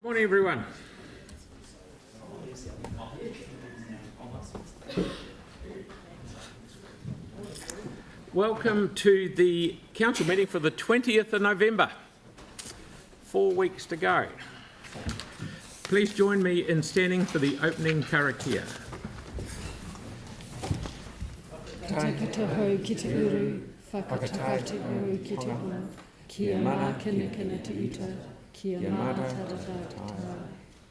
Morning, everyone. Welcome to the council meeting for the 20th of November. 4 weeks to go. Please join me in standing for the opening karakia. Takataho ki te uru, whakataka te uru ki te uru, kia mana kina kina te ita, kia mana tarata te tau,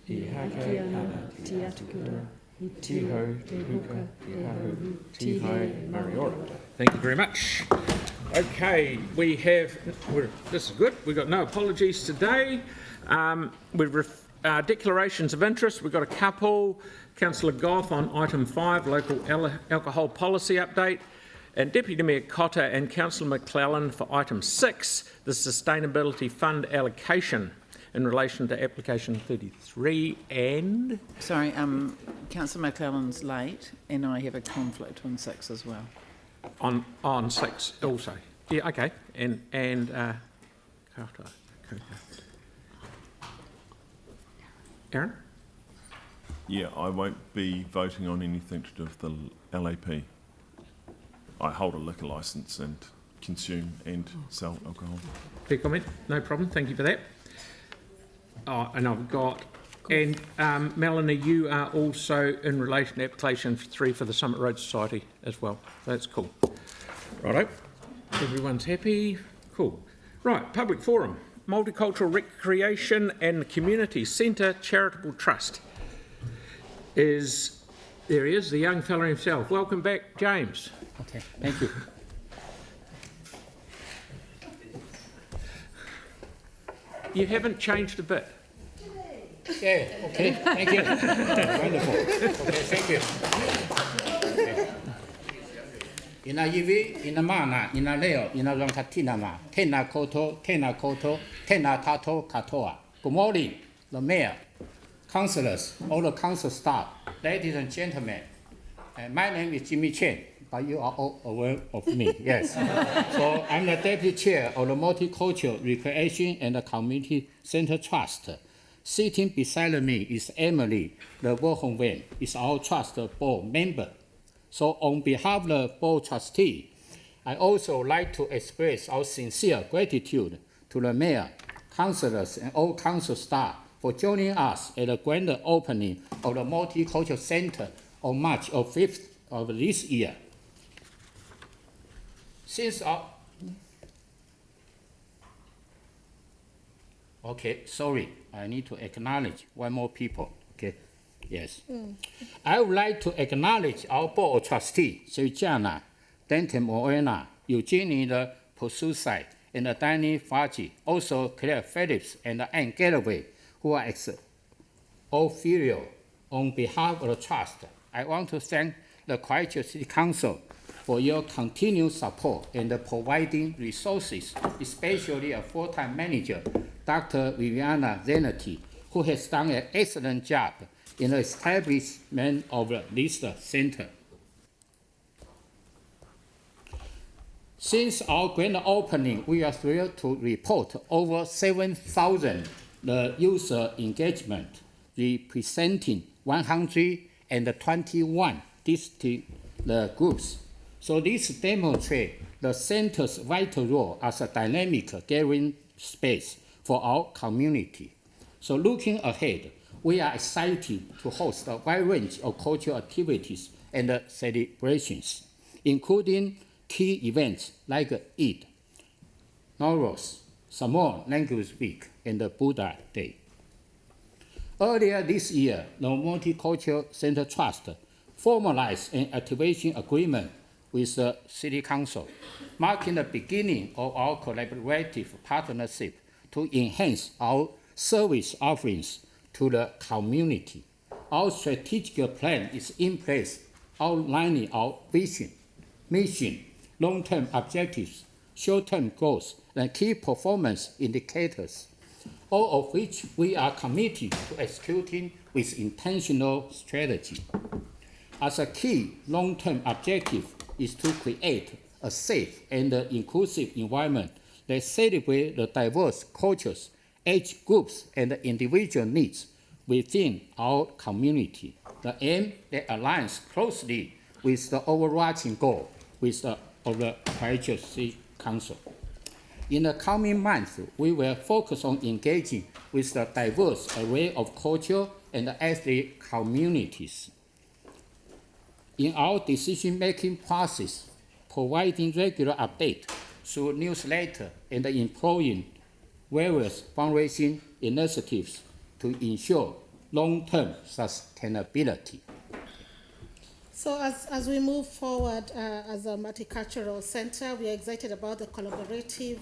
i hake ana te atukura, i tiho, te huka, te hahu, tiho, mariora. Thank you very much. Okay, this is good. We've got no apologies today. Declarations of interest, we've got a couple. Councillor Goff on item 5, local alcohol policy update, and Deputy Mayor Cotter and Councillor McClellan for item 6, the Sustainability Fund allocation in relation to application 33 and... Sorry, Councillor McClellan's late and I have a conflict on 6 as well. On 6 also. Yeah, okay. And Cotter. Aaron? Yeah, I won't be voting on anything to do with the LAP. I hold a liquor licence and consume and sell alcohol. Fair comment, no problem, thank you for that. And I've got, and Melanie, you are also in relation to application 3 for the Summit Road Society as well. That's cool. Righto, everyone's happy, cool. Right, public forum, Multicultural Recreation and Community Centre Charitable Trust. There he is, the young fella himself. Welcome back, James. Okay, thank you. You haven't changed a bit. Yeah, okay, thank you. Wonderful. Okay, thank you. Okay. Ina yivi, ina mana, ina leo, ina rankatina ma, tena koto, tena tato katoa. Good morning, the mayor, councillors, all the council staff, ladies and gentlemen. My name is Jimmy Chen, but you are all aware of me, yes. So I'm the deputy chair of the Multicultural Recreation and Community Centre Trust. Sitting beside me is Emily, the Wohongwen, is our trust board member. So on behalf of the board trustee, I also like to express our sincere gratitude to the mayor, councillors, and all council staff for joining us at the grand opening of the Multicultural Centre on March 5th of this year. Okay, sorry, I need to acknowledge one more people. Okay, yes. I would like to acknowledge our board of trustees, Sujana, Denton Moena, Eugenie the Posusite, and Danny Faji, also Claire Phillips and Anne Galloway, who are ex-officio on behalf of the trust. I want to thank the Christchurch City Council for your continued support and providing resources, especially a full-time manager, Dr. Viviana Zanetti, who has done an excellent job in the establishment of this center. Since our grand opening, we are thrilled to report over 7,000 user engagement, representing 121 distinct groups. So this demonstrates the center's vital role as a dynamic gathering space for our community. So looking ahead, we are excited to host a wide range of cultural activities and celebrations, including key events like Eid, Nowruz, Samoan Language Week, and the Buddha Day. Earlier this year, the Multicultural Centre Trust formalized an activation agreement with the City Council, marking the beginning of our collaborative partnership to enhance our service offerings to the community. Our strategic plan is in place, outlining our vision, mission, long-term objectives, short-term goals, and key performance indicators, all of which we are committed to executing with intentional strategy. As a key long-term objective is to create a safe and inclusive environment that celebrates the diverse cultures age groups, and individual needs within our community. The aim that aligns closely with the overarching goal of the Christchurch City Council. In the coming months, we will focus on engaging with the diverse array of cultural and ethnic communities. In our decision-making process, providing regular updates through newsletter and employing various fundraising initiatives to ensure long-term sustainability. So as we move forward as a multicultural centre, we are excited about the collaborative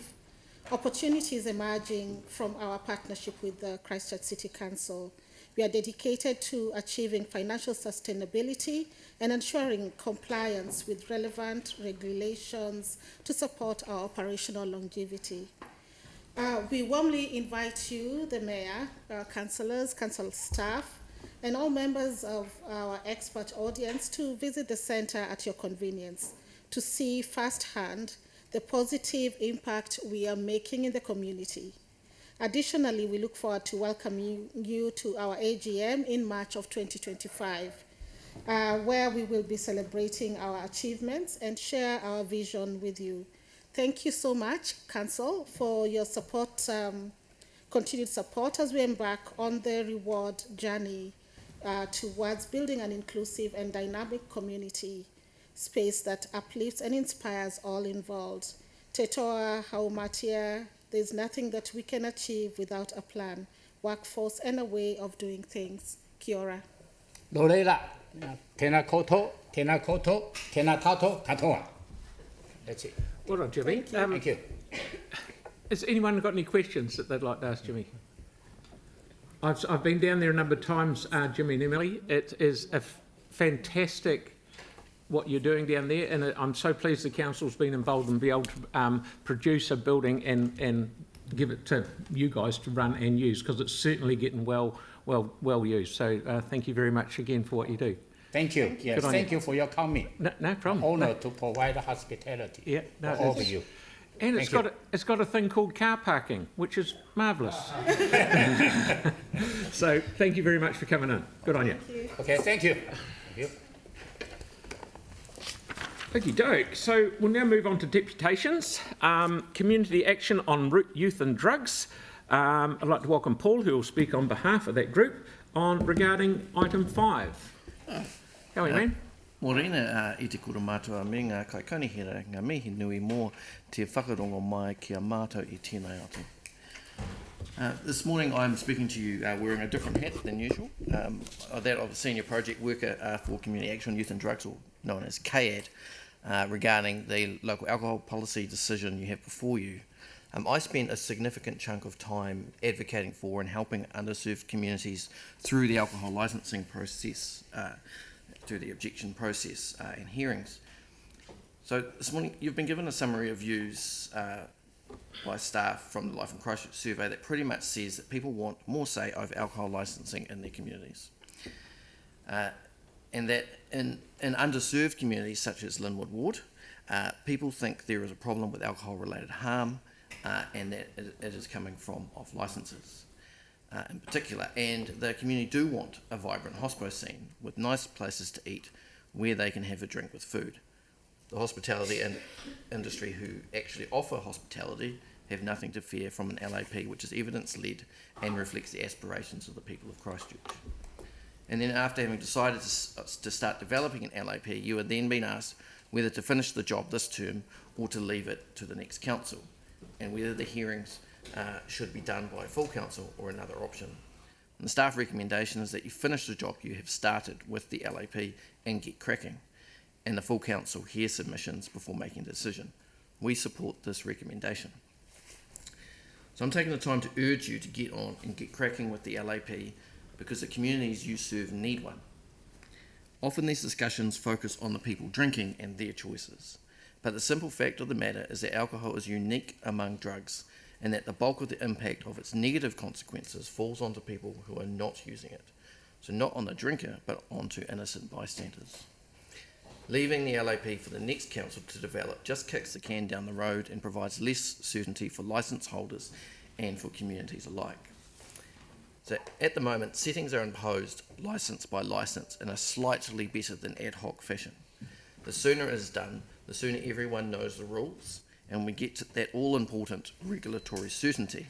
opportunities emerging from our partnership with the Christchurch City Council. We are dedicated to achieving financial sustainability and ensuring compliance with relevant regulations to support our operational longevity. We warmly invite you, the Mayor, councillors, council staff, and all members of our expert audience to visit the centre at your convenience to see firsthand the positive impact we are making in the community. Additionally, we look forward to welcoming you to our AGM in March of 2025, where we will be celebrating our achievements and share our vision with you. Thank you so much, Council, for your support, continued support as we embark on the reward journey towards building an inclusive and dynamic community space that uplifts and inspires all involved. Te toa haumatia, there's nothing that we can achieve without a plan, workforce, and a way of doing things. Kia ora. Loreila, tēnā koutou, tēnā tātou katoa. That's it. Well done, Jimmy. Thank you. Has anyone got any questions that they'd like to ask Jimmy? I've been down there a number of times, Jimmy and Emily. It is a fantastic what you're doing down there, and I'm so pleased the council's been involved and be able to produce a building and give it to you guys to run and use, because it's certainly getting well used. So thank you very much again for what you do. Thank you. Yes, thank you for your coming. No problem. Honor to provide hospitality. Yeah, no, for all of you. And it's got a thing called car parking, which is marvellous. So thank you very much for coming in. Good on you. Okay, thank you. Okie doke. So we'll now move on to deputations. Community action on youth and drugs. I'd like to welcome Paul, who will speak on behalf of that group regarding item 5. How are you, man? Morena I te kura mātua me ngā kaikanihira, ngā mihi nui mō te whakarongo mai kia mātou I tēnei atu. This morning I'm speaking to you wearing a different hat than usual, that of a senior project worker for Community Action on Youth and Drugs, or known as CAYAD, regarding the local alcohol policy decision you have before you. I spent a significant chunk of time advocating for and helping underserved communities through the alcohol licensing process, through the objection process and hearings. So this morning you've been given a summary of views by staff from the Life in Christchurch survey that pretty much says that people want more say over alcohol licensing in their communities. And that in underserved communities such as Linwood Ward, people think there is a problem with alcohol related harm and that it is coming from off licences. In particular, and the community do want a vibrant hospo scene with nice places to eat where they can have a drink with food. The hospitality industry who actually offer hospitality have nothing to fear from an LAP which is evidence-led and reflects the aspirations of the people of Christchurch. And then after having decided to start developing an LAP, you are then being asked whether to finish the job this term or to leave it to the next council, and whether the hearings should be done by a full council or another option. And the staff recommendation is that you finish the job you have started with the LAP and get cracking, and the full council hear submissions before making a decision. We support this recommendation. So I'm taking the time to urge you to get on and get cracking with the LAP because the communities you serve need one. Often these discussions focus on the people drinking and their choices, but the simple fact of the matter is that alcohol is unique among drugs and that the bulk of the impact of its negative consequences falls onto people who are not using it. So not on the drinker, but onto innocent bystanders. Leaving the LAP for the next council to develop just kicks the can down the road and provides less certainty for licence holders and for communities alike. So at the moment, settings are imposed licence by licence in a slightly better than ad hoc fashion. The sooner it is done, the sooner everyone knows the rules, and we get to that all-important regulatory certainty.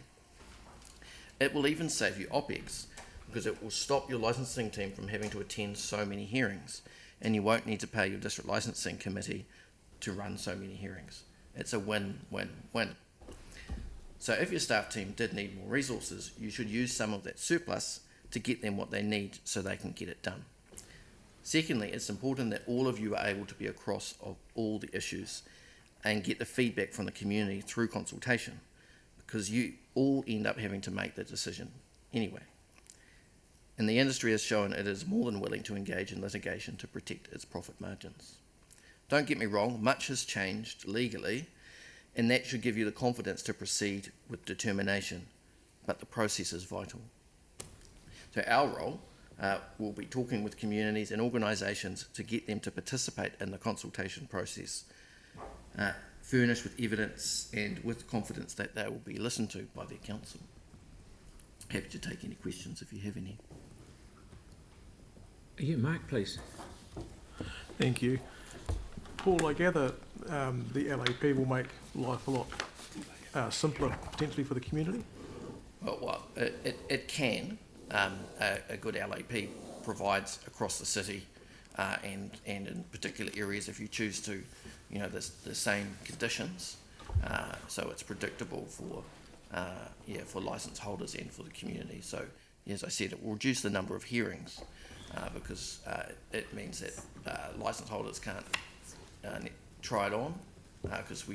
It will even save you OPEX, because it will stop your licensing team from having to attend so many hearings, and you won't need to pay your district licensing committee to run so many hearings. It's a win-win-win. So if your staff team did need more resources, you should use some of that surplus to get them what they need so they can get it done. Secondly, it's important that all of you are able to be across of all the issues and get the feedback from the community through consultation, because you all end up having to make the decision anyway. And the industry has shown it is more than willing to engage in litigation to protect its profit margins. Don't get me wrong, much has changed legally, and that should give you the confidence to proceed with determination, but the process is vital. So our role will be talking with communities and organisations to get them to participate in the consultation process, furnished with evidence and with confidence that they will be listened to by their council. Happy to take any questions if you have any. Yeah, Mark, please. Thank you. Paul, I gather the LAP will make life a lot simpler potentially for the community? Well, it can. A good LAP provides across the city and in particular areas if you choose to, the same conditions. So it's predictable for licence holders and for the community. So, as I said, it will reduce the number of hearings because it means that licence holders can't try it on because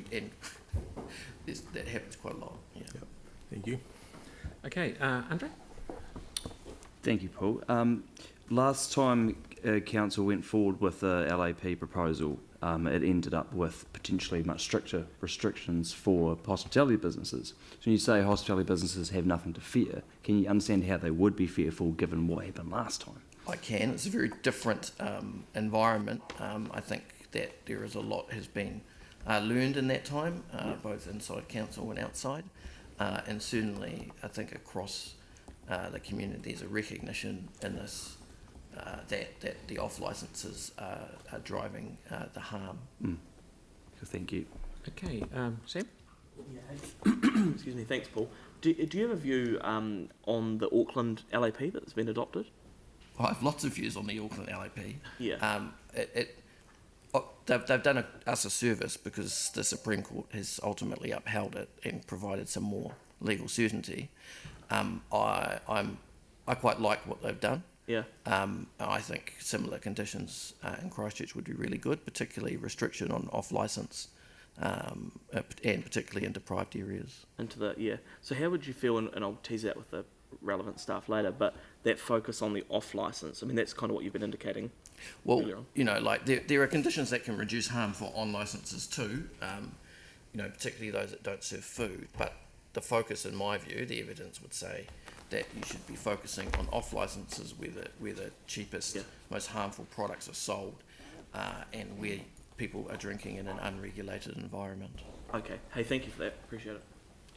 that happens quite a lot. Yeah. Yep. Thank you. Okay, Andre? Thank you, Paul. Last time council went forward with the LAP proposal, it ended up with potentially much stricter restrictions for hospitality businesses. So when you say hospitality businesses have nothing to fear, can you understand how they would be fearful given what happened last time? I can. It's a very different environment. I think that there is a lot has been learned in that time, both inside council and outside. And certainly, I think across the community, there's a recognition in this that the off licences are driving the harm. Thank you. Okay, Sam? Excuse me, thanks, Paul. Do you have a view on the Auckland LAP that's been adopted? I have lots of views on the Auckland LAP. Yeah. They've done us a service because the Supreme Court has ultimately upheld it and provided some more legal certainty. I quite like what they've done. Yeah. I think similar conditions in Christchurch would be really good, particularly restriction on off licence, and particularly in deprived areas. So how would you feel, and I'll tease that with the relevant staff later, but that focus on the off licence, I mean, that's kind of what you've been indicating. Well, there are conditions that can reduce harm for on licences too, particularly those that don't serve food, but the focus, in my view, the evidence would say that you should be focusing on off licences where the cheapest, most harmful products are sold and where people are drinking in an unregulated environment. Okay. Hey, thank you for that. Appreciate it.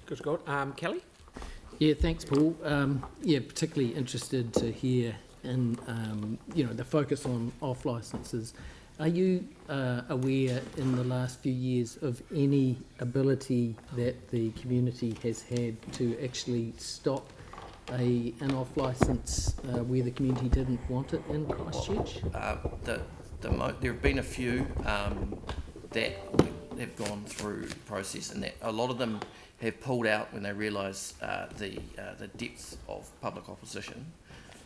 Good, Scott. Kelly? Yeah, thanks, Paul. Particularly interested to hear in the focus on off licences. Are you aware in the last few years of any ability that the community has had to actually stop an off licence where the community didn't want it in Christchurch? There have been a few that have gone through the process, and that a lot of them have pulled out when they realise the depth of public opposition.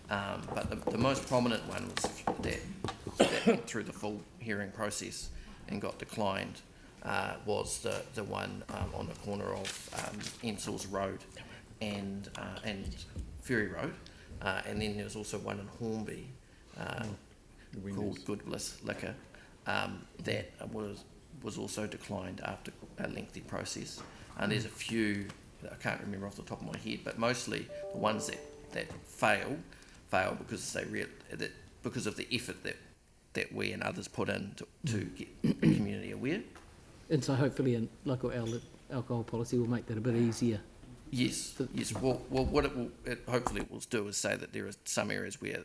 But the most prominent one was that went through the full hearing process and got declined was the one on the corner of Ensel's Road and Ferry Road, and then there was also one in Hornby called Good Bliss Liquor that was also declined after a lengthy process. And there's a few that I can't remember off the top of my head, but mostly the ones that fail because because of the effort that we and others put in to get the community aware. And so hopefully a local alcohol policy will make that a bit easier. Yes, yes. Well, what it hopefully will do is say that there are some areas where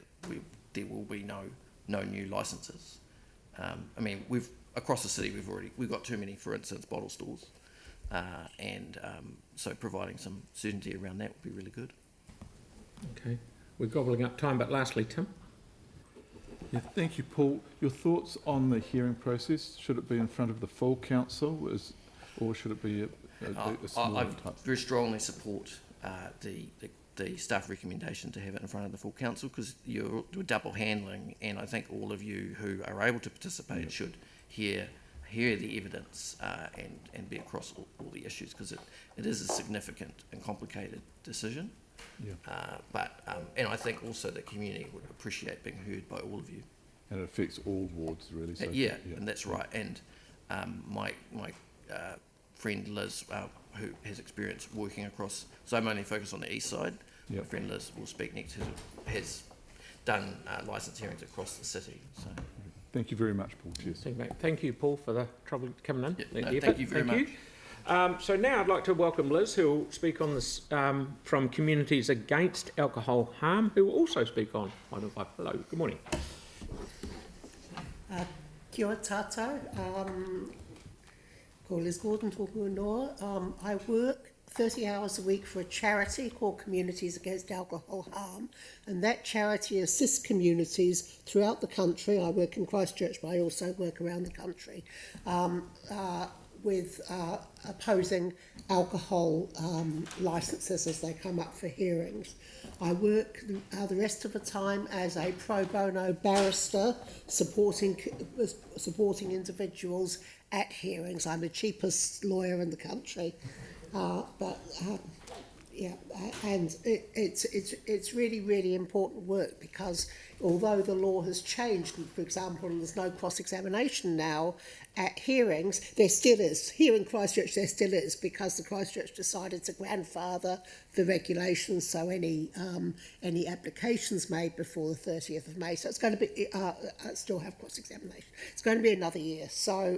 there will be no new licences. I mean, across the city we've got too many, for instance, bottle stores, and so providing some certainty around that would be really good. Okay, we're gobbling up time, but lastly, Tim. Yeah, thank you, Paul. Your thoughts on the hearing process? Should it be in front of the full council, or should it be a smaller I type? very strongly support the staff recommendation to have it in front of the full council, because you're double handling, and I think all of you who are able to participate should hear the evidence and be across all the issues, because it is a significant and complicated decision. Yeah. And I think also the community would appreciate being heard by all of you. And it affects all wards, really. So Yeah, and that's right. And my friend Liz, who has experience working across, so I'm only focused on the east side. Yep. My friend Liz will speak next, who has done licence hearings across the city. So. Thank you very much, Paul. Cheers. Thank you, Paul, for the trouble coming in. Yeah, no, thank you very much. So now I'd like to welcome Liz, who will speak on this from Communities Against Alcohol Harm, who will also speak on 105. Hello, good morning. Kia ora tātou. Ko Liz Gordon tōku ingoa. I work 30 hours a week for a charity called Communities Against Alcohol Harm, and that charity assists communities throughout the country. I work in Christchurch, but I also work around the country with opposing alcohol licences as they come up for hearings. I work the rest of the time as a pro bono barrister supporting individuals at hearings. I'm the cheapest lawyer in the country, yeah, and it's really important work, because although the law has changed, for example, there's no cross-examination now at hearings, there still is. Here in Christchurch there still is, because the Christchurch decided to grandfather the regulations, so any applications made before the 30th of May, so it's going to be still have cross-examination. It's going to be another year, so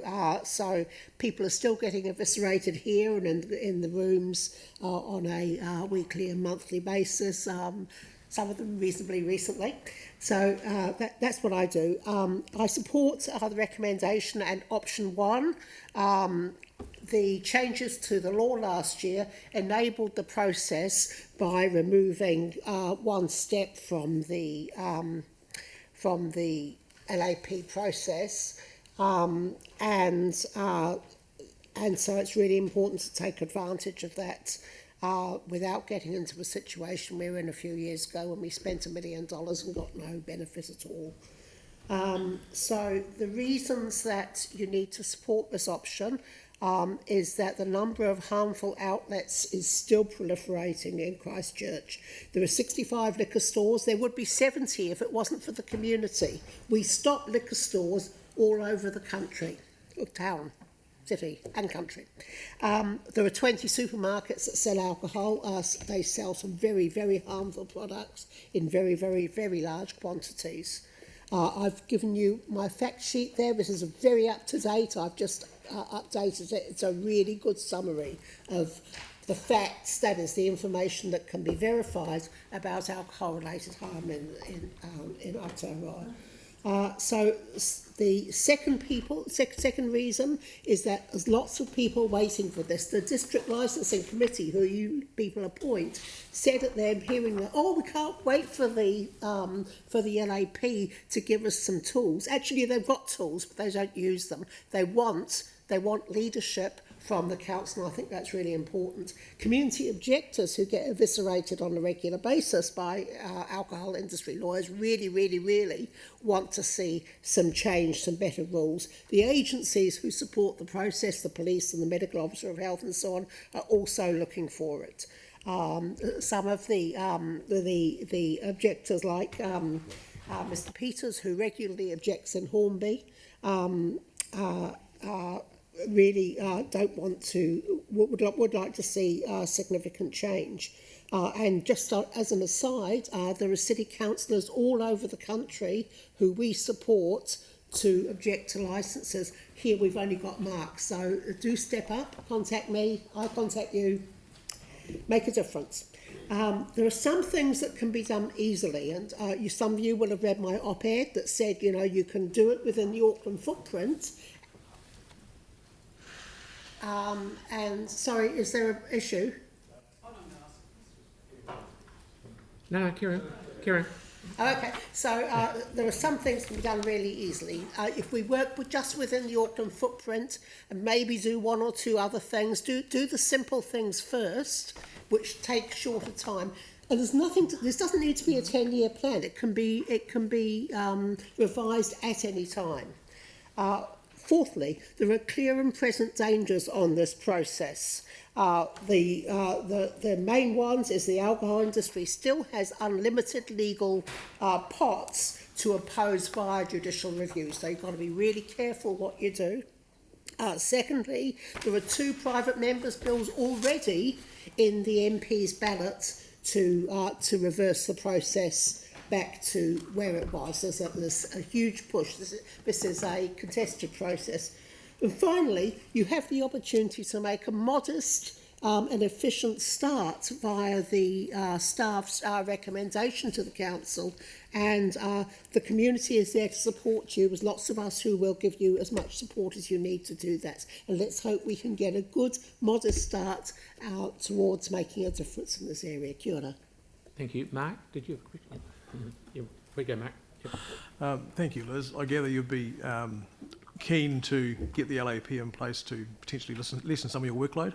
people are still getting eviscerated here and in the rooms on a weekly and monthly basis, some of them reasonably recently. So that's what I do. I support the recommendation and option 1. The changes to the law last year enabled the process by removing one step from the LAP process, and so it's really important to take advantage of that. Without getting into a situation we were in a few years ago when we spent $1 million and got no benefit at all. So the reasons that you need to support this option is that the number of harmful outlets is still proliferating in Christchurch. There are 65 liquor stores. There would be 70 if it wasn't for the community. We stop liquor stores all over the country, town, city and country. There are 20 supermarkets that sell alcohol. They sell some very harmful products in very large quantities. I've given you my fact sheet there. This is very up to date. I've just updated it. It's a really good summary of the facts, that is the information that can be verified about alcohol related harm in Aotearoa. So the second reason is that there's lots of people waiting for this. The district licensing committee, who you people appoint, said at their hearing that, we can't wait for the LAP to give us some tools. Actually, they've got tools, but they don't use them. They want leadership from the council, and I think that's really important. Community objectors who get eviscerated on a regular basis by alcohol industry lawyers really want to see some change, some better rules. The agencies who support the process, the police and the medical officer of health and so on, are also looking for it. Some of the objectors, like Mr. Peters, who regularly objects in Hornby, really don't want to, would like to see significant change. And just as an aside, there are city councillors all over the country who we support to object to licences. Here we've only got Mark, so do step up, contact me, I contact you. make a difference. There are some things that can be done easily, and some of you will have read my op-ed that said, you know, you can do it within the Auckland footprint. And sorry, is there an issue? No, carry on. Okay, so there are some things that can be done really easily. If we work just within the Auckland footprint and maybe do one or two other things, do the simple things first, which take shorter time. And there's nothing. This doesn't need to be a 10-year plan. It can be revised at any time. Fourthly, there are clear and present dangers on this process. The main ones is the alcohol industry still has unlimited legal pots to oppose via judicial review, so you've got to be really careful what you do. Secondly, there are 2 private members' bills already in the MP's ballot to reverse the process back to where it was. There's a huge push. This is a contested process. And finally, you have the opportunity to make a modest and efficient start via the staff's recommendation to the council, and the community is there to support you. There's lots of us who will give you as much support as you need to do that, and let's hope we can get a good, modest start towards making a difference in this area. Kia ora. Thank you. Mark, did you have a question? Yeah, we go, Mark. Yep. Thank you, Liz. I gather you'd be keen to get the LAP in place to potentially lessen some of your workload?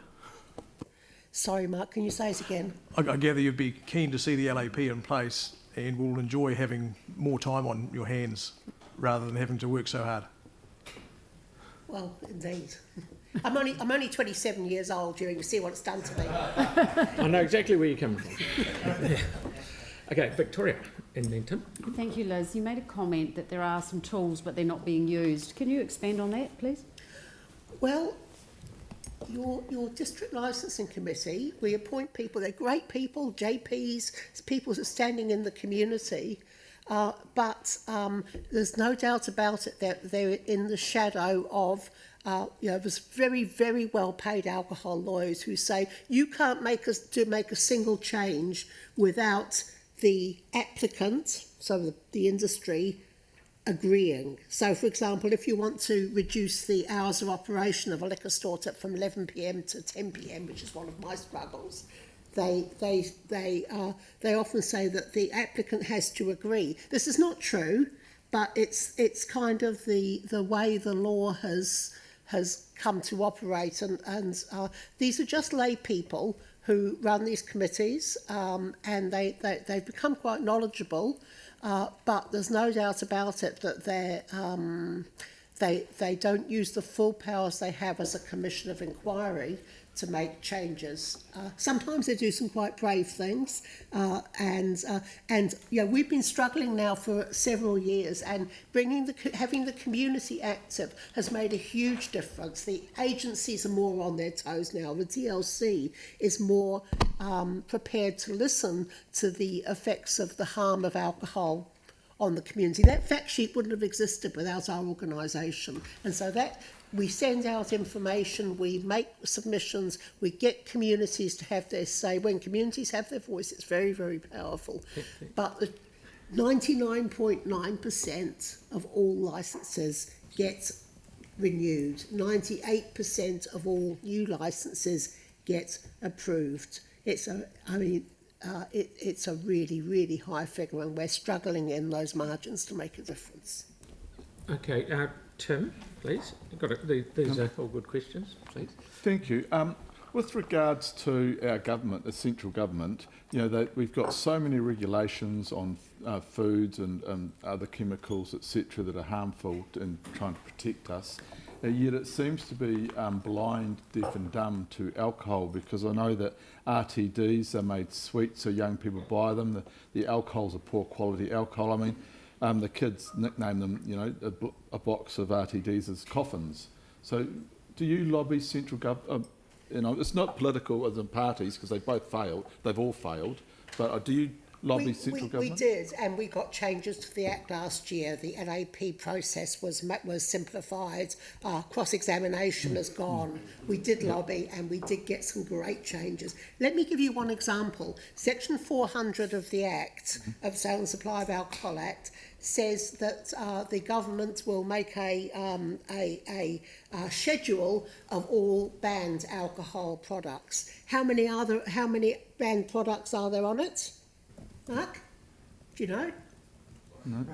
Sorry, Mark, can you say it again? I gather you'd be keen to see the LAP in place and will enjoy having more time on your hands rather than having to work so hard. Well, indeed. I'm only 27 years old, you see what it's done to me. I know exactly where you're coming from. Okay, Victoria, and then Tim. Thank you, Liz. You made a comment that there are some tools, but they're not being used. Can you expand on that, please? Well, your district licensing committee, we appoint people, they're great people, JPs, people who are standing in the community, but there's no doubt about it that they're in the shadow of there's very, very well-paid alcohol lawyers who say you can't make a single change without the applicant, so the industry, agreeing. So, for example, if you want to reduce the hours of operation of a liquor store from 11 p.m. to 10 p.m., which is one of my struggles, they often say that the applicant has to agree. This is not true, but it's kind of the way the law has come to operate, and these are just lay people who run these committees, and they've become quite knowledgeable, but there's no doubt about it that they don't use the full powers they have as a commission of inquiry to make changes. Sometimes they do some quite brave things, and we've been struggling now for several years, and having the community active has made a huge difference. The agencies are more on their toes now. The DLC is more prepared to listen to the effects of the harm of alcohol on the community. That fact sheet wouldn't have existed without our organisation, and so that we send out information, we make submissions, we get communities to have their say. When communities have their voice, it's very, very powerful. But 99.9% of all licences get renewed. 98% of all new licences get approved. It's a really, really high figure, and we're struggling in those margins to make a difference. Okay, Tim, please. These are all good questions, please. Thank you. With regards to our government, the central government, we've got so many regulations on foods and other chemicals, etc., that are harmful in trying to protect us. Yet it seems to be blind, deaf and dumb to alcohol, because I know that RTDs are made sweet so young people buy them. The alcohol's a poor quality alcohol. I mean, the kids nickname them, a box of RTDs as coffins. So do you lobby central government? It's not political as in parties, because they've all failed, but do you lobby central We government? did, and we got changes to the Act last year. The LAP process was simplified. Cross-examination has gone. We did lobby, and we did get some great changes. Let me give you one example. Section 400 of the Act, of Sale and Supply of Alcohol Act, says that the government will make a schedule of all banned alcohol products. How many banned products are there on it? Mark, do you know? No.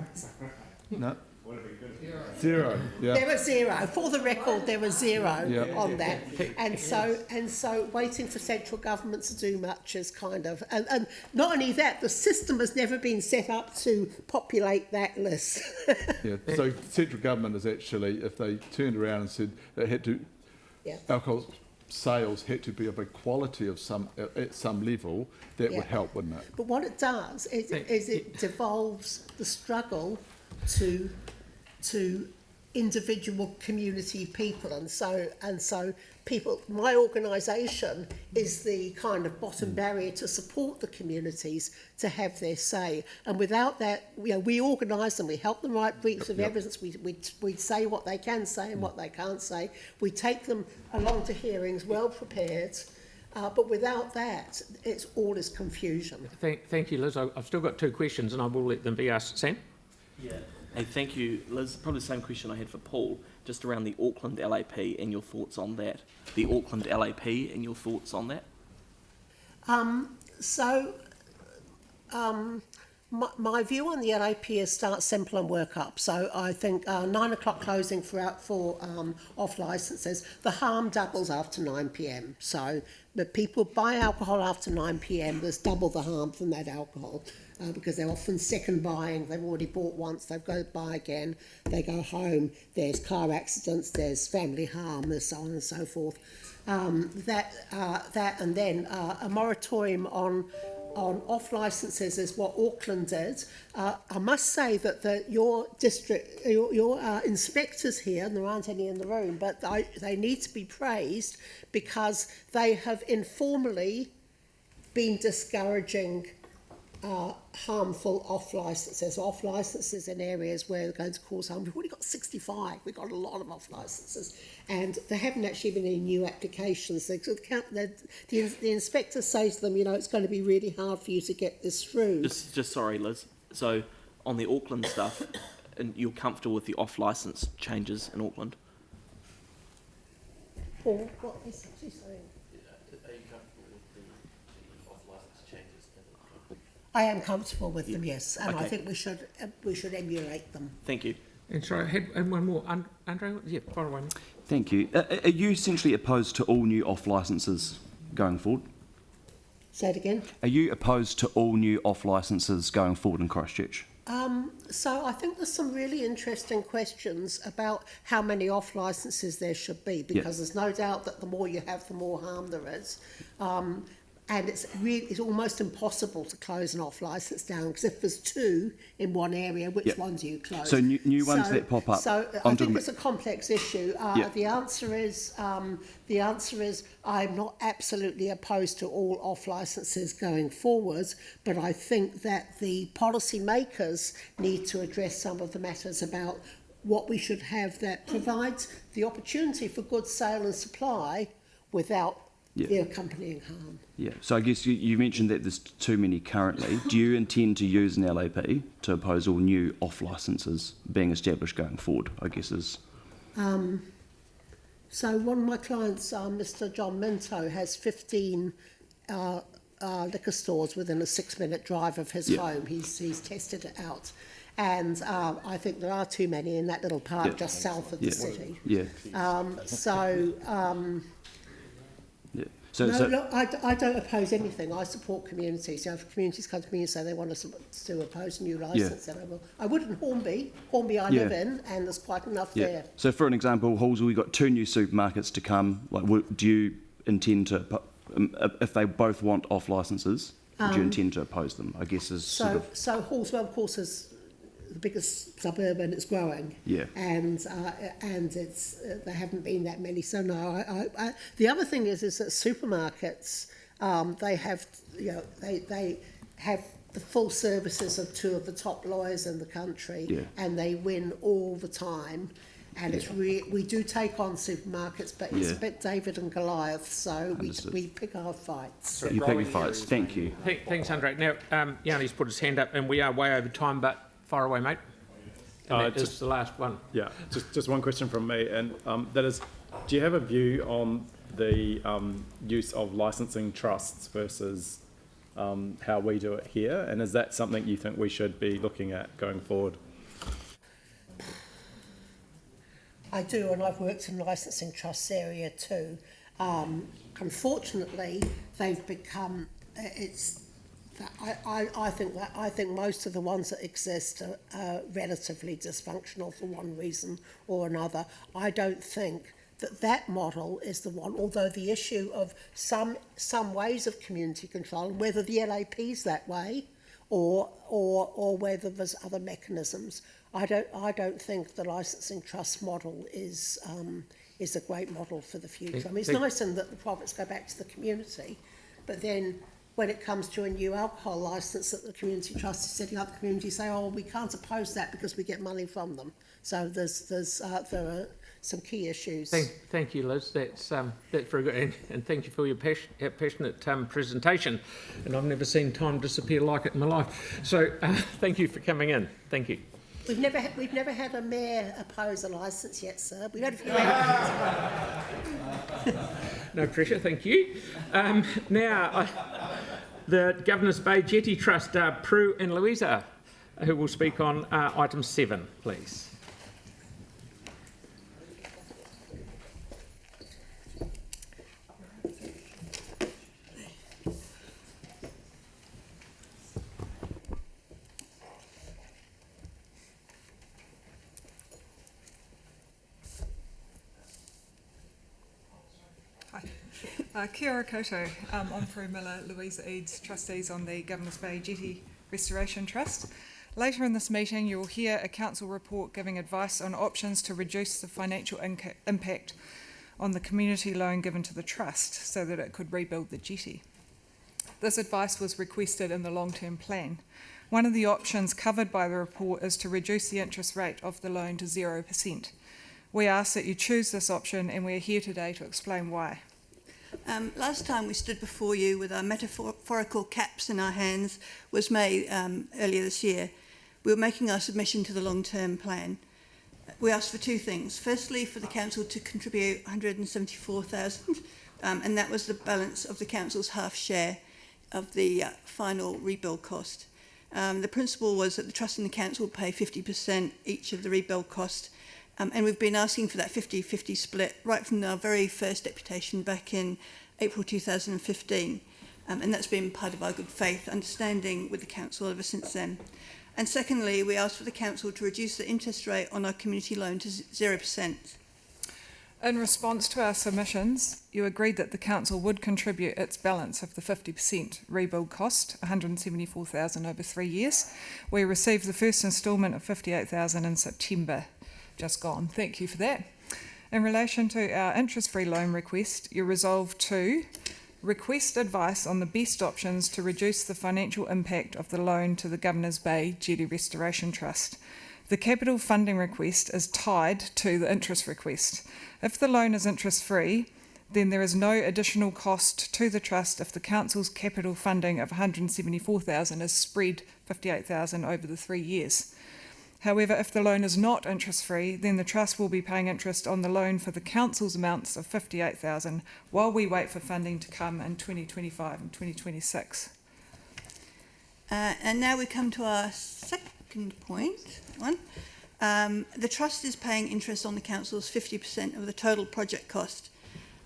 Zero. Yeah. There are zero. For the record, there are zero Yeah. on that. And so waiting for central government to do much is kind of... And not only that, the system has never been set up to populate that list. Yeah. So central government is actually, if they turned around and said they had to, alcohol sales had to be of a quality of at some level, that would help, wouldn't it? But what it does is it devolves the struggle to individual community people, and so people. My organisation is the kind of bottom barrier to support the communities to have their say. And without that, we organise them, we help them write briefs of evidence, we say what they can say and what they can't say. We take them along to hearings well prepared. But without that, it's all is confusion. Thank you, Liz. I've still got two questions, and I will let them be asked. Sam? Yeah. Hey, thank you, Liz. Probably the same question I had for Paul, just around the Auckland LAP and your thoughts on that. The Auckland LAP and your thoughts on that? My view on the LAP is start simple and work up. So I think 9 o'clock closing for off licences. The harm doubles after 9 p.m. So the people buy alcohol after 9 p.m. There's double the harm from that alcohol. Because they're often second buying, they've already bought once, they've got to buy again, they go home, there's car accidents, there's family harm, there's so on and so forth. That and then a moratorium on off licences is what Auckland did. I must say that your district, your inspectors here, and there aren't any in the room, but they need to be praised because they have informally been discouraging harmful off licences in areas where they're going to cause harm. We've already got 65. We've got a lot of off licences, and there haven't actually been any new applications. The inspector says to them, it's going to be really hard for you to get this through. Just sorry, Liz. So on the Auckland stuff, and you're comfortable with the off licence changes in Auckland? Paul, what is he saying? I am comfortable with them, yes, and I think we should emulate them. Thank you. And sorry, I had one more. Andre, yeah, far away. Thank you. Are you essentially opposed to all new off licences going forward? Say it again. Are you opposed to all new off licences going forward in Christchurch? So I think there's some really interesting questions about how many off licences there should be, because there's no doubt that the more you have, the more harm there is. And it's almost impossible to close an off licence down, because if there's two in one area, which ones do you close? So new ones that pop up. So I think it's a complex issue. The answer is I'm not absolutely opposed to all off licences going forward, but I think that the policy makers need to address some of the matters about what we should have that provides the opportunity for good sale and supply without the accompanying harm. Yeah, so I guess you mentioned that there's too many currently. Do you intend to use an LAP to oppose all new off licences being established going forward, I guess is... So one of my clients, Mr. John Minto, has 15 liquor stores within a 6-minute drive of his home. He's tested it out. And I think there are too many in that little park just south of the city. Look, I don't oppose anything. I support communities. If communities come to me and say they want us to oppose a new licence, then I will. I would in Hornby. Hornby I live in, and there's quite enough there. So for an example, Halswell, we've got 2 new supermarkets to come. Do you intend to, if they both want off licences, do you intend to oppose them? I guess is so Halswell, of course, is the biggest suburb and it's growing. And it's there haven't been that many. So no, the other thing is that supermarkets they have they have the full services of two of the top lawyers in the country, Yeah. and they win all the time. And it's we do take on supermarkets, but it's a bit David and Goliath, so we pick our fights. You pick your fights. Thank you. Thanks, Andre. Now, Yanni's put his hand up, and we are way over time, but fire away, mate. And that is the last one. Yeah, just one question from me, and that is, do you have a view on the use of licensing trusts versus how we do it here, and is that something you think we should be looking at going forward? I do, and I've worked in licensing trusts area too. Unfortunately, they've become. I think most of the ones that exist are relatively dysfunctional for one reason or another. I don't think that model is the one. Although the issue of some ways of community control, whether the LAP's that way, or whether there's other mechanisms. I don't think the licensing trust model is a great model for the future. I mean, it's nice in that the profits go back to the community, but then when it comes to a new alcohol licence that the community trust is setting up, the community say, oh, we can't oppose that because we get money from them. So there are some key issues. Thank you, Liz. That's very good, and thank you for your passionate presentation. And I've never seen time disappear like it in my life. So thank you for coming in. Thank you. We've never had a mayor oppose a licence yet, sir. We've had a few. No pressure, thank you. Now, the Governor's Bay Jetty Trust, Prue and Louisa, who will speak on item 7, please. Kia ora koutou. I'm Prue Miller, Louisa Eads, trustees on the Governor's Bay Jetty Restoration Trust. Later in this meeting, you will hear a council report giving advice on options to reduce the financial impact on the community loan given to the trust so that it could rebuild the jetty. This advice was requested in the long-term plan. One of the options covered by the report is to reduce the interest rate of the loan to 0%. We ask that you choose this option, and we are here today to explain why. Last time we stood before you with our metaphorical caps in our hands was May earlier this year. We were making our submission to the long-term plan. We asked for two things. Firstly, for the council to contribute $174,000, and that was the balance of the council's half share of the final rebuild cost. The principle was that the trust and the council pay 50% each of the rebuild cost. And we've been asking for that 50-50 split right from our very first deputation back in April 2015. And that's been part of our good faith understanding with the council ever since then. And secondly, we asked for the council to reduce the interest rate on our community loan to 0%. In response to our submissions, you agreed that the council would contribute its balance of the 50% rebuild cost, $174,000 over 3 years. We received the first instalment of $58,000 in September. Just gone. Thank you for that. In relation to our interest-free loan request, you resolved to request advice on the best options to reduce the financial impact of the loan to the Governor's Bay Jetty Restoration Trust. The capital funding request is tied to the interest request. If the loan is interest-free, then there is no additional cost to the trust if the council's capital funding of $174,000 is spread $58,000 over the 3 years. However, if the loan is not interest-free, then the trust will be paying interest on the loan for the council's amounts of $58,000 while we wait for funding to come in 2025 and 2026. And now we come to our second point. The trust is paying interest on the council's 50% of the total project cost.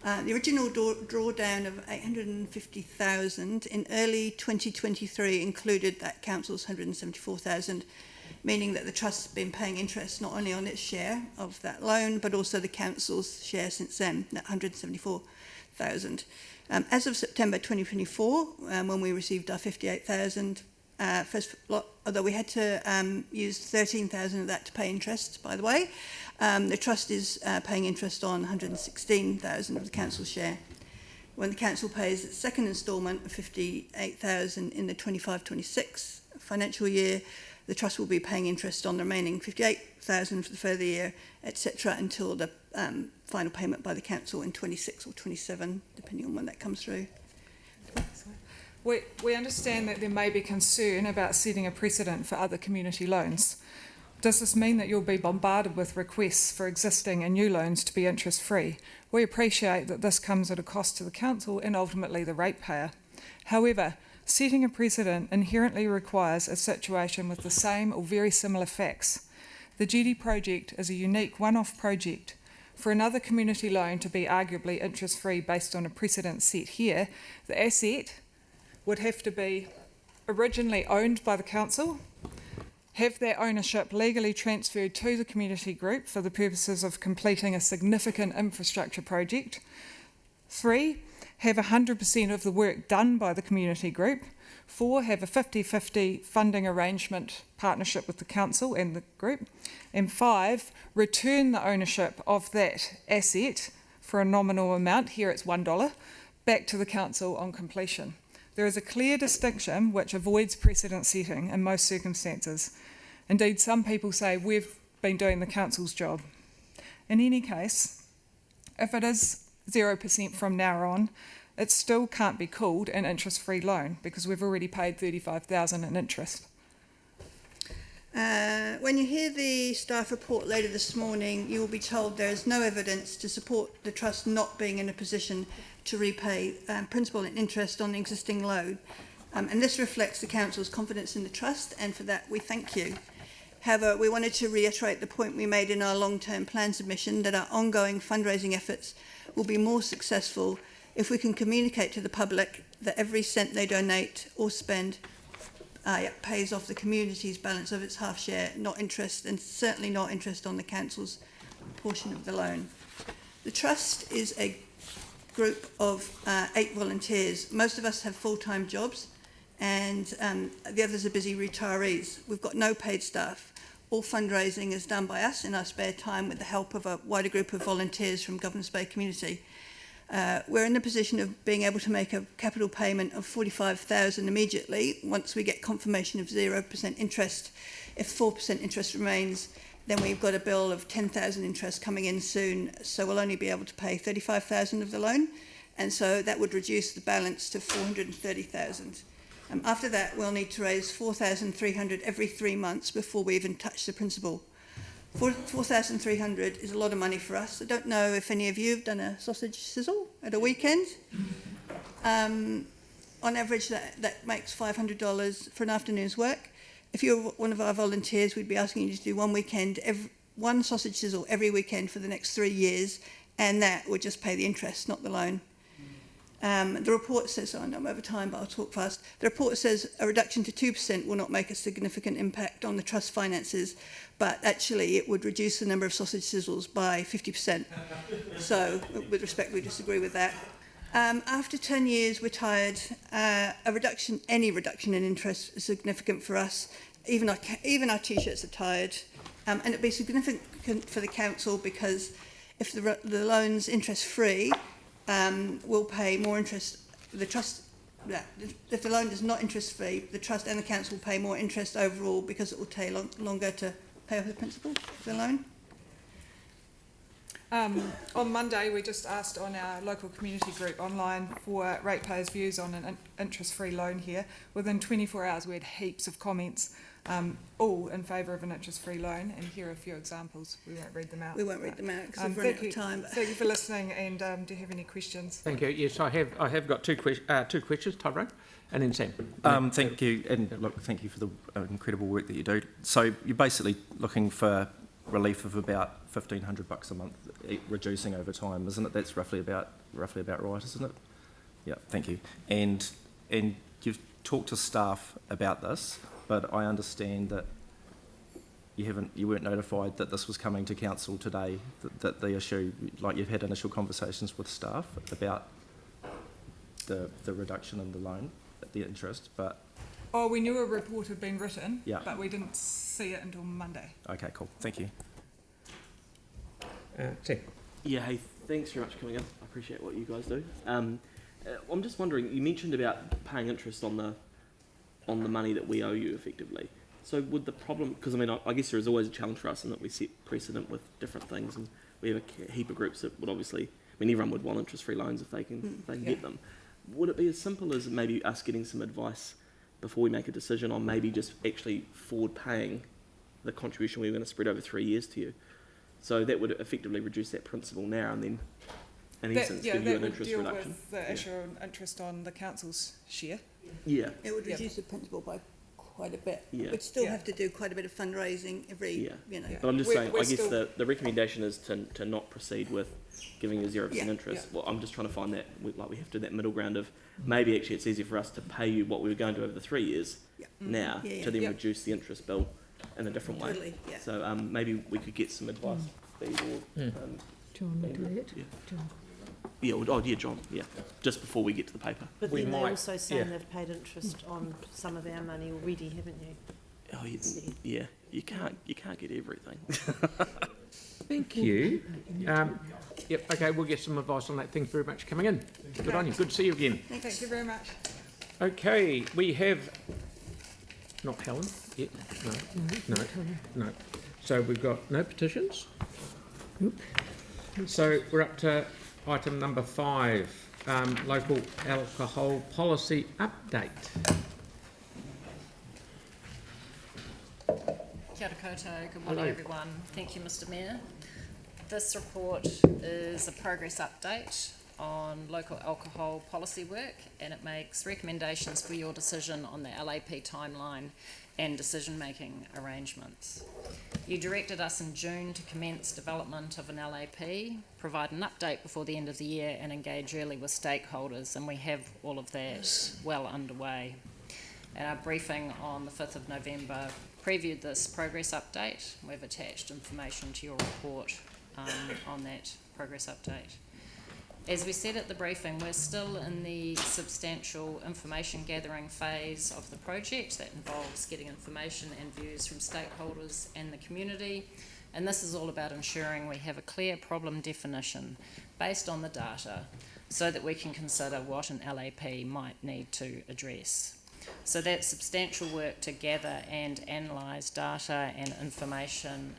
The original drawdown of $850,000 in early 2023 included that council's $174,000. Meaning that the trust has been paying interest not only on its share of that loan, but also the council's share since then, that $174,000. As of September 2024, when we received our $58,000 first lot, although we had to use $13,000 of that to pay interest, by the way, the trust is paying interest on $116,000 of the council's share. When the council pays its second instalment of $58,000 in the 25-26 financial year, the trust will be paying interest on the remaining $58,000 for the further year, etc., until the final payment by the council in 26 or 27, depending on when that comes through. We understand that there may be concern about setting a precedent for other community loans. Does this mean that you'll be bombarded with requests for existing and new loans to be interest-free? We appreciate that this comes at a cost to the council and ultimately the ratepayer. However, setting a precedent inherently requires a situation with the same or very similar facts. The Jetty project is a unique one-off project. For another community loan to be arguably interest-free based on a precedent set here, the asset would have to be originally owned by the council, have their ownership legally transferred to the community group for the purposes of completing a significant infrastructure project. 3, have 100% of the work done by the community group. 4, have a 50-50 funding arrangement partnership with the council and the group. And 5, return the ownership of that asset for a nominal amount, here it's $1, back to the council on completion. There is a clear distinction which avoids precedent setting in most circumstances. Indeed, some people say we've been doing the council's job. In any case, if it is 0% from now on, it still can't be called an interest-free loan because we've already paid $35,000 in interest. When you hear the staff report later this morning, you will be told there is no evidence to support the trust not being in a position to repay principal and interest on the existing loan. And this reflects the council's confidence in the trust, and for that we thank you. However, we wanted to reiterate the point we made in our long-term plan submission that our ongoing fundraising efforts will be more successful if we can communicate to the public that every cent they donate or spend pays off the community's balance of its half share, not interest, and certainly not interest on the council's portion of the loan. The trust is a group of 8 volunteers. Most of us have full-time jobs, and the others are busy retirees. We've got no paid staff. All fundraising is done by us in our spare time with the help of a wider group of volunteers from Governors Bay community. We're in the position of being able to make a capital payment of $45,000 immediately once we get confirmation of 0% interest. If 4% interest remains, then we've got a bill of $10,000 interest coming in soon, so we'll only be able to pay $35,000 of the loan, and so that would reduce the balance to $430,000. After that, we'll need to raise $4,300 every 3 months before we even touch the principal. $4,300 is a lot of money for us. I don't know if any of you have done a sausage sizzle at a weekend. On average, that makes $500 for an afternoon's work. If you're one of our volunteers, we'd be asking you to do one sausage sizzle every weekend for the next 3 years, and that would just pay the interest, not the loan. The report says, I know I'm over time, but I'll talk fast. The report says a reduction to 2% will not make a significant impact on the trust finances, but actually it would reduce the number of sausage sizzles by 50%. So, with respect, we disagree with that. After 10 years retired, any reduction in interest is significant for us. Even our T-shirts are tired. And it'd be significant for the council because if the loan's interest-free, we'll pay more interest. If the loan is not interest-free, the trust and the council will pay more interest overall because it will take longer to pay off the principal of the loan. On Monday, we just asked on our local community group online for ratepayers' views on an interest-free loan here. Within 24 hours, we had heaps of comments, all in favour of an interest-free loan, and here are a few examples. We won't read them out. We won't read them out because we've run out of time. Thank you for listening, and do you have any questions? Thank you. Yes, I have got two questions, Tyrone, and then Sam. Thank you, and look, thank you for the incredible work that you do. So you're basically looking for relief of about $1,500 a month, reducing over time, isn't it? That's roughly about right, isn't it? Yeah, thank you. And you've talked to staff about this, but I understand that you weren't notified that this was coming to council today. That the issue, like you've had initial conversations with staff about the reduction in the loan, the interest, but. Oh, we knew a report had been written, yeah, but we didn't see it until Monday. Okay, cool. Thank you. Sam. Yeah, hey, thanks very much for coming in. I appreciate what you guys do. I'm just wondering, you mentioned about paying interest on the money that we owe you effectively. So would the problem, because I mean, I guess there is always a challenge for us in that we set precedent with different things, and we have a heap of groups that would obviously, I mean, everyone would want interest-free loans if they can get them. Would it be as simple as maybe us getting some advice before we make a decision on maybe just actually forward paying the contribution we were going to spread over 3 years to you? So that would effectively reduce that principal now and then, in essence, give you an interest reduction. That would deal with the issue of interest on the council's share. Yeah. It would reduce the principal by quite a bit. Yeah. We'd still have to do quite a bit of fundraising every, you know. But I'm just saying, I guess the recommendation is to not proceed with giving you 0% interest. Well, I'm just trying to find that, we have to do that middle ground of maybe actually it's easier for us to pay you what we were going to over the 3 years now to then reduce the interest bill in a different way. Totally, yeah. So maybe we could get some advice. John, John, just before we get to the paper. But then they also saying they've paid interest on some of our money already, haven't you? Oh, yeah. You can't get everything. Thank you. Okay, we'll get some advice on that. Thank you very much for coming in. Good on you. Good to see you again. Thank you very much. Okay, we have not Helen yet. No. So we've got no petitions. So we're up to item number 5, local alcohol policy update. Kia ora koutou, good morning everyone. Thank you, Mr Mayor. This report is a progress update on local alcohol policy work, and it makes recommendations for your decision on the LAP timeline and decision-making arrangements. You directed us in June to commence development of an LAP, provide an update before the end of the year, and engage early with stakeholders, and we have all of that well underway. At our briefing on the 5th of November previewed this progress update. We've attached information to your report on that progress update. As we said at the briefing, we're still in the substantial information gathering phase of the project. That involves getting information and views from stakeholders and the community. And this is all about ensuring we have a clear problem definition based on the data so that we can consider what an LAP might need to address. So that substantial work to gather and analyse data and information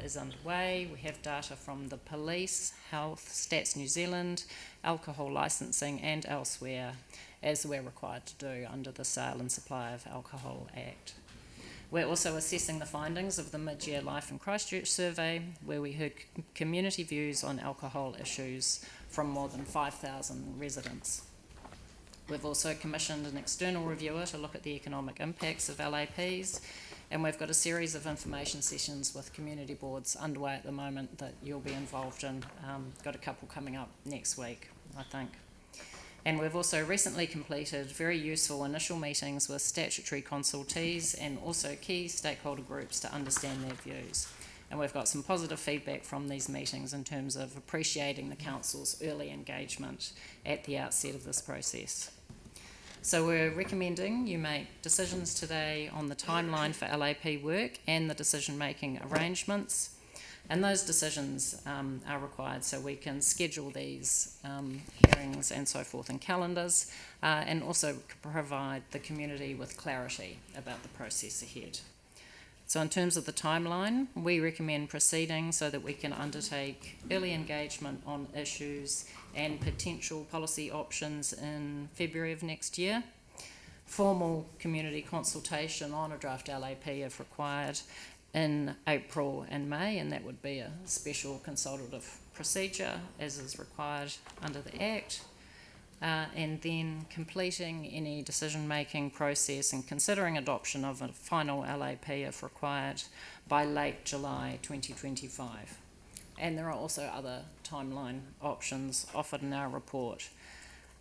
is underway. We have data from the police, health, Stats New Zealand, alcohol licensing and elsewhere, as we're required to do under the Sale and Supply of Alcohol Act. We're also assessing the findings of the mid-year Life in Christchurch survey, where we heard community views on alcohol issues from more than 5,000 residents. We've also commissioned an external reviewer to look at the economic impacts of LAPs, and we've got a series of information sessions with community boards underway at the moment that you'll be involved in. Got a couple coming up next week, I think. And we've also recently completed very useful initial meetings with statutory consultees and also key stakeholder groups to understand their views. And we've got some positive feedback from these meetings in terms of appreciating the Council's early engagement at the outset of this process. So we're recommending you make decisions today on the timeline for LAP work and the decision-making arrangements. And those decisions are required so we can schedule these hearings and so forth in calendars and also provide the community with clarity about the process ahead. So in terms of the timeline, we recommend proceeding so that we can undertake early engagement on issues and potential policy options in February of next year. Formal community consultation on a draft LAP if required in April and May, and that would be a special consultative procedure as is required under the Act. And then completing any decision-making process and considering adoption of a final LAP if required by late July 2025. And there are also other timeline options offered in our report.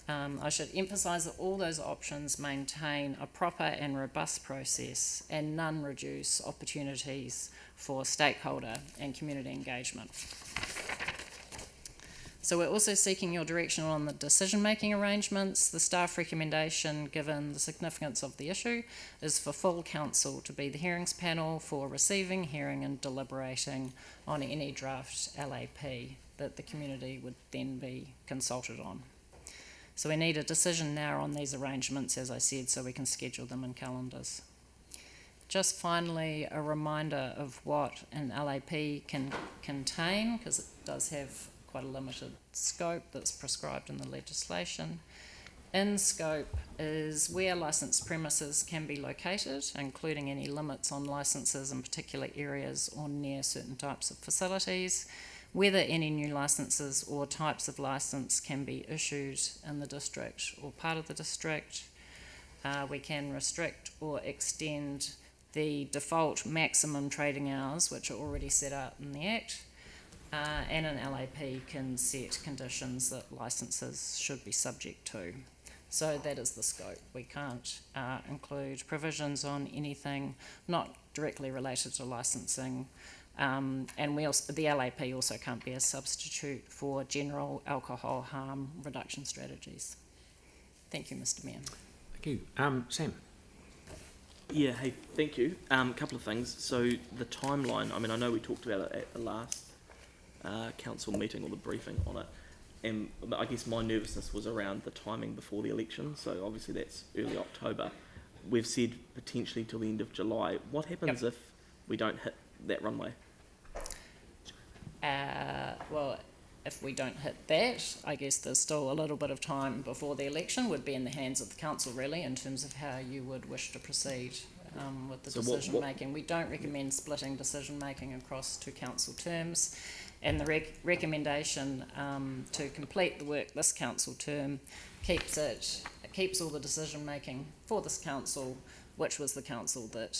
I should emphasise that all those options maintain a proper and robust process and none reduce opportunities for stakeholder and community engagement. So we're also seeking your direction on the decision-making arrangements. The staff recommendation, given the significance of the issue, is for full council to be the hearings panel for receiving, hearing and deliberating on any draft LAP that the community would then be consulted on. So we need a decision now on these arrangements, as I said, so we can schedule them in calendars. Just finally, a reminder of what an LAP can contain, because it does have quite a limited scope that's prescribed in the legislation. In scope is where licensed premises can be located, including any limits on licences in particular areas or near certain types of facilities, whether any new licences or types of licence can be issued in the district or part of the district. We can restrict or extend the default maximum trading hours, which are already set out in the Act, and an LAP can set conditions that licences should be subject to. So that is the scope. We can't include provisions on anything not directly related to licensing, and the LAP also can't be a substitute for general alcohol harm reduction strategies. Thank you, Mr. Mayor. Thank you. Sam? Yeah, hey, thank you. Couple of things. So the timeline, I mean, I know we talked about it at the last council meeting or the briefing on it, and I guess my nervousness was around the timing before the election, so obviously that's early October. We've said potentially till the end of July. What happens if we don't hit that runway? Well, if we don't hit that, I guess there's still a little bit of time before the election. Would be in the hands of the council really in terms of how you would wish to proceed with the decision making. We don't recommend splitting decision making across 2 council terms, and the recommendation to complete the work this council term keeps all the decision making for this council, which was the council that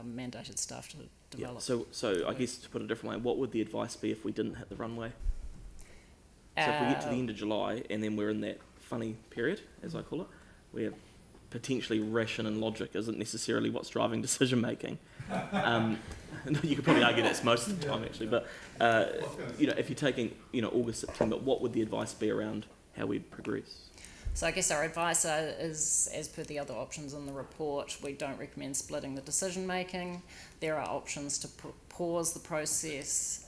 mandated staff to develop. Yeah. So I guess to put it a different way, what would the advice be if we didn't hit the runway? So if we get to the end of July and then we're in that funny period, as I call it, where potentially ration and logic isn't necessarily what's driving decision making. You could probably argue that's most of the time actually, but if you're taking August, September, what would the advice be around how we progress? So I guess our advice is, as per the other options in the report, we don't recommend splitting the decision making. There are options to pause the process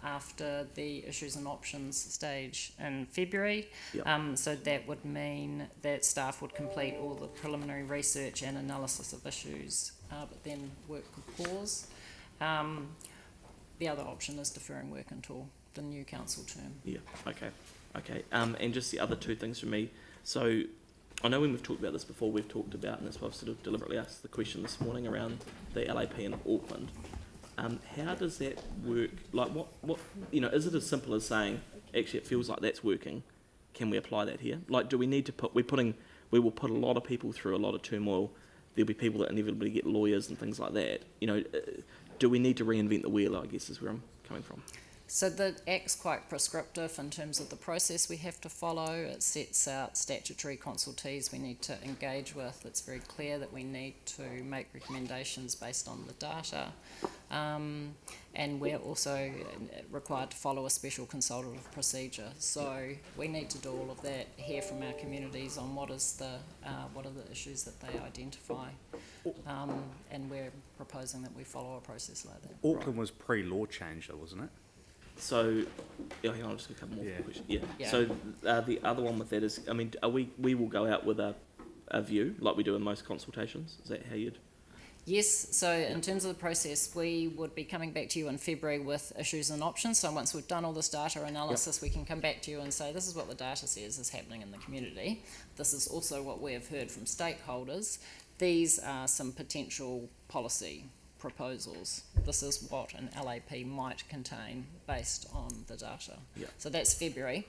after the issues and options stage in February. Yep. So that would mean that staff would complete all the preliminary research and analysis of issues, but then work could pause. The other option is deferring work until the new council term. Yeah, okay. And just the other 2 things for me. So I know when we've talked about this before, we've talked about, and that's why I've sort of deliberately asked the question this morning around the LAP in Auckland. How does that work? Like what is it as simple as saying, actually it feels like that's working, can we apply that here? Like, do we need to we will put a lot of people through a lot of turmoil. There'll be people that inevitably get lawyers and things like that. Do we need to reinvent the wheel, I guess is where I'm coming from. So the Act's quite prescriptive in terms of the process we have to follow. It sets out statutory consultees we need to engage with. It's very clear that we need to make recommendations based on the data. And we're also required to follow a special consultative procedure. So we need to do all of that, hear from our communities on what are the issues that they identify. And we're proposing that we follow a process like that. Auckland was pre-law change though, wasn't it? So, hang on, I'll just a couple more questions. Yeah. So the other one with that is, I mean, we will go out with a view like we do in most consultations. Is that how you'd? Yes. So in terms of the process, we would be coming back to you in February with issues and options. So once we've done all this data analysis, we can come back to you and say, this is what the data says is happening in the community. This is also what we have heard from stakeholders. These are some potential policy proposals. This is what an LAP might contain based on the data. So that's February,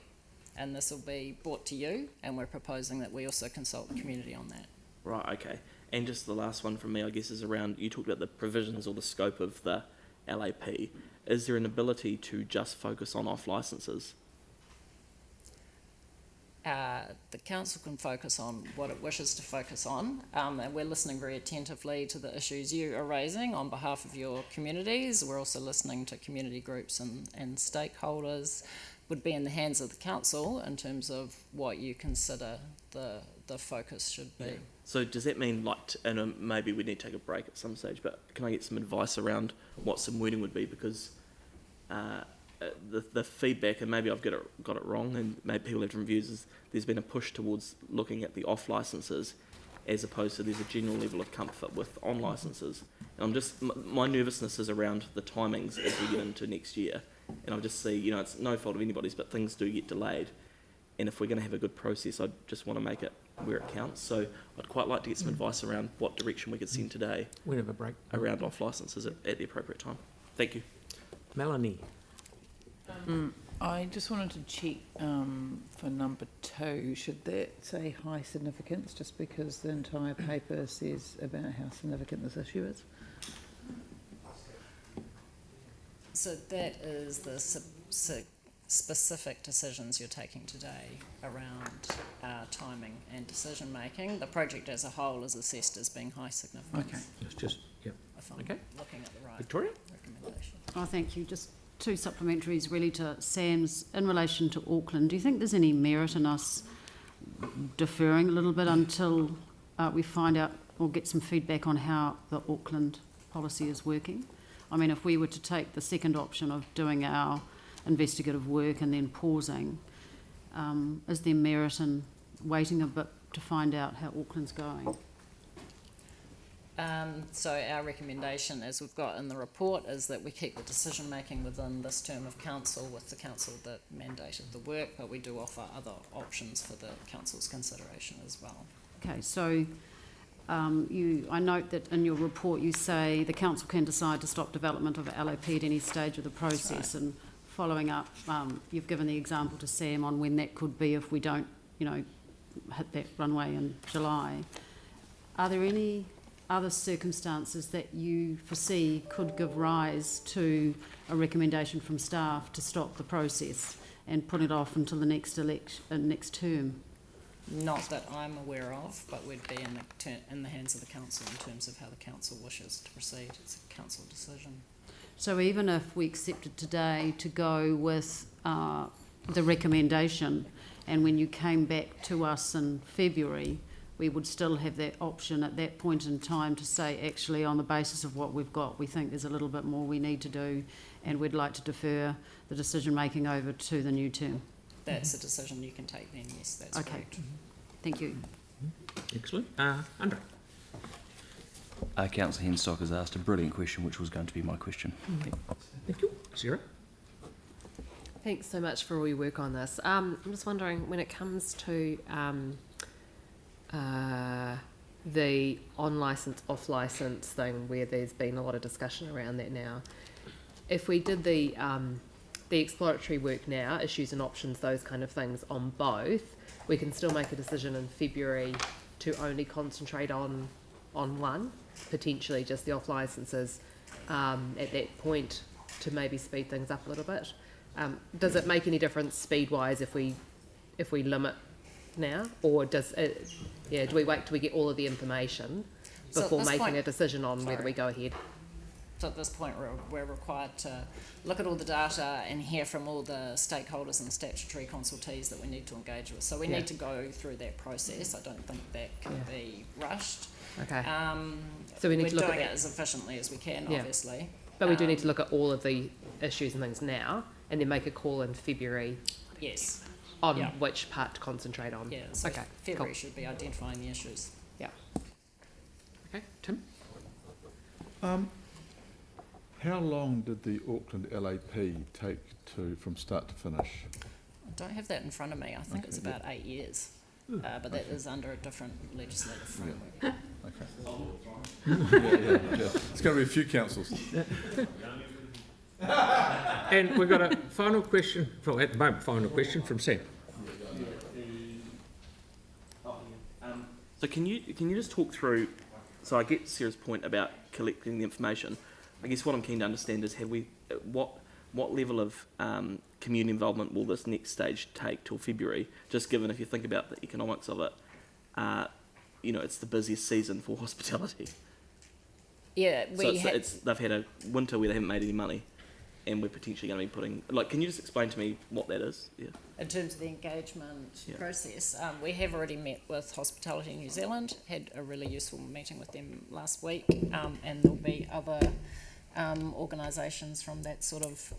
and this will be brought to you, and we're proposing that we also consult the community on that. Right, okay. And just the last one from me, I guess, is around, you talked about the provisions or the scope of the LAP. Is there an ability to just focus on off licences? The council can focus on what it wishes to focus on, and we're listening very attentively to the issues you are raising on behalf of your communities. We're also listening to community groups and stakeholders. Would be in the hands of the council in terms of what you consider the focus should be. So does that mean, and maybe we need to take a break at some stage, but can I get some advice around what some wording would be? Because the feedback, and maybe I've got it wrong, and maybe people have different views, is there's been a push towards looking at the off licences as opposed to there's a general level of comfort with on licences. And I'm just, my nervousness is around the timings as we get into next year. And I just see, you know, it's no fault of anybody's, but things do get delayed. And if we're going to have a good process, I just want to make it where it counts. So I'd quite like to get some advice around what direction we could send today. We have a break. Around off licences at the appropriate time. Thank you. Melanie. I just wanted to check for number 2. Should that say high significance, just because the entire paper says about how significant this issue is? So that is the specific decisions you're taking today around timing and decision making. The project as a whole is assessed as being high significance. Okay. It's just, yep. If I'm Okay. looking at the right Victoria? recommendation. Oh, thank you. Just 2 supplementaries really to Sam's. In relation to Auckland, do you think there's any merit in us deferring a little bit until we find out or get some feedback on how the Auckland policy is working? I mean, if we were to take the second option of doing our investigative work and then pausing, is there merit in waiting a bit to find out how Auckland's going? So our recommendation, as we've got in the report, is that we keep the decision making within this term of council with the council that mandated the work, but we do offer other options for the council's consideration as well. Okay, so I note that in your report you say the council can decide to stop development of a LAP at any stage of the process, and following up, you've given the example to Sam on when that could be if we don't, you know, hit that runway in July. Are there any other circumstances that you foresee could give rise to a recommendation from staff to stop the process and put it off until the next next term? Not that I'm aware of, but we'd be in the hands of the council in terms of how the council wishes to proceed. It's a council decision. So even if we accepted today to go with the recommendation, and when you came back to us in February, we would still have that option at that point in time to say, actually, on the basis of what we've got, we think there's a little bit more we need to do, and we'd like to defer the decision making over to the new term. That's a decision you can take then, yes, that's okay. correct. Thank you. Excellent. Andre. Councillor Henstock has asked a brilliant question, which was going to be my question. Thank you. Sarah? Thanks so much for all your work on this. I'm just wondering, when it comes to the on-licence, off-licence thing, where there's been a lot of discussion around that now, if we did the exploratory work now, issues and options, those kind of things on both, we can still make a decision in February to only concentrate on one, potentially just the off-licences at that point, to maybe speed things up a little bit. Does it make any difference speed-wise if we limit now, or does it, do we wait till we get all of the information before making a decision on whether we go ahead? So at this point, we're required to look at all the data and hear from all the stakeholders and statutory consultees that we need to engage with. So we need to go through that process. I don't think that can be rushed. Okay. So we need to look doing at it as efficiently as we can, obviously. But we do need to look at all of the issues and things now, and then make a call in February. Yes. On which part to concentrate on. Yeah. So okay. February should be identifying the issues. Yeah. Okay. Tim. How long did the Auckland LAP take from start to finish? I don't have that in front of me. I think it's about 8 years. But that is under a different legislative framework. It's going to be a few councils. And we've got a final question, well, at the moment, final question from Sam. So can you just talk through, so I get Sarah's point about collecting the information. I guess what I'm keen to understand is what level of community involvement will this next stage take till February? Just given if you think about the economics of it, it's the busiest season for hospitality. Yeah, they've had a winter where they haven't made any money, and we're potentially going to be putting, can you just explain to me what that is? Yeah. In terms of the engagement process, we have already met with Hospitality New Zealand, had a really useful meeting with them last week, and there'll be other organisations from that sort of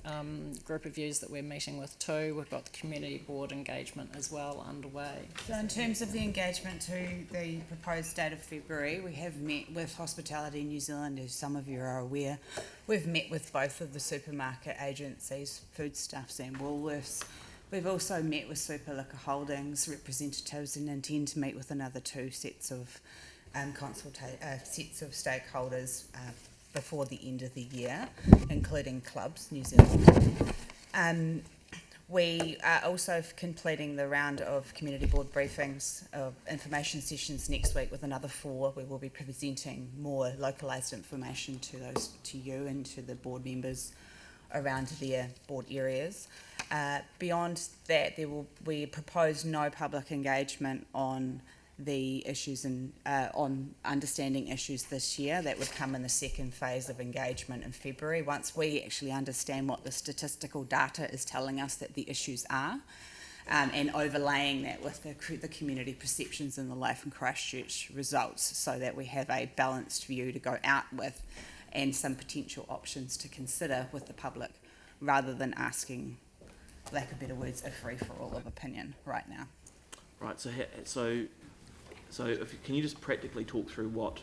group of views that we're meeting with too. We've got the community board engagement as well underway. So in terms of the engagement to the proposed date of February, we have met with Hospitality New Zealand, as some of you are aware. We've met with both of the supermarket agencies, Foodstuffs and Woolworths. We've also met with Super Liquor Holdings representatives and intend to meet with another 2 sets of sets of stakeholders before the end of the year, including Clubs New Zealand. We are also completing the round of community board briefings, information sessions next week with another 4. We will be presenting more localised information to you and to the board members around their board areas. Beyond that, we propose no public engagement on the issues and on understanding issues this year. That would come in the second phase of engagement in February, once we actually understand what the statistical data is telling us that the issues are, and overlaying that with the community perceptions in the Life in Christchurch results, so that we have a balanced view to go out with and some potential options to consider with the public, rather than asking, lack of better words, a free-for-all of opinion right now. Right, so can you just practically talk through what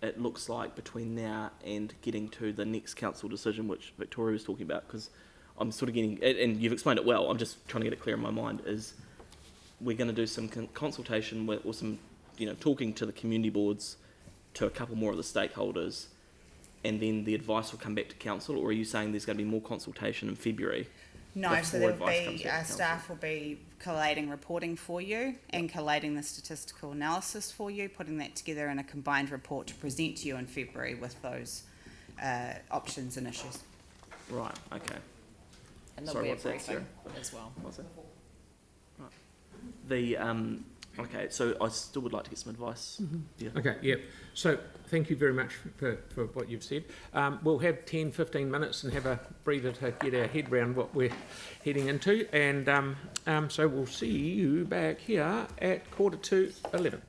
it looks like between now and getting to the next council decision, which Victoria was talking about? Because I'm sort of getting, and you've explained it well, I'm just trying to get it clear in my mind, is we're going to do some consultation with, or some, talking to the community boards, to a couple more of the stakeholders, and then the advice will come back to council, or are you saying there's going to be more consultation in February? No, so there will be, our staff will be collating reporting for you and collating the statistical analysis for you, putting that together in a combined report to present to you in February with those options and issues. Right, okay. And there'll be a briefing as well. What's that? Right. Okay, so I still would like to get some advice. Mm-hmm. Yeah. Okay, yep. So thank you very much for what you've said. We'll have 10, 15 minutes and have a breather to get our head around what we're heading into. And so we'll see you back here at 11:15.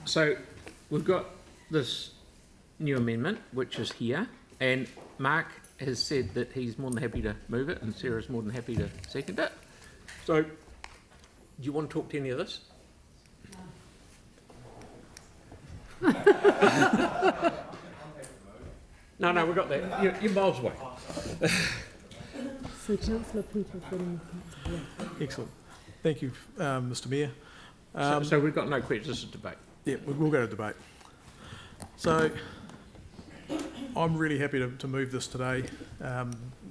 So we've got this new amendment, which is here, and Mark has said that he's more than happy to move it, and Sarah's more than happy to second it. So, do you want to talk to any of this? No, we've got that. You're miles away. So Councillor Peter. Excellent. Thank you, Mr Mayor. So we've got no questions, this is debate. Yeah, we'll go to debate. So I'm really happy to move this today.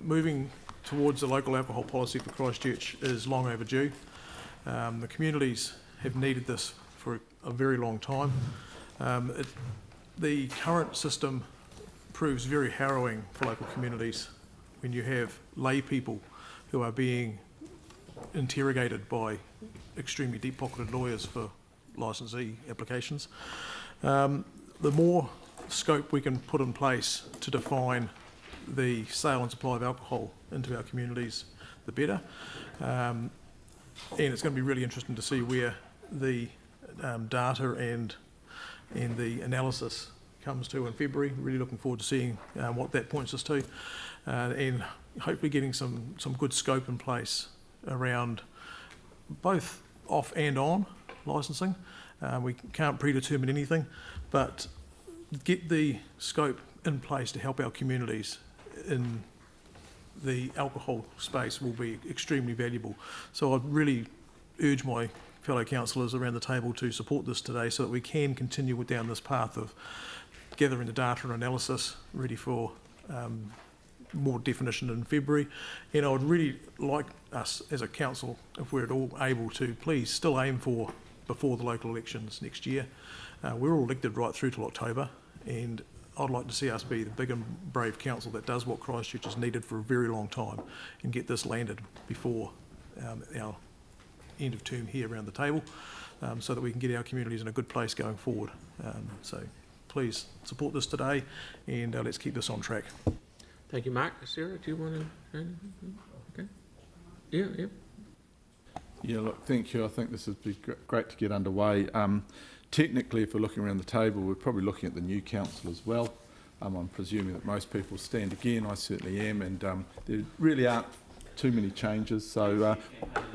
Moving towards the local alcohol policy for Christchurch is long overdue. The communities have needed this for a very long time. The current system proves very harrowing for local communities when you have lay people who are being interrogated by extremely deep-pocketed lawyers for licensee applications. The more scope we can put in place to define the sale and supply of alcohol into our communities, the better. And it's going to be really interesting to see where the data and the analysis comes to in February. Really looking forward to seeing what that points us to, and hopefully getting some good scope in place around both off and on licensing. We can't predetermine anything, but get the scope in place to help our communities in the alcohol space will be extremely valuable. So I'd really urge my fellow councillors around the table to support this today so that we can continue down this path of gathering the data and analysis ready for more definition in February. And I would really like us as a council, if we're at all able to, please still aim for before the local elections next year. We're all elected right through till October, and I'd like to see us be the big and brave council that does what Christchurch has needed for a very long time and get this landed before our end of term here around the table, so that we can get our communities in a good place going forward. So please support this today, and let's keep this on track. Thank you, Mark. Sarah, do you want to? Okay. Yeah. Yeah, look, thank you. I think this would be great to get underway. Technically, if we're looking around the table, we're probably looking at the new council as well. I'm presuming that most people stand again. I certainly am, and there really aren't too many changes. So, I know.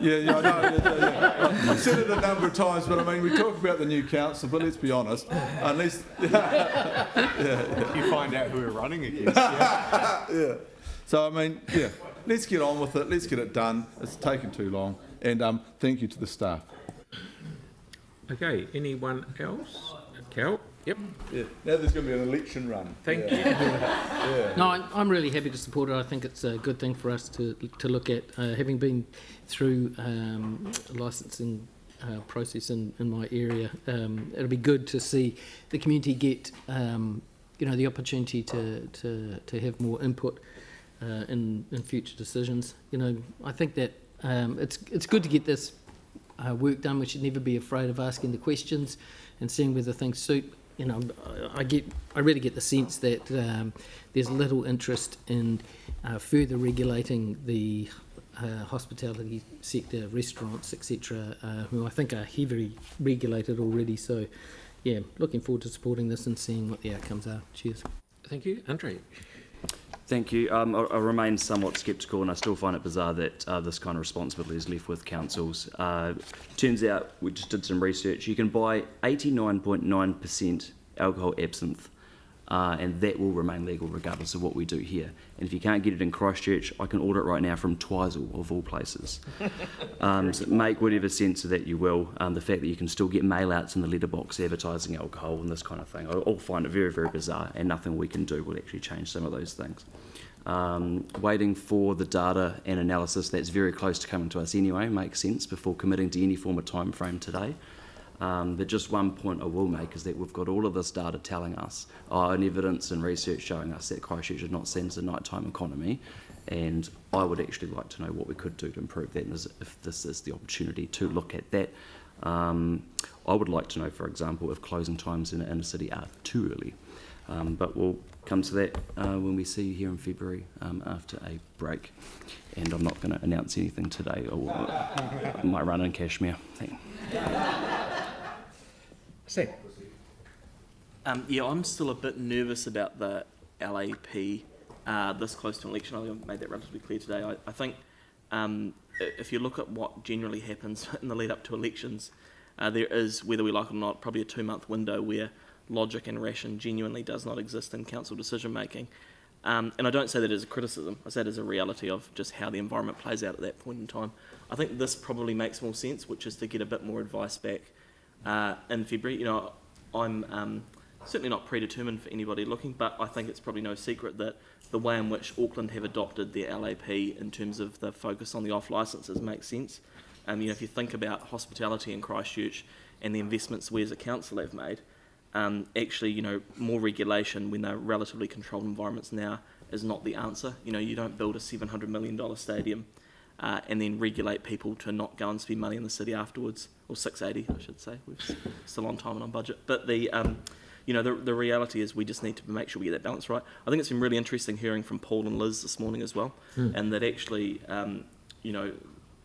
Yeah. I've said it a number of times, but I mean, we talk about the new council, but let's be honest, unless you find out who we're running against. Yeah. So, I mean, let's get on with it. Let's get it done. It's taken too long. And thank you to the staff. Okay, anyone else? Cal? Yep. Yeah. Now there's going to be an election run. Thank you. Yeah. No, I'm really happy to support it. I think it's a good thing for us to look at. Having been through licensing process in my area, it'll be good to see the community get the opportunity to have more input in future decisions. I think that it's good to get this work done. We should never be afraid of asking the questions and seeing whether things suit. I really get the sense that there's little interest in further regulating the hospitality sector, restaurants, etc., who I think are heavily regulated already. So, yeah, looking forward to supporting this and seeing what the outcomes are. Cheers. Thank you. Andre? Thank you. I remain somewhat sceptical, and I still find it bizarre that this kind of responsibility is left with councils. Turns out, we just did some research, you can buy 89.9% alcohol absinthe, and that will remain legal regardless of what we do here. And if you can't get it in Christchurch, I can order it right now from Twizel, of all places. So make whatever sense of that you will. The fact that you can still get mail-outs in the letterbox advertising alcohol and this kind of thing, I all find it very, very bizarre, and nothing we can do will actually change some of those things. Waiting for the data and analysis that's very close to coming to us anyway makes sense before committing to any form of time frame today. But just one point I will make is that we've got all of this data telling us, and evidence and research showing us that Christchurch is not seen as a nighttime economy, and I would actually like to know what we could do to improve that, and if this is the opportunity to look at that. I would like to know, for example, if closing times in the inner city are too early. But we'll come to that when we see you here in February after a break. And I'm not going to announce anything today. I might run in Cashmere. Thank you. Sam? Yeah, I'm still a bit nervous about the LAP this close to an election. I think I've made that relatively clear today. I think if you look at what generally happens in the lead up to elections, there is, whether we like it or not, probably a 2-month window where logic and ration genuinely does not exist in council decision making. And I don't say that as a criticism, I say it as a reality of just how the environment plays out at that point in time. I think this probably makes more sense, which is to get a bit more advice back in February. You know, I'm certainly not predetermined for anybody looking, but I think it's probably no secret that the way in which Auckland have adopted their LAP in terms of the focus on the off licences makes sense. You know, if you think about hospitality in Christchurch and the investments we as a council have made, actually, you know, more regulation when they're relatively controlled environments now is not the answer. You know, you don't build a $700 million stadium and then regulate people to not go and spend money in the city afterwards, or 680, I should say. We're still on time and on budget. But you know, the reality is we just need to make sure we get that balance right. I think it's been really interesting hearing from Paul and Liz this morning as well, and that actually, you know,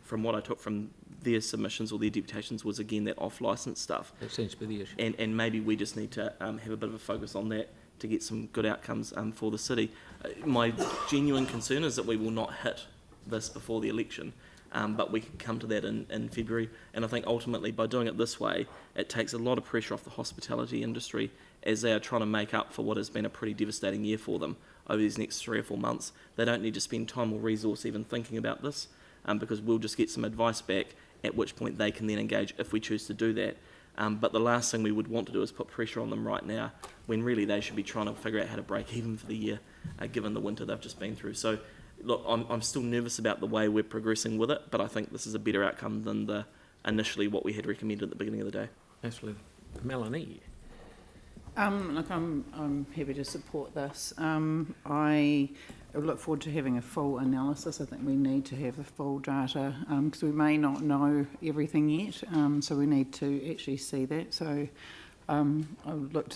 from what I took from their submissions or their deputations was again that off-licence stuff. That seems to be the issue. And maybe we just need to have a bit of a focus on that to get some good outcomes for the city. My genuine concern is that we will not hit this before the election, but we can come to that in February. And I think ultimately by doing it this way, it takes a lot of pressure off the hospitality industry as they are trying to make up for what has been a pretty devastating year for them over these next 3 or 4 months. They don't need to spend time or resource even thinking about this, because we'll just get some advice back, at which point they can then engage if we choose to do that. But the last thing we would want to do is put pressure on them right now, when really they should be trying to figure out how to break even for the year, given the winter they've just been through. So, look, I'm still nervous about the way we're progressing with it, but I think this is a better outcome than initially what we had recommended at the beginning of the day. Absolutely. Melanie? Look, I'm happy to support this. I look forward to having a full analysis. I think we need to have a full data because we may not know everything yet, so we need to actually see that. So I look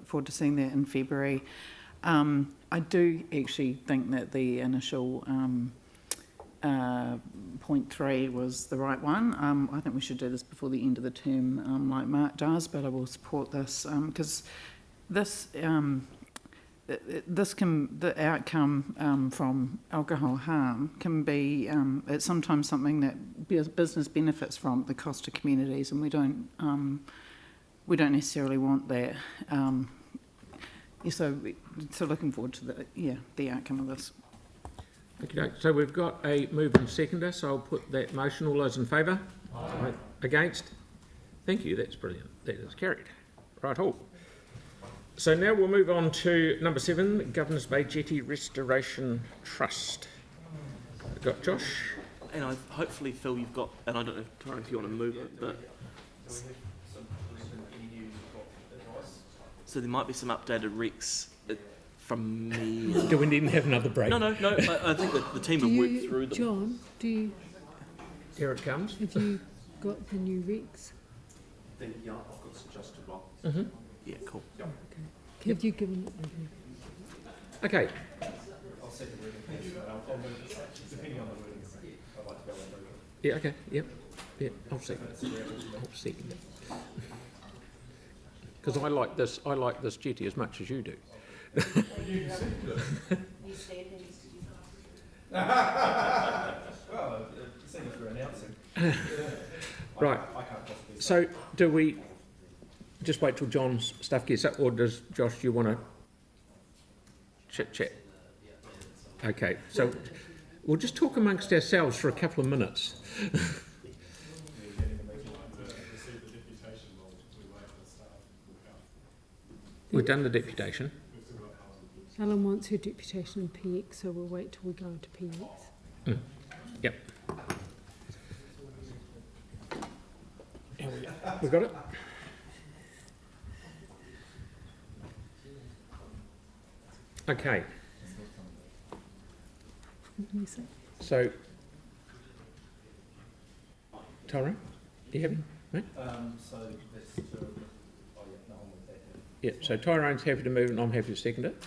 forward to seeing that in February. I do actually think that the initial point 3 was the right one. I think we should do this before the end of the term, like Mark does, but I will support this because the outcome from alcohol harm can be it's sometimes something that business benefits from at the cost to communities, and we don't necessarily want that. So looking forward to the outcome of this. Okay, so we've got a move and seconder, so I'll put that motion. All those in favour? Aye. Against? Thank you, that's brilliant. That is carried. Right-ho. So now we'll move on to number 7, Governors Bay Jetty Restoration Trust. We've got Josh. And hopefully, Phil, you've got, and I don't know, Tyrone, if you want to move it, but... So there might be some updated recs from me. Do we need to have another break? No. I think that the team have worked through them. John, Here it comes. have you got the new regs? Yeah, I've got suggested one. Mm-hmm. Yeah, cool. Okay. Have you given it? Okay. I'll second reading. Depending on the wording, I'd like to go and move it. Yeah, okay. Yep. Yeah, I'll second it. Because I like this jetty as much as you do. Right. So do we just wait till John's stuff gets up, or does Josh, do you want to chit? Okay, so we'll just talk amongst ourselves for a couple of minutes. We've done the deputation. Alan wants her deputation in PX, so we'll wait till we go into PX. Yep. We got it? Okay. So, Tyrone, do you have any? Mate? Yeah, so Tyrone's happy to move and I'm happy to second it.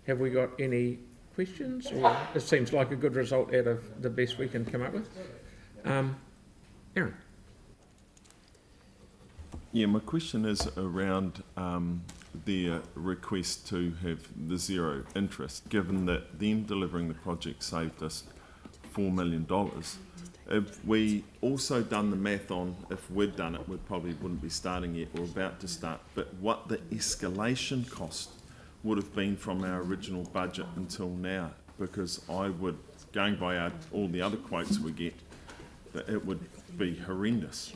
Have we got any questions? Or it seems like a good result out of the best we can come up with. Aaron? Yeah, my question is around their request to have the zero interest, given that them delivering the project saved us $4 million. If we also done the math on, if we'd done it, we probably wouldn't be starting yet or about to start, but what the escalation cost would have been from our original budget until now, because I would, going by all the other quotes we get, that it would be horrendous.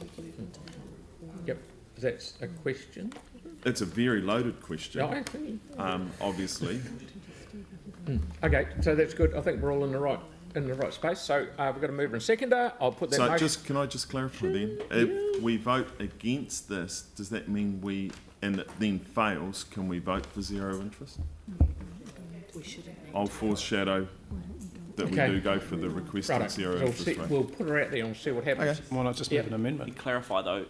Yep, that's a question. It's a very loaded question, obviously. Okay, so that's good. I think we're all in the right space. So we've got a mover and seconder. I'll put that. So motion. can I just clarify then? If we vote against this, does that mean and it then fails, can we vote for zero interest? I'll foreshadow that we do go for the requested zero interest rate. We'll put her out there and see what happens. Why not just make an amendment? To clarify though,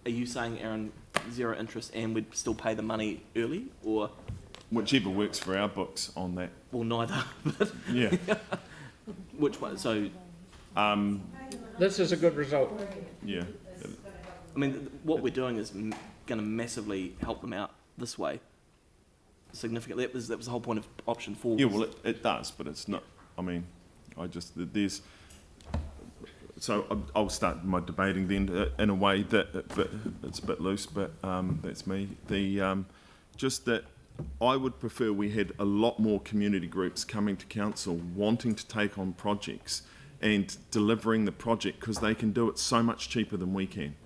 are you saying, Aaron, zero interest and we'd still pay the money early, or whichever works for our books on that? Well, neither. Yeah. Which one? So, this is a good result. Yeah. I mean, what we're doing is going to massively help them out this way. Significantly, that was the whole point of option 4. Yeah, well, it does, but it's not. I mean, there's. So I'll start my debating then in a way that, but it's a bit loose, but that's me. Just that I would prefer we had a lot more community groups coming to council wanting to take on projects and delivering the project, because they can do it so much cheaper than we can.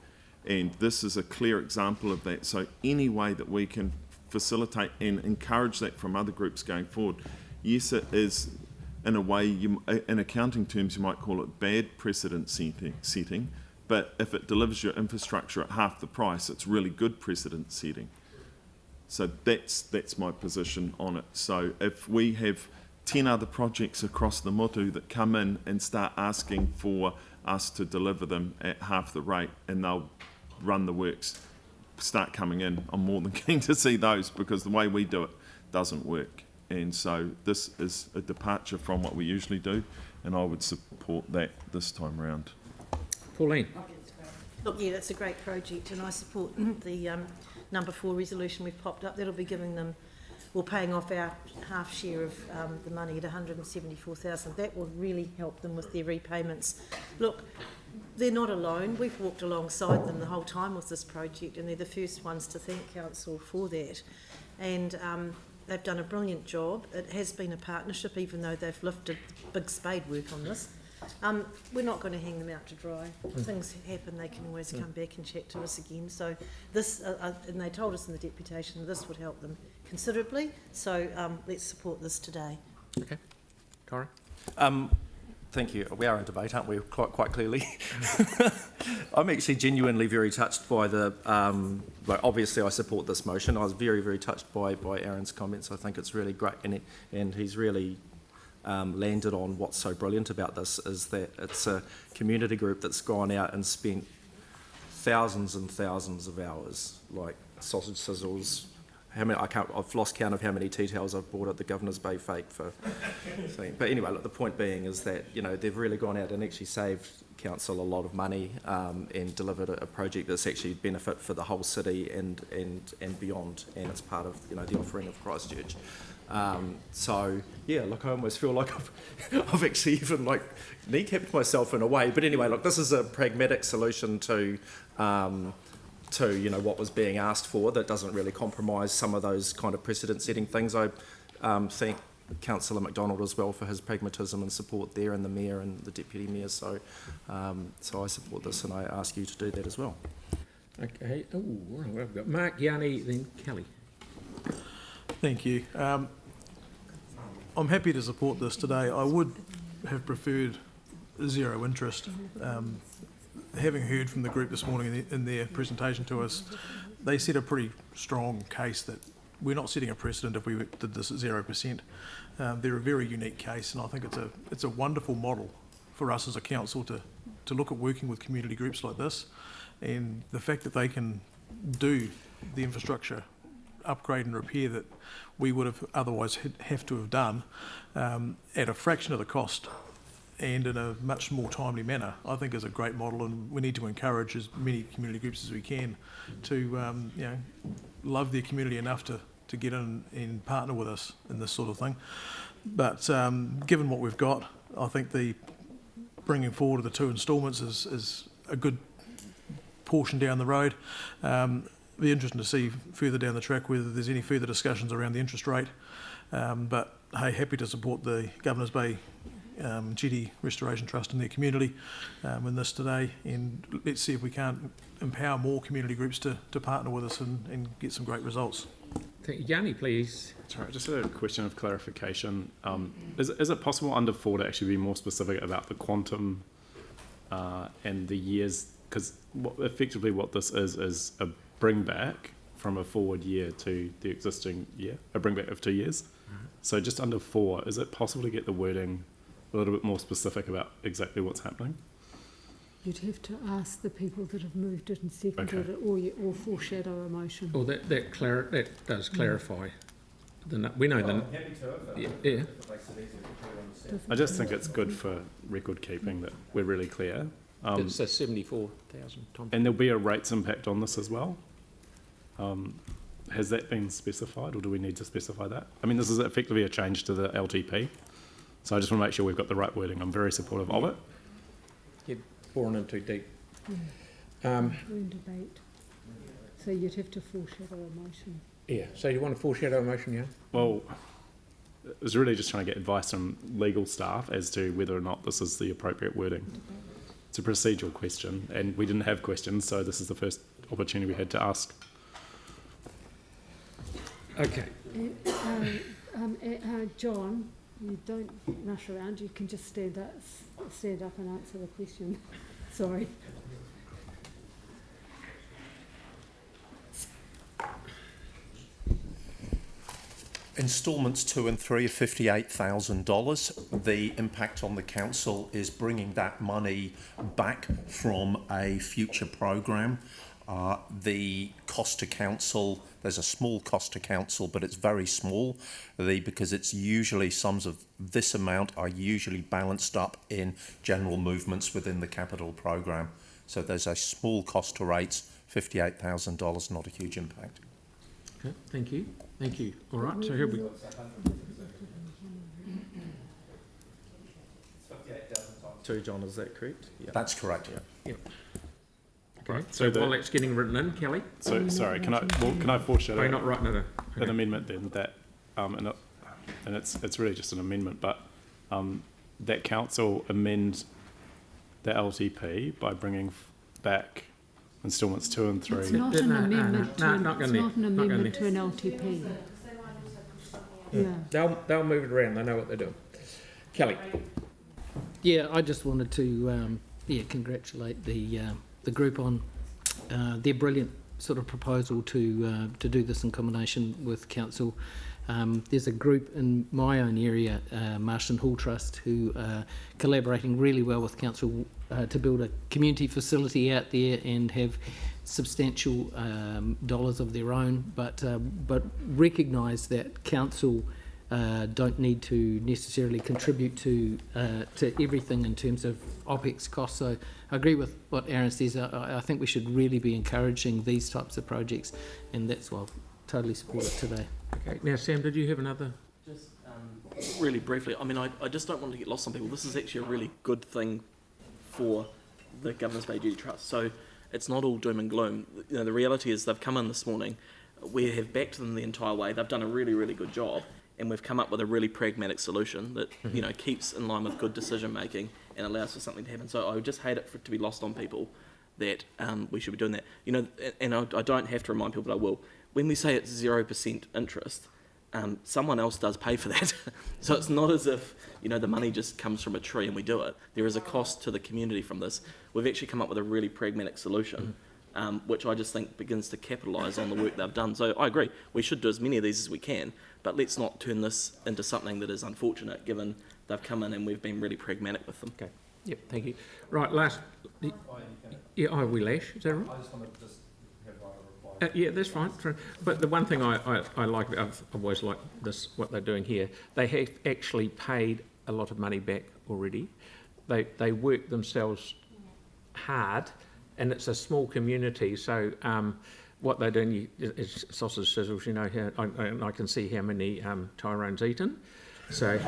And this is a clear example of that. So any way that we can facilitate and encourage that from other groups going forward. Yes, it is, in a way, in accounting terms, you might call it bad precedent setting, but if it delivers your infrastructure at half the price, it's really good precedent setting. So that's my position on it. So if we have 10 other projects across the motu that come in and start asking for us to deliver them at half the rate, and they'll run the works, start coming in, I'm more than keen to see those, because the way we do it doesn't work. And so this is a departure from what we usually do, and I would support that this time round. Pauline. Look, yeah, that's a great project, and I support the number 4 resolution we've popped up. That'll be giving them, paying off our half share of the money at $174,000. That will really help them with their repayments. Look, they're not alone. We've walked alongside them the whole time with this project, and they're the first ones to thank council for that. And they've done a brilliant job. It has been a partnership, even though they've lifted big spade work on this. We're not going to hang them out to dry. Things happen, they can always come back and chat to us again. So this, and they told us in the deputation, this would help them considerably. So let's support this today. Okay. Cora? Thank you. We are in debate, aren't we? Quite clearly. I'm actually genuinely very touched by obviously I support this motion. I was very, very touched by Aaron's comments. I think it's really great, and he's really landed on what's so brilliant about this, is that it's a community group that's gone out and spent thousands and thousands of hours, like sausage sizzles. I've lost count of how many tea towels I've bought at the Governor's Bay Fake for. But anyway, look, the point being is that they've really gone out and actually saved council a lot of money and delivered a project that's actually benefit for the whole city and beyond, and it's part of the offering of Christchurch. So yeah, look, I almost feel like I've actually even kneecapped myself in a way. But anyway, look, this is a pragmatic solution to what was being asked for, that doesn't really compromise some of those kind of precedent-setting things. I thank Councillor MacDonald as well for his pragmatism and support there, and the Mayor and the Deputy Mayor. So I support this, and I ask you to do that as well. Okay. Oh, we've got Mark, Yanni, then Kelly. Thank you. I'm happy to support this today. I would have preferred zero interest. Having heard from the group this morning in their presentation to us, they set a pretty strong case that we're not setting a precedent if we did this at 0%. They're a very unique case, and I think it's a wonderful model for us as a council to look at working with community groups like this, and the fact that they can do the infrastructure upgrade and repair that we would have otherwise have to have done at a fraction of the cost and in a much more timely manner, I think is a great model, and we need to encourage as many community groups as we can to love their community enough to get in and partner with us in this sort of thing. But given what we've got, I think the bringing forward of the 2 instalments is a good portion down the road. Be interesting to see further down the track whether there's any further discussions around the interest rate. But hey, happy to support the Governor's Bay Jetty Restoration Trust in their community in this today, and let's see if we can't empower more community groups to partner with us and get some great results. Thank you. Yanni, please. Sorry, just a question of clarification. Is it possible under 4 to actually be more specific about the quantum and the years? Because effectively what this is a bring back from a forward year to the existing year, a bring back of 2 years. Mm-hmm. So just under 4, is it possible to get the wording a little bit more specific about exactly what's happening? You'd have to ask the people that have moved it and seconded it, or foreshadow a motion. Well, that does clarify. We know that. Yeah. I just think it's good for record keeping that we're really clear. It's a 74,000. And there'll be a rates impact on this as well. Has that been specified, or do we need to specify that? I mean, this is effectively a change to the LTP, so I just want to make sure we've got the right wording. I'm very supportive of it. You're boring in too deep. We're in debate, so you'd have to foreshadow a motion. Yeah. So you want to foreshadow a motion, yeah? Well, I was really just trying to get advice from legal staff as to whether or not this is the appropriate wording. It's a procedural question, and we didn't have questions, so this is the first opportunity we had to ask. Okay. John, you don't rush around. You can just stand up and answer the question. Sorry. Instalments 2 and 3 are $58,000. The impact on the council is bringing that money back from a future programme. The cost to council, there's a small cost to council, but it's very small because it's usually sums of this amount are usually balanced up in general movements within the capital programme. So there's a small cost to rates, $58,000, not a huge impact. Okay, thank you. Thank you. All right, so here we go. Two, John, is that correct? Yeah. That's correct. Yeah. Okay, so while that's getting written in, Kelly? So, sorry, can I foreshadow? Are you not writing it? An amendment then that, and it's really just an amendment, but that council amend the LTP by bringing back instalments 2 and 3. It's not an amendment to an LTP. Yeah. They'll move it around. They know what they're doing. Kelly. Yeah, I just wanted to congratulate the group on their brilliant sort of proposal to do this in combination with council. There's a group in my own area, Marston Hall Trust, who are collaborating really well with council to build a community facility out there and have substantial dollars of their own, but recognise that council don't need to necessarily contribute to everything in terms of OPEX costs. So I agree with what Aaron says. I think we should really be encouraging these types of projects, and that's why I totally support it today. Okay. Now, Sam, did you have another? Just really briefly, I mean, I just don't want to get lost on people. This is actually a really good thing for the Governor's Bay Jetty Trust. So it's not all doom and gloom. You know, the reality is they've come in this morning. We have backed them the entire way. They've done a really, really good job. And we've come up with a really pragmatic solution that, you know, keeps in line with good decision making and allows for something to happen. So I would just hate it for it to be lost on people that we should be doing that. You know, and I don't have to remind people, but I will. When we say it's 0% interest, someone else does pay for that. So it's not as if, you know, the money just comes from a tree and we do it. There is a cost to the community from this. We've actually come up with a really pragmatic solution, which I just think begins to capitalise on the work they've done. So I agree, we should do as many of these as we can, but let's not turn this into something that is unfortunate, given they've come in and we've been really pragmatic with them. Okay. Yep, thank you. Right, last... Yeah, I will, Ash. Is that right? I just want to just have a reply. Yeah, that's fine. But the one thing I like, I've always liked this, what they're doing here, they have actually paid a lot of money back already. they work themselves hard, and it's a small community, so what they're doing is sausage sizzles, you know, here, I can see how many Tyrone's eaten. So,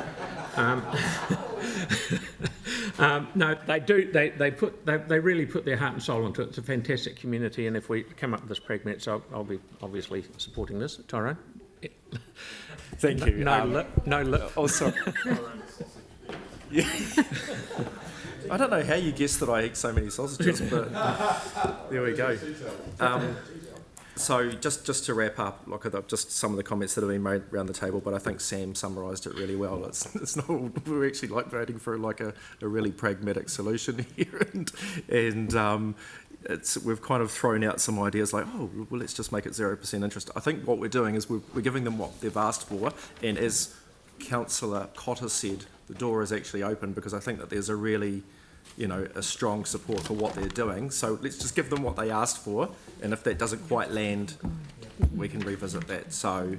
no, they do. They really put their heart and soul into it. It's a fantastic community, and if we come up with this pragmatic, so I'll be obviously supporting this. Tyrone. Thank you. No lip. Oh, sorry. Yeah. I don't know how you guessed that I eat so many sausages, but there we go. So just to wrap up, look at just some of the comments that have been made around the table, but I think Sam summarised it really well. It's not, we're actually like voting for like a really pragmatic solution here, and we've kind of thrown out some ideas like, oh, well, let's just make it 0% interest. I think what we're doing is we're giving them what they've asked for, and as Councillor Cotter said, the door is actually open because I think that there's a really, a strong support for what they're doing. So let's just give them what they asked for, and if that doesn't quite land, we can revisit that. So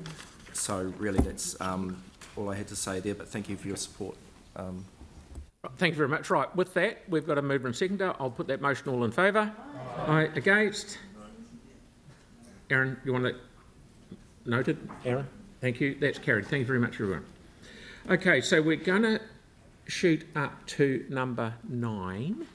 really that's all I had to say there, but thank you for your support. Thank you very much. Right, with that, we've got a mover and seconder. I'll put that motion all in favour. Aye, against? Aaron, you want it noted? Aaron? Thank you. That's carried. Thank you very much, everyone. Okay, so we're going to shoot up to number 9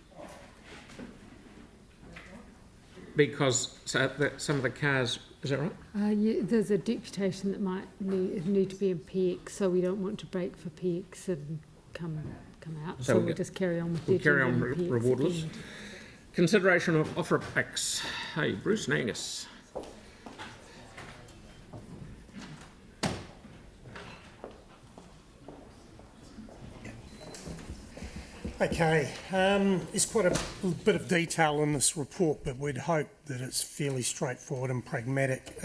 because some of the cars, is that right? Yeah, there's a deputation that might need to be in PX, so we don't want to break for PX and come out. So we'll just carry on with we'll carry on PX rewardless. again. Consideration of offer of packs. Hey, Bruce and Angus. Okay, there's quite a bit of detail in this report, but we'd hope that it's fairly straightforward and pragmatic.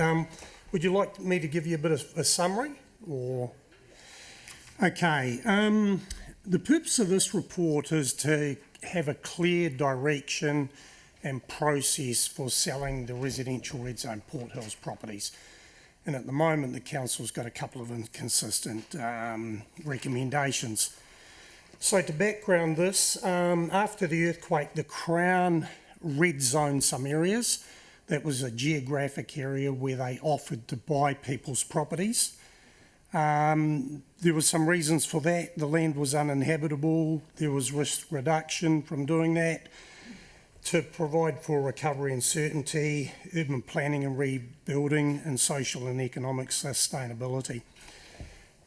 Would you like me to give you a bit of a summary? Or okay, the purpose of this report is to have a clear direction and process for selling the residential red zone Port Hills properties. And at the moment, the council's got a couple of inconsistent recommendations. So to background this, after the earthquake, the Crown red zoned some areas. That was a geographic area where they offered to buy people's properties. There were some reasons for that. The land was uninhabitable. There was risk reduction from doing that to provide for recovery and certainty, urban planning and rebuilding, and social and economic sustainability.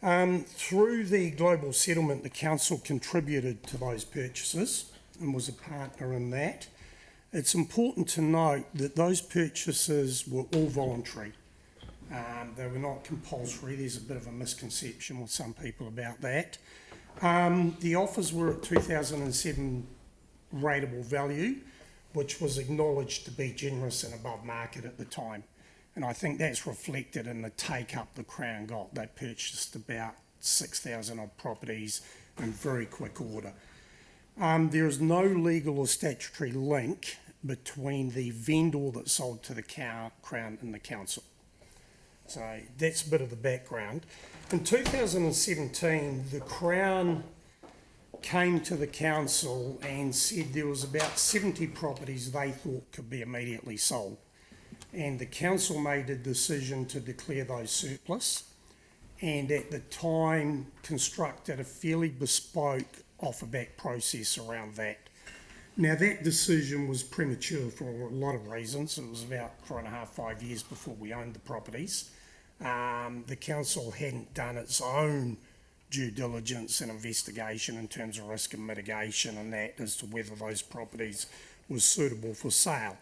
Through the global settlement, the council contributed to those purchases and was a partner in that. It's important to note that those purchases were all voluntary. They were not compulsory. There's a bit of a misconception with some people about that. The offers were at 2007 rateable value, which was acknowledged to be generous and above market at the time. And I think that's reflected in the take-up the Crown got. They purchased about 6,000 odd properties in very quick order. There is no legal or statutory link between the vendor that sold to the Crown and the council. So that's a bit of the background. In 2017, the Crown came to the council and said there was about 70 properties they thought could be immediately sold. And the council made a decision to declare those surplus, and at the time constructed a fairly bespoke offer back process around that. Now that decision was premature for a lot of reasons. It was about 4.5, 5 years before we owned the properties. The council hadn't done its own due diligence and investigation in terms of risk and mitigation and that as to whether those properties were suitable for sale.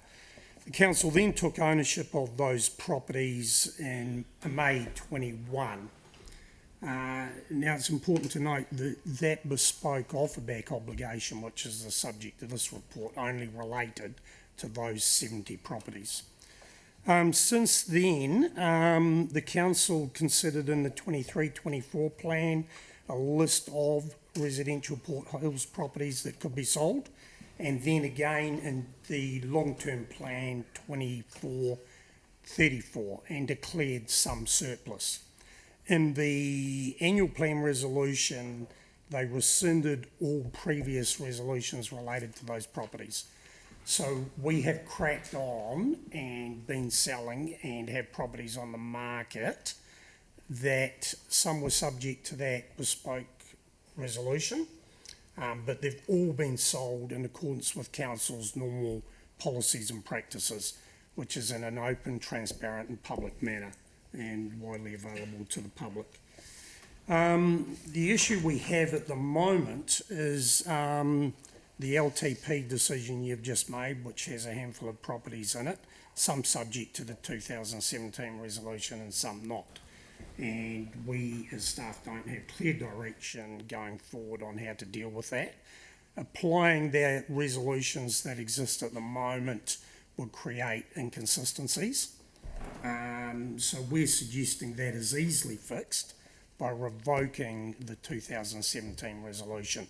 The council then took ownership of those properties in May 21. Now it's important to note that that bespoke offer-back obligation, which is the subject of this report, only related to those 70 properties. Since then, the council considered in the 23-24 plan a list of residential Port Hills properties that could be sold, and then again in the long-term plan 24-34, and declared some surplus. In the annual plan resolution they rescinded all previous resolutions related to those properties. So we have cracked on and been selling and have properties on the market that some were subject to that bespoke resolution, but they've all been sold in accordance with council's normal policies and practices, which is in an open, transparent and public manner and widely available to the public. The issue we have at the moment is the LTP decision you've just made, which has a handful of properties in it, some subject to the 2017 resolution and some not. And we as staff don't have clear direction going forward on how to deal with that. Applying the resolutions that exist at the moment would create inconsistencies. So we're suggesting that is easily fixed by revoking the 2017 resolution,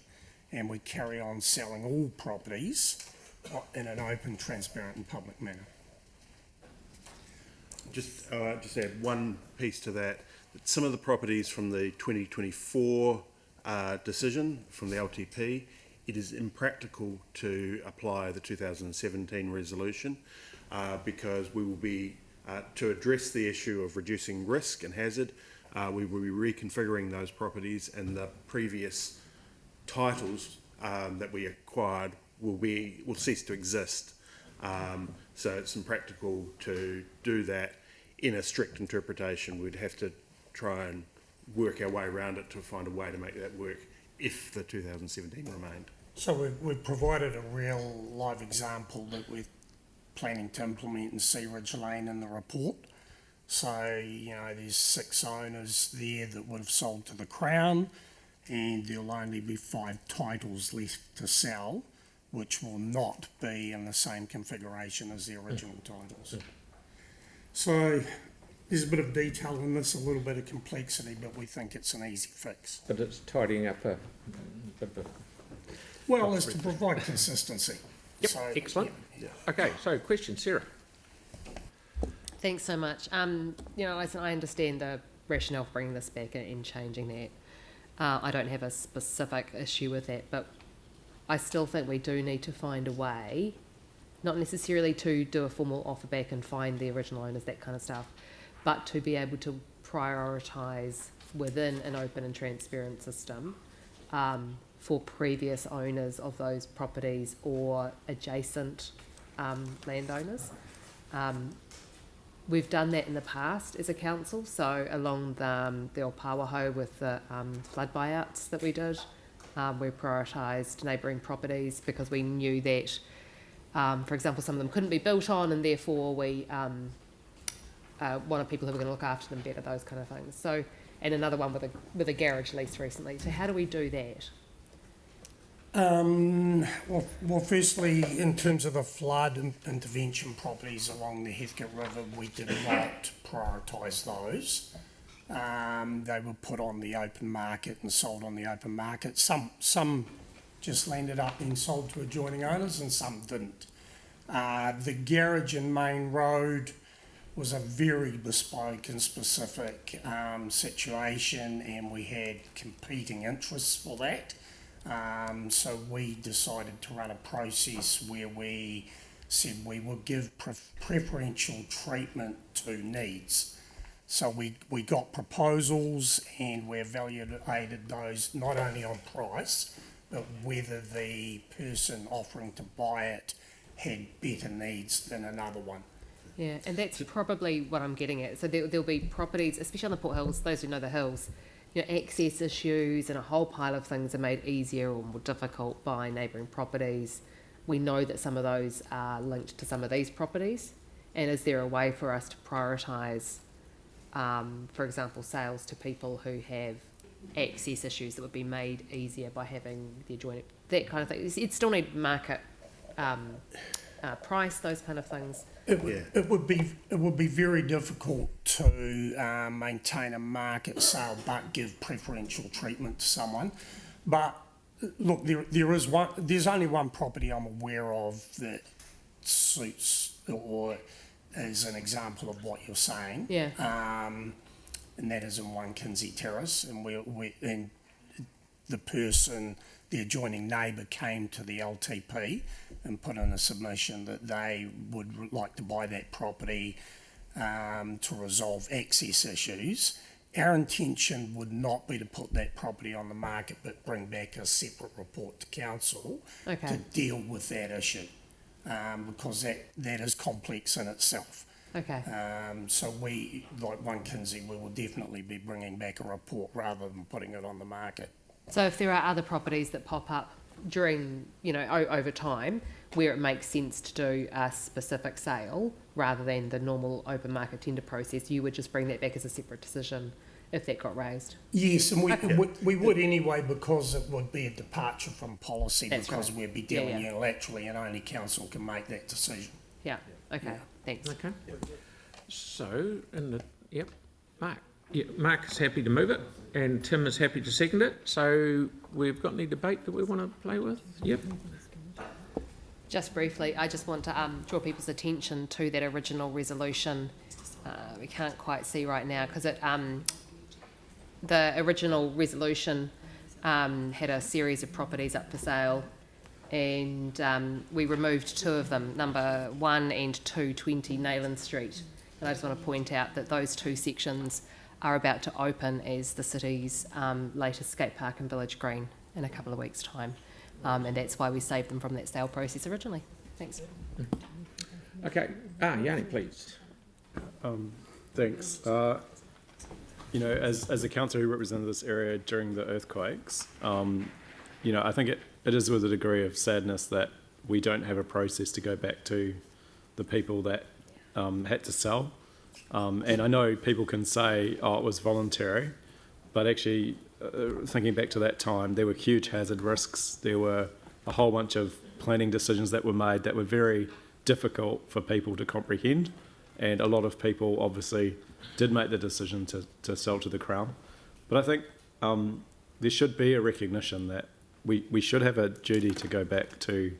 and we carry on selling all properties in an open, transparent and public manner. Just add one piece to that. Some of the properties from the 2024 decision from the LTP, it is impractical to apply the 2017 resolution because we will be, to address the issue of reducing risk and hazard, we will be reconfiguring those properties, and the previous titles that we acquired will cease to exist. So it's impractical to do that in a strict interpretation. We'd have to try and work our way around it to find a way to make that work if the 2017 remained. So we've provided a real live example that we're planning to implement in Sea Ridge Lane in the report. So, you know, there's 6 owners there that would have sold to the Crown, and there'll only be 5 titles left to sell, which will not be in the same configuration as the original titles. So there's a bit of detail in this, a little bit of complexity, but we think it's an easy fix. But it's tidying up a bit of Well, it's to provide consistency. Yep, So, excellent. yeah. Okay, so question, Sarah. Thanks so much. You know, listen, I understand the rationale for bringing this back and changing that. I don't have a specific issue with that, but I still think we do need to find a way, not necessarily to do a formal offer back and find the original owners, that kind of stuff, but to be able to prioritise within an open and transparent system for previous owners of those properties or adjacent landowners. We've done that in the past as a council, so along the Opawaho with the flood buyouts that we did, we prioritised neighbouring properties because we knew that, for example, some of them couldn't be built on, and therefore we wanted people who were going to look after them better, those kind of things. So, and another one with a garage lease recently. So how do we do that? Well, firstly, in terms of the flood intervention properties along the Heathcote River, we did not prioritise those. They were put on the open market and sold on the open market. Some just landed up being sold to adjoining owners and some didn't. The garage in Main Road was a very bespoke and specific situation, and we had competing interests for that. So we decided to run a process where we said we would give preferential treatment to needs. So we got proposals and we evaluated those not only on price, but whether the person offering to buy it had better needs than another one. Yeah, and that's probably what I'm getting at. So there'll be properties, especially on the Port Hills, those who know the hills, you know, access issues and a whole pile of things are made easier or more difficult by neighbouring properties. We know that some of those are linked to some of these properties. And is there a way for us to prioritise, for example, sales to people who have access issues that would be made easier by having the adjoining, that kind of thing? You'd still need market price, those kind of things. It would be very difficult to maintain a market sale but give preferential treatment to someone. But look, there's only one property I'm aware of that suits or is an example of what you're saying. Yeah. And that is in 1 Kinsey Terrace, and the person, the adjoining neighbour, came to the LTP and put in a submission that they would like to buy that property to resolve access issues. Our intention would not be to put that property on the market, but bring back a separate report to council to deal with that issue, because that is complex in itself. Okay. So we, like One Kinsey, we will definitely be bringing back a report rather than putting it on the market. So if there are other properties that pop up during, over time, where it makes sense to do a specific sale rather than the normal open market tender process, you would just bring that back as a separate decision if that got raised? Yes, and we would anyway, because it would be a departure from policy. That's because we'd be dealing unilaterally and only council can make that decision. Yeah, okay, thanks. Okay. So, Mark. Yeah, Mark is happy to move it and Tim is happy to second it. So we've got any debate that we want to play with? Yep. Just briefly, I just want to draw people's attention to that original resolution. We can't quite see right now because the original resolution had a series of properties up for sale, and we removed two of them, number 1 and 220 Nayland Street. And I just want to point out that those two sections are about to open as the city's latest skate park and village green in a couple of weeks' time. And that's why we saved them from that sale process originally. Thanks. Okay. Yanni, please. Thanks. As a councillor who represented this area during the earthquakes, I think it is with a degree of sadness that we don't have a process to go back to the people that had to sell. And I know people can say, oh, it was voluntary, but actually thinking back to that time, there were huge hazard risks. There were a whole bunch of planning decisions that were made that were very difficult for people to comprehend. And a lot of people obviously did make the decision to sell to the Crown. But I think there should be a recognition that we should have a duty to go back to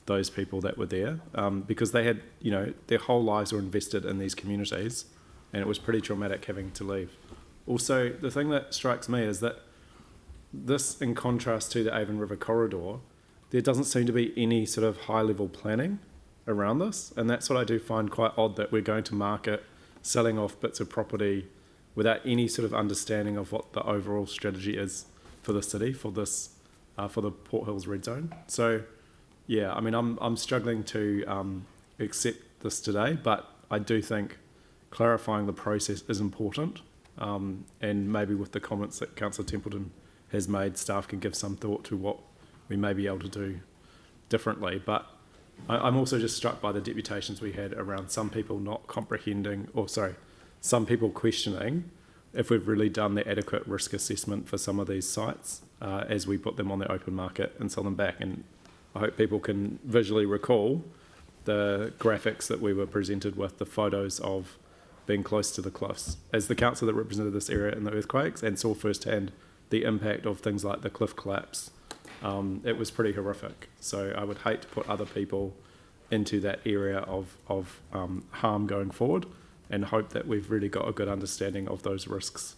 those people that were there, because they had, their whole lives were invested in these communities, and it was pretty traumatic having to leave. Also, the thing that strikes me is that this, in contrast to the Avon River corridor, there doesn't seem to be any sort of high-level planning around this, and that's what I do find quite odd, that we're going to market selling off bits of property without any sort of understanding of what the overall strategy is for the city, for this, for the Port Hills Red Zone. So, yeah, I mean, I'm struggling to accept this today, but I do think clarifying the process is important, and maybe with the comments that Councillor Templeton has made, staff can give some thought to what we may be able to do differently. But I'm also just struck by the deputations we had around some people not comprehending, some people questioning if we've really done the adequate risk assessment for some of these sites as we put them on the open market and sell them back. And I hope people can visually recall the graphics that we were presented with, the photos of being close to the cliffs. As the council that represented this area in the earthquakes and saw firsthand the impact of things like the cliff collapse, it was pretty horrific. So I would hate to put other people into that area of harm going forward, and hope that we've really got a good understanding of those risks,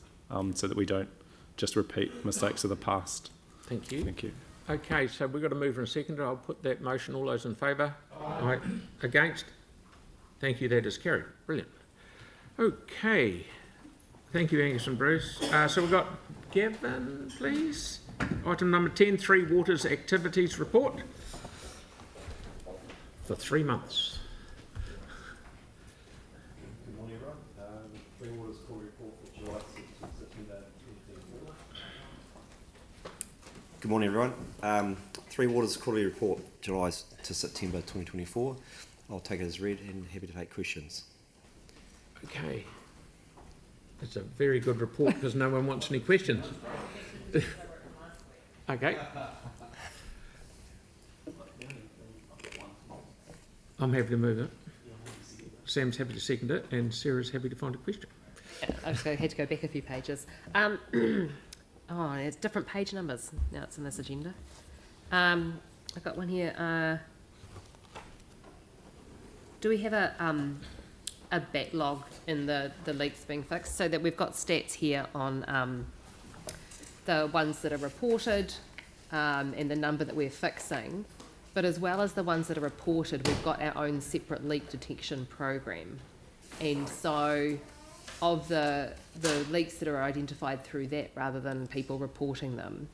so that we don't just repeat mistakes of the past. Thank you. Thank you. Okay, so we've got a mover and a seconder. I'll put that motion. All those in favour? Aye. Against? Thank you, that is carried. Brilliant. Okay. Thank you, Angus and Bruce. So we've got Gavin, please. Item number 10, Three Waters Activities Report for 3 months. Good morning, everyone. Three Waters Call Report for July to September 2024. Good morning, everyone. Three Waters Quarterly Report, July to September 2024. I'll take it as read and happy to take questions. Okay. It's a very good report because no one wants any questions. Okay. I'm happy to move it. Sam's happy to second it, and Sarah's happy to find a question. I just had to go back a few pages. Oh, it's different page numbers. Now it's in this agenda. I've got one here. Do we have a backlog in the leaks being fixed, so that we've got stats here on the ones that are reported and the number that we're fixing, but as well as the ones that are reported, we've got our own separate leak detection program. And so of the leaks that are identified through that rather than people reporting them,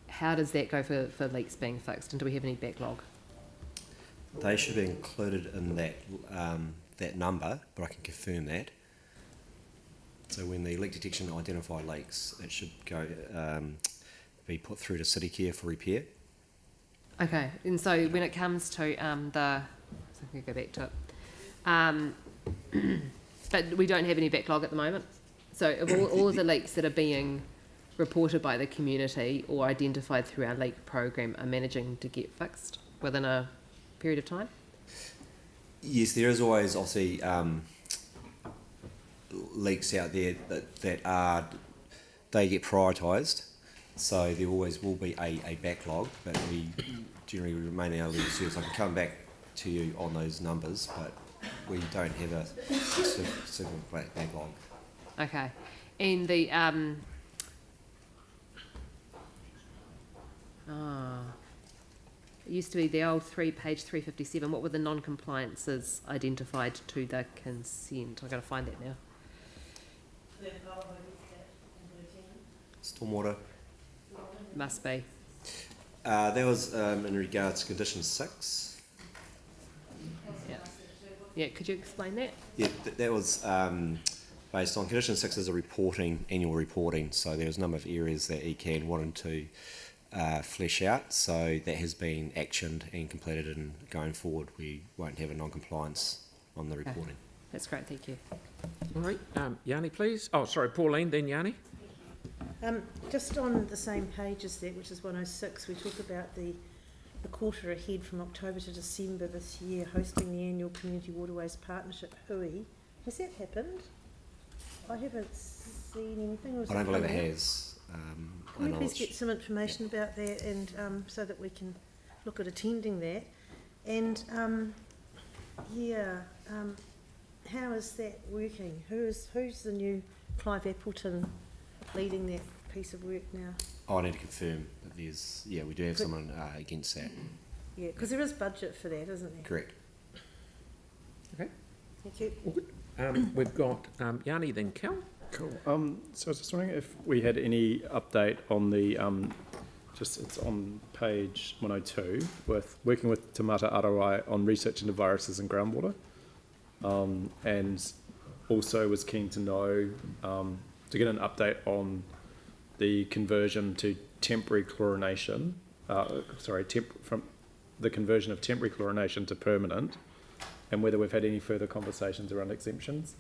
how does that go for leaks being fixed, and do we have any backlog? They should be included in that that number, but I can confirm that. So when the leak detection identify leaks, it should go be put through to City Care for repair. Okay, and so when it comes to so I can go back to it, but we don't have any backlog at the moment. So of all of the leaks that are being reported by the community or identified through our leak program are managing to get fixed within a period of time? Yes, there is always obviously leaks out there that they get prioritised, so there always will be a backlog, but we generally remain in our legal service. I can come back to you on those numbers, but we don't have a significant backlog. Okay, and the it used to be the old page 357. What were the non-compliances identified to the consent? I've got to find that now. Stormwater. Must be. That was in regards to condition 6. Yeah. Yeah, could you explain that? Yeah, that was based on condition 6 as a annual reporting. So there was a number of areas that ECAN wanted to flesh out. So that has been actioned and completed, and going forward we won't have a non-compliance on the reporting. Okay. That's great, thank you. All right, Yanni, please. Oh, sorry, Pauline, then Yanni. Just on the same page as that, which is 106, we talk about the quarter ahead from October to December this year, hosting the annual Community Waterways Partnership Hui. Has that happened? I haven't seen anything. I don't believe it has. Can we please get some information about that, and so that we can look at attending that? And how is that working? Who's the new Clive Appleton leading that piece of work now? I need to confirm that we do have someone against that. Yeah, because there is budget for that, isn't there? Correct. Okay. Thank you. All good. We've got Yanni, then Cal. Cool. So I was just wondering if we had any update on the it's on page 102 with working with Te Mata Arawai on research into viruses in groundwater, and also was keen to know to get an update on the conversion to temporary chlorination. From the conversion of temporary chlorination to permanent, and whether we've had any further conversations around exemptions.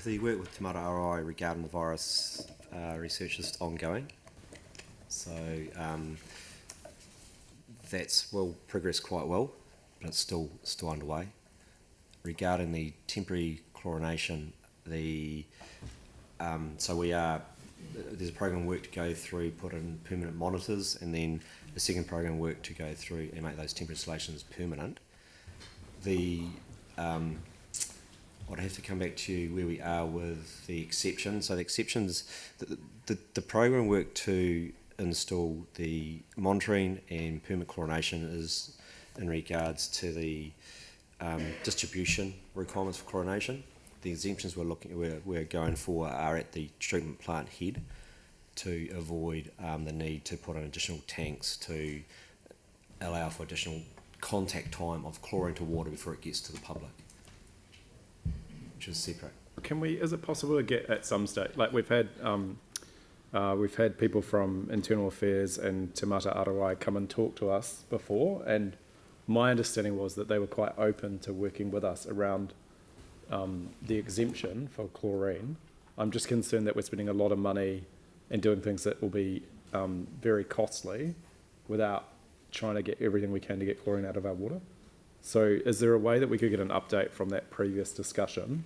The work with Te Mata Arawai regarding the virus research is ongoing. So that's progressed quite well, but it's still underway. Regarding the temporary chlorination, there's a program work to go through, put in permanent monitors, and then the second program work to go through and make those temporary installations permanent. I'd have to come back to you where we are with the exception. So the exceptions, the program work to install the monitoring and permanent chlorination is in regards to the distribution requirements for chlorination. The exemptions we're going for are at the treatment plant head to avoid the need to put in additional tanks to allow for additional contact time of chlorine to water before it gets to the public, which is separate. Is it possible to get at some stage, like we've had people from Internal Affairs and Te Mata Arawai come and talk to us before, and my understanding was that they were quite open to working with us around the exemption for chlorine. I'm just concerned that we're spending a lot of money and doing things that will be very costly without trying to get everything we can to get chlorine out of our water. So is there a way that we could get an update from that previous discussion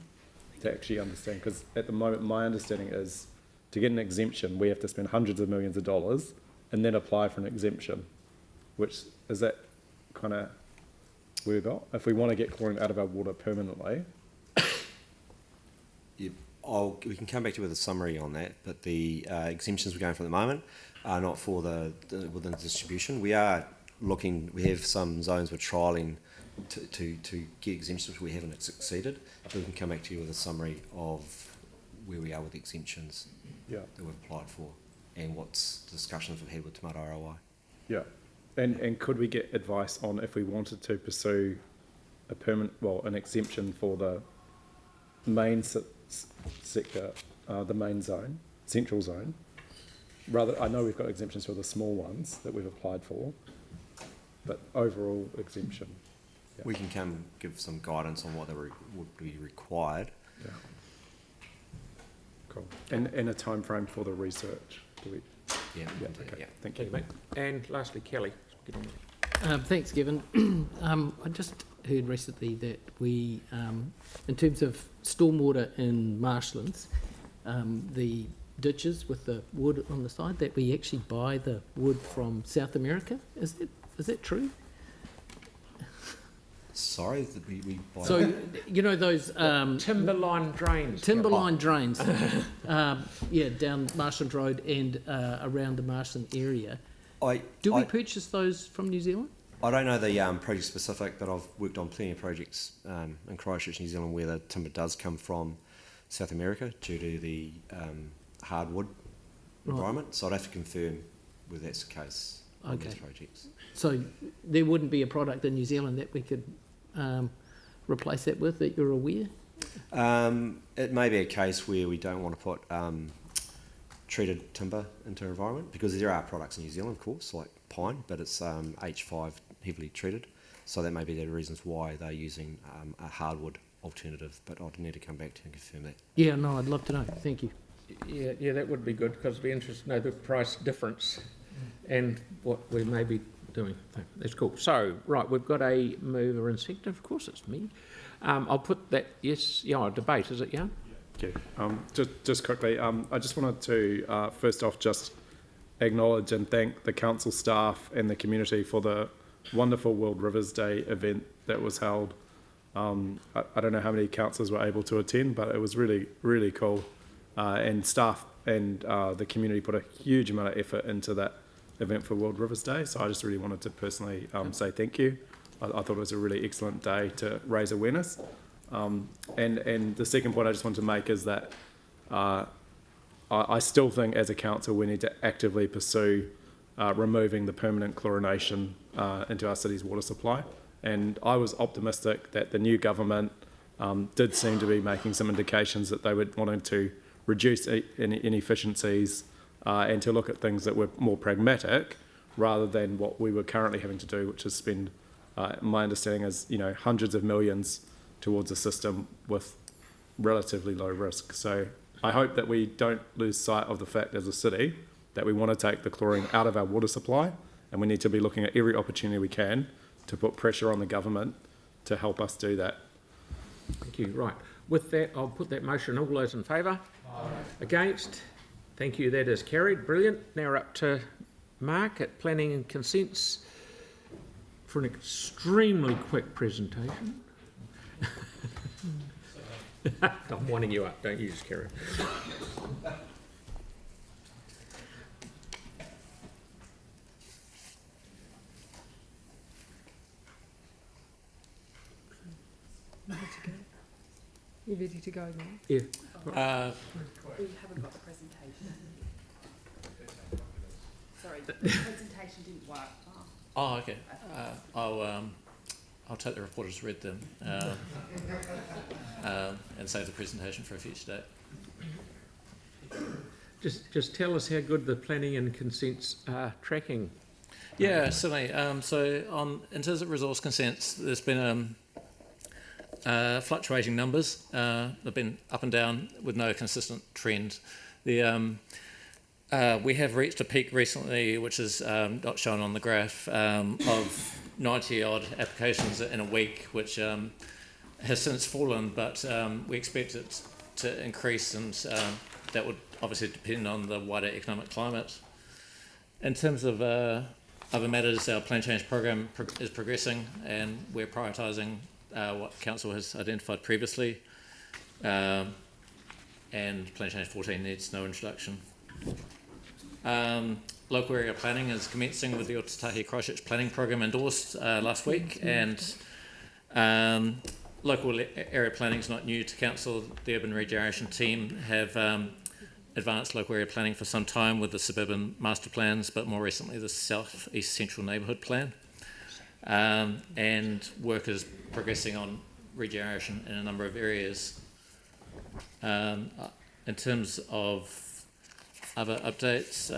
to actually understand? Because at the moment, my understanding is to get an exemption, we have to spend hundreds of millions of dollars and then apply for an exemption, which is that kind of where we got? If we want to get chlorine out of our water permanently. Yeah, we can come back to you with a summary on that, but the exemptions we're going for at the moment are not for within the distribution. We have some zones we're trialling to get exemptions which we haven't succeeded. So we can come back to you with a summary of where we are with the exemptions that we've applied for and what discussions we've had with Tomato ROI. Yeah. And could we get advice on if we wanted to pursue an exemption for the main sector, the main zone, central zone? Rather, I know we've got exemptions for the small ones that we've applied for, but overall exemption. Yeah. We can come give some guidance on what would be required. Yeah. Cool. And a time frame for the research. Do we? Yeah. Okay. Yeah. Thank you. Mate. And lastly, Kelly. Get on with it. Thanks, Kevin. I just heard recently that we, in terms of stormwater in marshlands, the ditches with the wood on the side, that we actually buy the wood from South America. Is that true? Sorry, that we buy. So you know those timberline drains. Timberline drains, down Marshland Road and around the Marshland area. Do we purchase those from New Zealand? I don't know the project specific, but I've worked on plenty of projects in Christchurch, New Zealand, where the timber does come from South America due to the hardwood environment. So I'd have to confirm whether that's the case on these projects. So there wouldn't be a product in New Zealand that we could replace that with, that you're aware? It may be a case where we don't want to put treated timber into our environment, because there are products in New Zealand, of course, like pine, but it's H5 heavily treated. So that may be the reasons why they're using a hardwood alternative, but I'd need to come back to and confirm that. Yeah, no, I'd love to know. Thank you. Yeah, that would be good, because it'd be interesting to know the price difference and what we may be doing. That's cool. So, right, we've got a mover and seconder. Of course, it's me. I'll put that, debate, is it, yeah? Yeah. Just quickly, I just wanted to, first off, just acknowledge and thank the council staff and the community for the wonderful World Rivers Day event that was held. I don't know how many councillors were able to attend, but it was really, really cool. And staff and the community put a huge amount of effort into that event for World Rivers Day. So I just really wanted to personally say thank you. I thought it was a really excellent day to raise awareness. And the second point I just want to make is that I still think as a council we need to actively pursue removing the permanent chlorination into our city's water supply. And I was optimistic that the new government did seem to be making some indications that they were wanting to reduce inefficiencies and to look at things that were more pragmatic rather than what we were currently having to do, which is spend, my understanding is, hundreds of millions towards a system with relatively low risk. So I hope that we don't lose sight of the fact as a city that we want to take the chlorine out of our water supply, and we need to be looking at every opportunity we can to put pressure on the government to help us do that. Thank you. Right. With that, I'll put that motion. All those in favour? Against? Thank you. That is carried. Brilliant. Now we're up to Mark at Planning and Consents for an extremely quick presentation. I'm winding you up. Don't you just carry on. You ready to go now? Yeah. We haven't got the presentation. Sorry, the presentation didn't work. Oh, okay. I'll take the report as read them and save the presentation for a future date. Just tell us how good the planning and consents are tracking. Yeah, certainly. In terms of resource consents, there's been fluctuating numbers. They've been up and down with no consistent trend. We have reached a peak recently, which is not shown on the graph, of 90 odd applications in a week, which has since fallen, but we expect it to increase, and that would obviously depend on the wider economic climate. In terms of other matters, our plan change program is progressing, and we're prioritising what council has identified previously. and Plan Change 14 needs no introduction. Local area planning is commencing with the Otatahi Christchurch planning program endorsed last week, and local area planning is not new to council. The urban regeneration team have advanced local area planning for some time with the suburban master plans, but more recently the South East Central Neighbourhood Plan, and work is progressing on regeneration in a number of areas. In terms of other updates,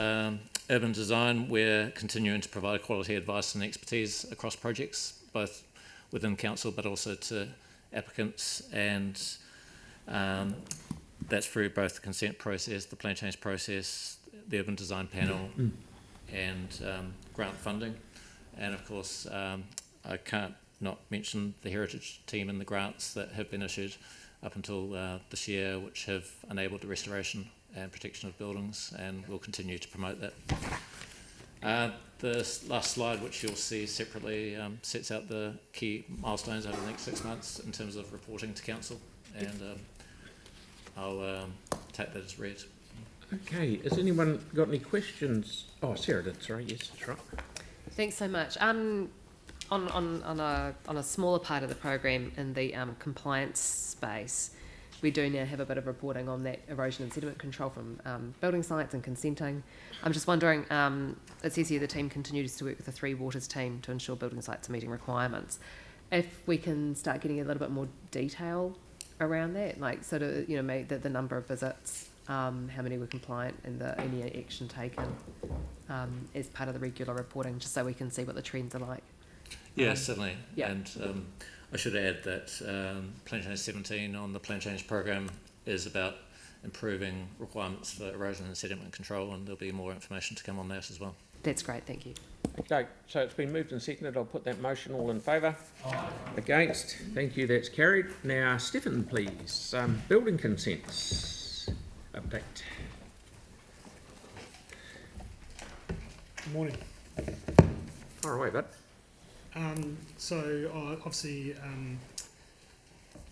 urban design, we're continuing to provide quality advice and expertise across projects, both within council but also to applicants, and that's through both the consent process, the plan change process, the urban design panel, and grant funding. And of course, I can't not mention the heritage team and the grants that have been issued up until this year, which have enabled the restoration and protection of buildings, and we'll continue to promote that. The last slide, which you'll see separately, sets out the key milestones over the next 6 months in terms of reporting to council, and I'll take that as read. Okay, has anyone got any questions? Oh, Sarah did, sorry, yes, that's right. Thanks so much. On a smaller part of the program in the compliance space, we do now have a bit of reporting on that erosion and sediment control from building sites and consenting. I'm just wondering, it says here the team continues to work with the Three Waters team to ensure building sites are meeting requirements. If we can start getting a little bit more detail around that, like sort of, you know, the number of visits, how many were compliant, and any action taken as part of the regular reporting, just so we can see what the trends are like. Yeah, certainly. Yeah. And I should add that Plan Change 17 on the Plan Change program is about improving requirements for erosion and sediment control, and there'll be more information to come on that as well. That's great, thank you. Okay, so it's been moved and seconded. I'll put that motion. All in favour? Against? Thank you, that's carried. Now, Stephen, please. Building consents. Update. Good morning. Far away, bud. Obviously,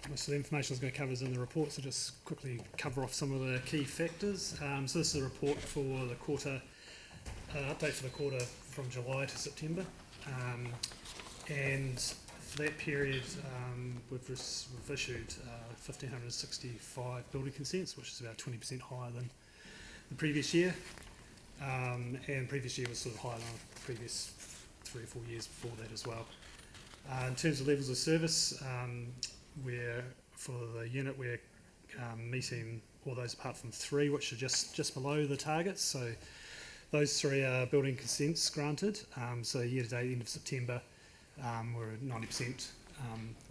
most of the information I was going to cover is in the report, so just quickly cover off some of the key factors. So this is a report for the quarter, update for the quarter from July to September. And for that period, we've issued 1,565 building consents, which is about 20% higher than the previous year. And previous year was sort of higher than the previous 3 or 4 years before that as well. In terms of levels of service, we're for the unit we're meeting all those apart from 3, which are just below the targets. So those 3 are building consents granted. So year to date, end of September, we're at 90%.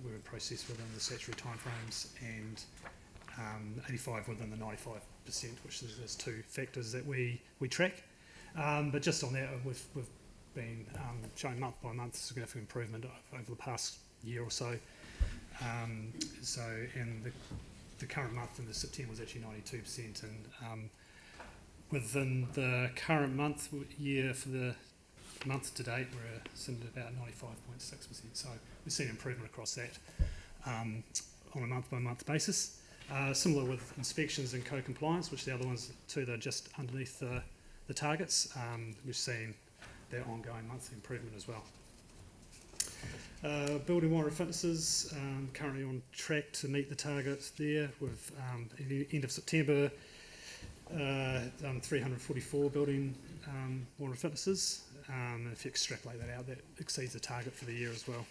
We were processed within the statutory timeframes, and 85 within the 95%, which there's 2 factors that we track. But just on that, we've been showing month by month significant improvement over the past year or so. And the current month in the September was actually 92%, and within the current month year for the month to date, we're sitting at about 95.6%. So we've seen improvement across that on a month by month basis. Similar with inspections and co-compliance, which are the other ones too, they're just underneath the targets. We've seen their ongoing monthly improvement as well. Building warrant fitnesses, currently on track to meet the target there. We've, at the end of September, done 344 building warrant fitnesses. And if you extrapolate that out, that exceeds the target for the year as well.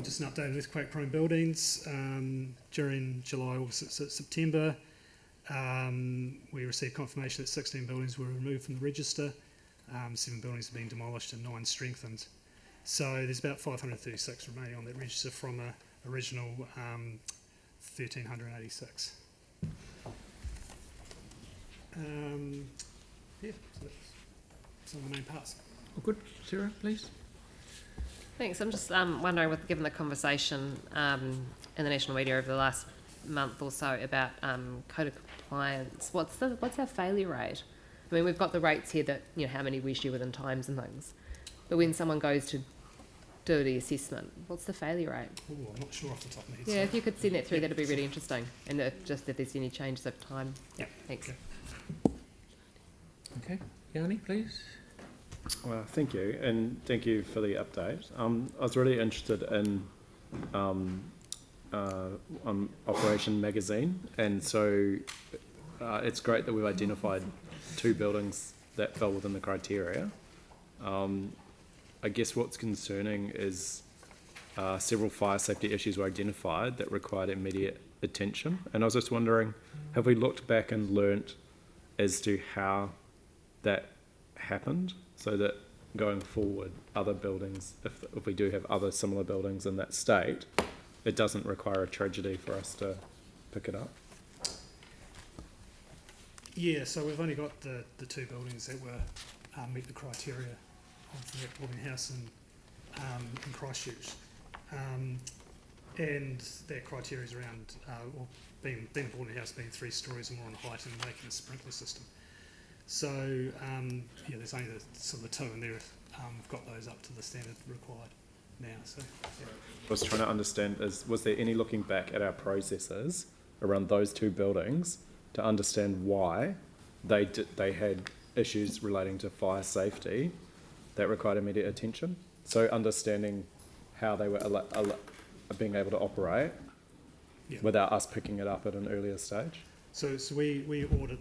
Just an update on earthquake-prone buildings. During July, August, September, we received confirmation that 16 buildings were removed from the register. 7 buildings have been demolished and 9 strengthened. So there's about 536 remaining on that register from an original 1,386. Yeah, so that's some of the main parts. Well, good. Sarah, please. Thanks. I'm just wondering, given the conversation in the national media over the last month or so about code of compliance, what's our failure rate? I mean, we've got the rates here that, you know, how many we issue within times and things, but when someone goes to the assessment? What's the failure rate? Ooh, I'm not sure off the top of my head. Yeah, so- if you could send that through, Yeah, that'd be sure. really interesting. And if there's any changes over time. Yeah. Thanks. Okay. Okay, Yanni, please. Well, thank you, and thank you for the update. I was really interested in Operation Magazine, and so it's great that we've identified 2 buildings that fell within the criteria. I guess what's concerning is several fire safety issues were identified that required immediate attention, and I was just wondering, have we looked back and learnt as to how that happened, so that going forward, other buildings, if we do have other similar buildings in that state, it doesn't require a tragedy for us to pick it up? Yeah, so we've only got the 2 buildings that were meet the criteria of that boarding house in Christchurch, and that criteria is around being a boarding house, being 3 stories or more in height, and making a sprinkler system. So yeah, there's only the 2, and there we've got those up to the standard required now. So yeah. I was trying to understand was there any looking back at our processes around those 2 buildings to understand why they had issues relating to fire safety that required immediate attention? So understanding how they were being able to operate without us picking it up at an earlier stage? So we audit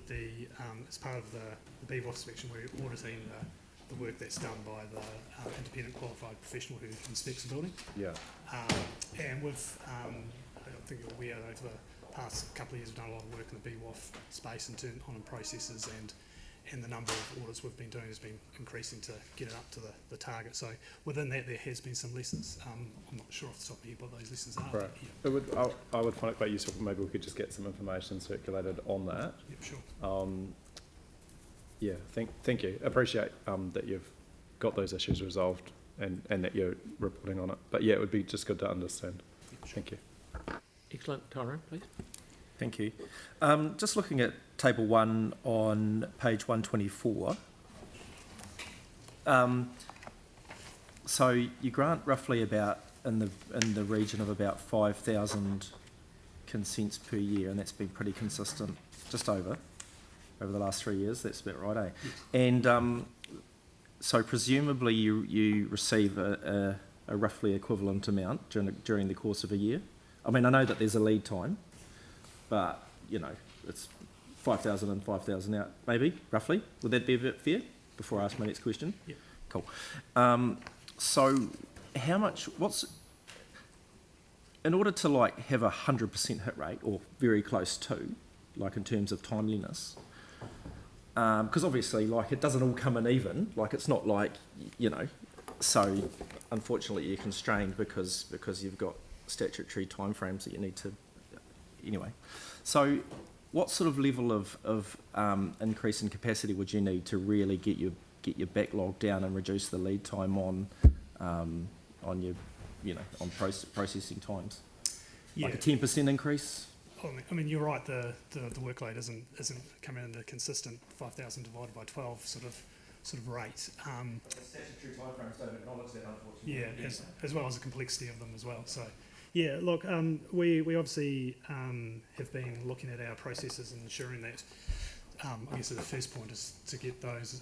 as part of the BVOF inspection, we're auditing the work that's done by the independent qualified professional who inspects the building. Yeah. And we've, I don't think you're aware, over the past couple of years we've done a lot of work in the BVOF space on processes, and the number of audits we've been doing has been increasing to get it up to the target. So within that there has been some lessons. I'm not sure off the top of my head what those lessons are. Right. Yeah. I would find it quite useful. Maybe we could just get some information circulated on that. Yep, sure. Yeah, thank you. Appreciate that you've got those issues resolved and that you're reporting on it. But yeah, it would be just good to understand. Yep, sure. Thank you. Excellent. Tyrone, please. Thank you. Just looking at Table 1 on page 124. So you grant roughly about in the region of about 5,000 consents per year, and that's been pretty consistent, just over the last 3 years. That's about right, eh? Yes. And so presumably you receive a roughly equivalent amount during the course of a year. I mean, I know that there's a lead time, but it's 5,000 and 5,000 out, maybe, roughly. Would that be a bit fair? Before I ask my next question? Yeah. Cool. So how much, in order to have a 100% hit rate, or very close to, in terms of timeliness, because obviously, it doesn't all come in even, it's not so unfortunately you're constrained because you've got statutory timeframes that you need to, anyway. So what sort of level of increase in capacity would you need to really get your backlog down and reduce the lead time on your on processing times? Yeah. Like a 10% increase? I mean, you're right. The workload isn't coming in the consistent 5,000 divided by 12 sort of rate. Statutory timeframes don't acknowledge that, unfortunately. Yeah, as well as the complexity of them as well. So, yeah, look, we obviously have been looking at our processes and ensuring that. I guess the first point is to get those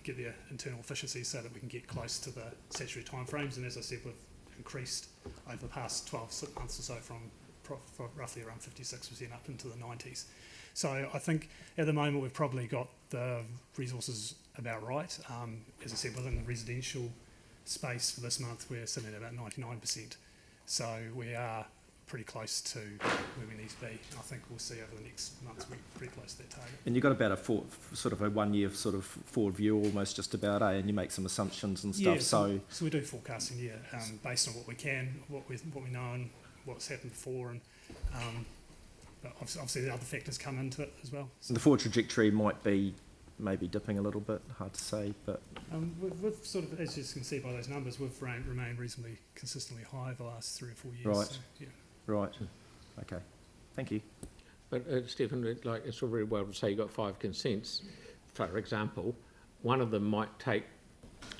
get their internal efficiencies so that we can get close to the statutory timeframes. And as I said, we've increased over the past 12 months or so from roughly around 56% up into the 90s. So I think at the moment we've probably got the resources about right. As I said, within the residential space for this month we're sitting at about 99%. So we are pretty close to where we need to be. And I think we'll see over the next months we're pretty close to that target. And you've got about a 1 year forward view almost just about, and you make some assumptions and stuff. Yeah, so we do forecasting, based on what we can, what we know and what's happened before, and but obviously the other factors come into it as well. So the forward trajectory might be maybe dipping a little bit, hard to say, but we've sort of, as you can see by those numbers, we've remained reasonably consistently high the last 3 or 4 years. Right. So, yeah. Right. Okay. Thank you. But Stephen, it's all very well to say you've got 5 consents. For example, one of them might take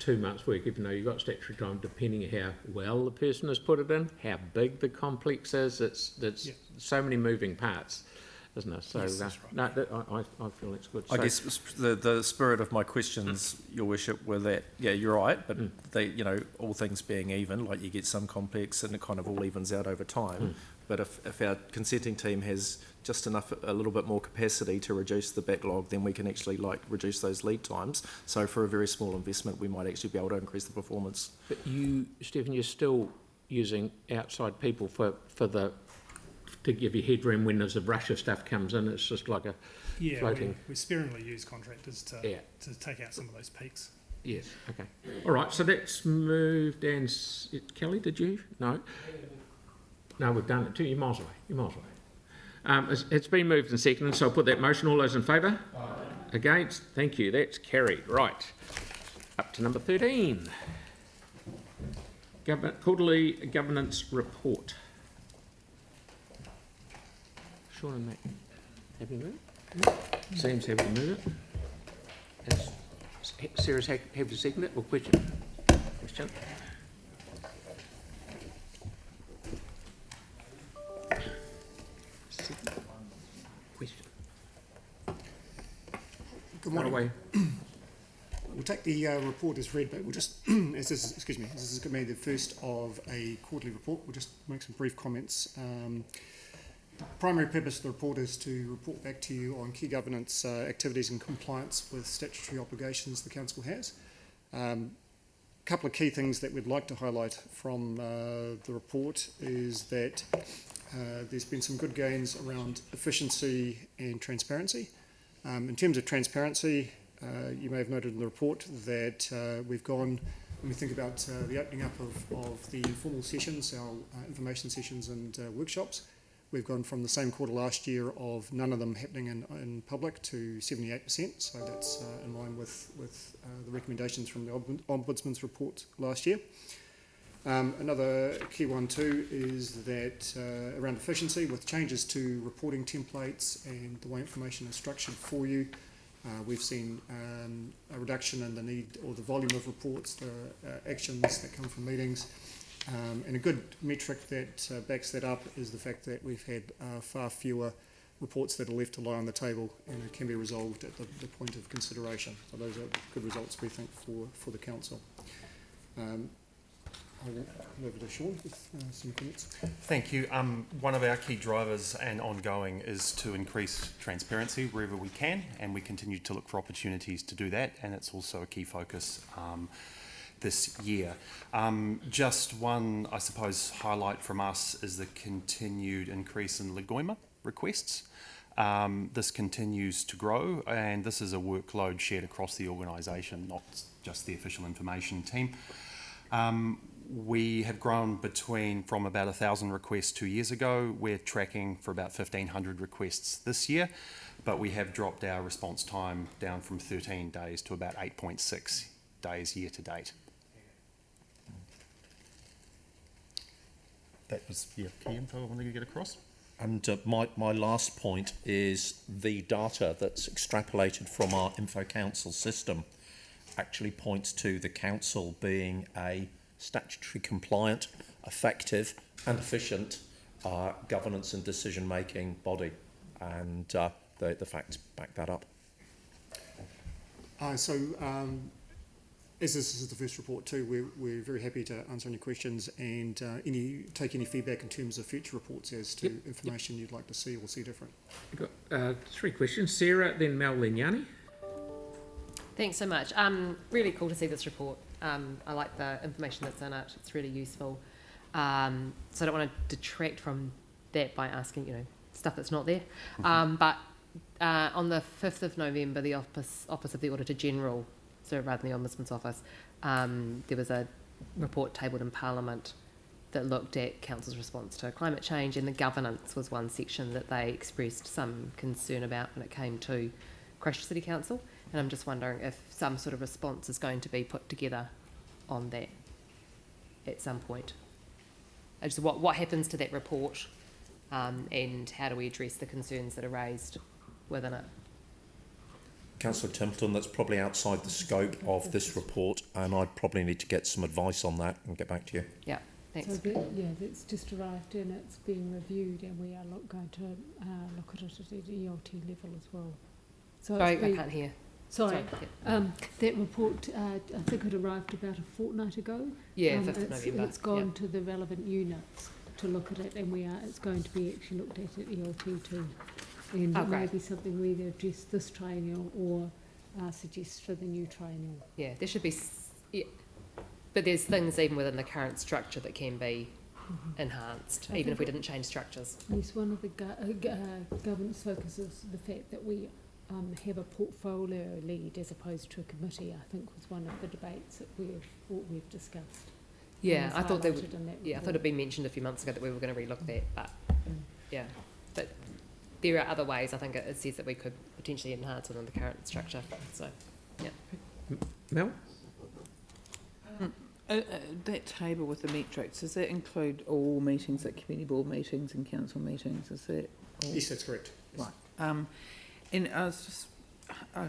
2 months' work, even though you've got statutory time, depending how well the person has put it in, how big the complex is. It's so many moving parts, isn't it? So Yes, that's right. no, I feel that's good. I guess the spirit of my questions, Your Worship, were that, yeah, you're right, but they, you know, all things being even, like you get some complex and it kind of all evens out over time. But if our consenting team has just enough, a little bit more capacity to reduce the backlog, then we can actually reduce those lead times. So for a very small investment, we might actually be able to increase the performance. But you, Stephen, you're still using outside people to give you headroom when there's a rush of stuff comes in. It's just like a floating. We sparingly use contractors to take out some of those peaks. Yes. Okay. All right. So that's moved. And Kelly, did you? No. No, we've done it too. You're miles away. You're miles away. It's been moved and seconded, so I'll put that motion. All those in favour? Aye. Against? Thank you. That's carried. Right. Up to number 13. Quarterly governance report. Sean and Matt, happy to move it? Sam's happy to move it. Sarah's happy to second it, or question? Question? Question. Good morning. We'll take the report as read, but we'll just, this is going to be the first of a quarterly report. We'll just make some brief comments. The primary purpose of the report is to report back to you on key governance activities and compliance with statutory obligations the Council has. A couple of key things that we'd like to highlight from the report is that there's been some good gains around efficiency and transparency. In terms of transparency, you may have noted in the report that we've gone, when we think about the opening up of the informal sessions, our information sessions and workshops, we've gone from the same quarter last year of none of them happening in public to 78%, so that's in line with the recommendations from the Ombudsman's report last year. Another key one too is that around efficiency, with changes to reporting templates and the way information is structured for you, we've seen a reduction in the need or the volume of reports, the actions that come from meetings. And a good metric that backs that up is the fact that we've had far fewer reports that are left to lie on the table and can be resolved at the point of consideration. So those are good results, we think, for the Council. I'll move to Sean with some comments. Thank you. One of our key drivers and ongoing is to increase transparency wherever we can, and we continue to look for opportunities to do that, and it's also a key focus this year. Just one, I suppose, highlight from us is the continued increase in Legoima requests. This continues to grow, and this is a workload shared across the organisation, not just the official information team. We have grown from about 1,000 requests 2 years ago. We're tracking for about 1,500 requests this year, but we have dropped our response time down from 13 days to about 8.6 days year to date. That was key info I wanted to get across. And my last point is the data that's extrapolated from our Info Council system actually points to the Council being a statutory compliant, effective and efficient governance and decision making body, and the facts back that up. As this is the first report too, we're very happy to answer any questions and take any feedback in terms of future reports as to information you'd like to see or see different. We've got 3 questions. Sarah, then Mel, then Yanni. Thanks so much. Really cool to see this report. I like the information that's in it. It's really useful. So I don't want to detract from that by asking, stuff that's not there. But on the 5th of November, the Office of the Auditor General, so rather than the Ombudsman's Office, there was a report tabled in Parliament that looked at Council's response to climate change, and the governance was one section that they expressed some concern about when it came to Christchurch City Council. And I'm just wondering if some sort of response is going to be put together on that at some point. Just what happens to that report, and how do we address the concerns that are raised within it? Councillor Templeton, that's probably outside the scope of this report, and I'd probably need to get some advice on that and get back to you. Yeah, thanks. So that's just arrived in, it's being reviewed, and we are going to look at it at the ELT level as well. So Sorry, I can't hear. Sorry. Yeah. That report, I think it arrived about a fortnight ago. Yeah, 5th of November. It's gone to the relevant units to look at it, and it's going to be actually looked at ELT too. And it may be something we either address this triennial or suggest for the new triennial. Yeah, there should be, but there's things even within the current structure that can be enhanced, even if we didn't change structures. Yes, one of the governance focuses the fact that we have a portfolio lead as opposed to a committee, I think was one of the debates that we've discussed. Yeah, I thought I thought it'd been mentioned a few months ago that we were going to relook that, but yeah, but there are other ways. I think it says that we could potentially enhance within the current structure. So, yeah. Mel? That table with the metrics, does that include all meetings, like community board meetings and council meetings? Is that all? Yes, that's correct. Yes. Right. And I was just, I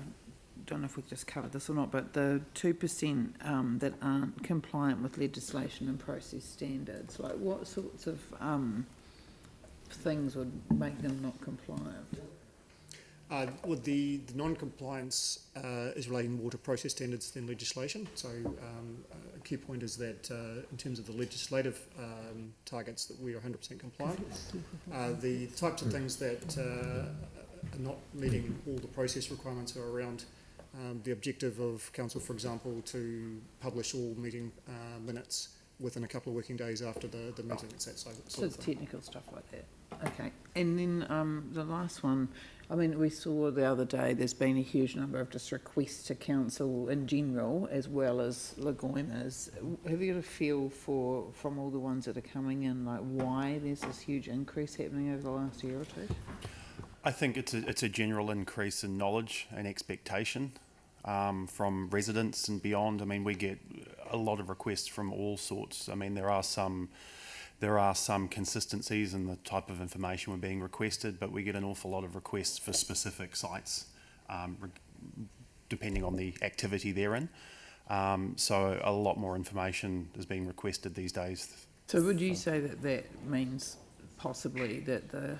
don't know if we've just covered this or not, but the 2% that aren't compliant with legislation and process standards, like what sorts of things would make them not compliant? Well, the non-compliance is relating more to process standards than legislation. So a key point is that in terms of the legislative targets, that we are 100% compliant. The types of things that are not meeting all the process requirements are around the objective of council, for example, to publish all meeting minutes within a couple of working days after the meeting. It's that sort So of it's thing. technical stuff like that. Okay. And then the last one, I mean, we saw the other day there's been a huge number of just requests to council in general, as well as Lagoinas. Have you got a feel from all the ones that are coming in, like why there's this huge increase happening over the last year or two? I think it's a general increase in knowledge and expectation from residents and beyond. I mean, we get a lot of requests from all sorts. I mean, there are some consistencies in the type of information we're being requested, but we get an awful lot of requests for specific sites, depending on the activity they're in. So a lot more information is being requested these days. So would you say that that means possibly that the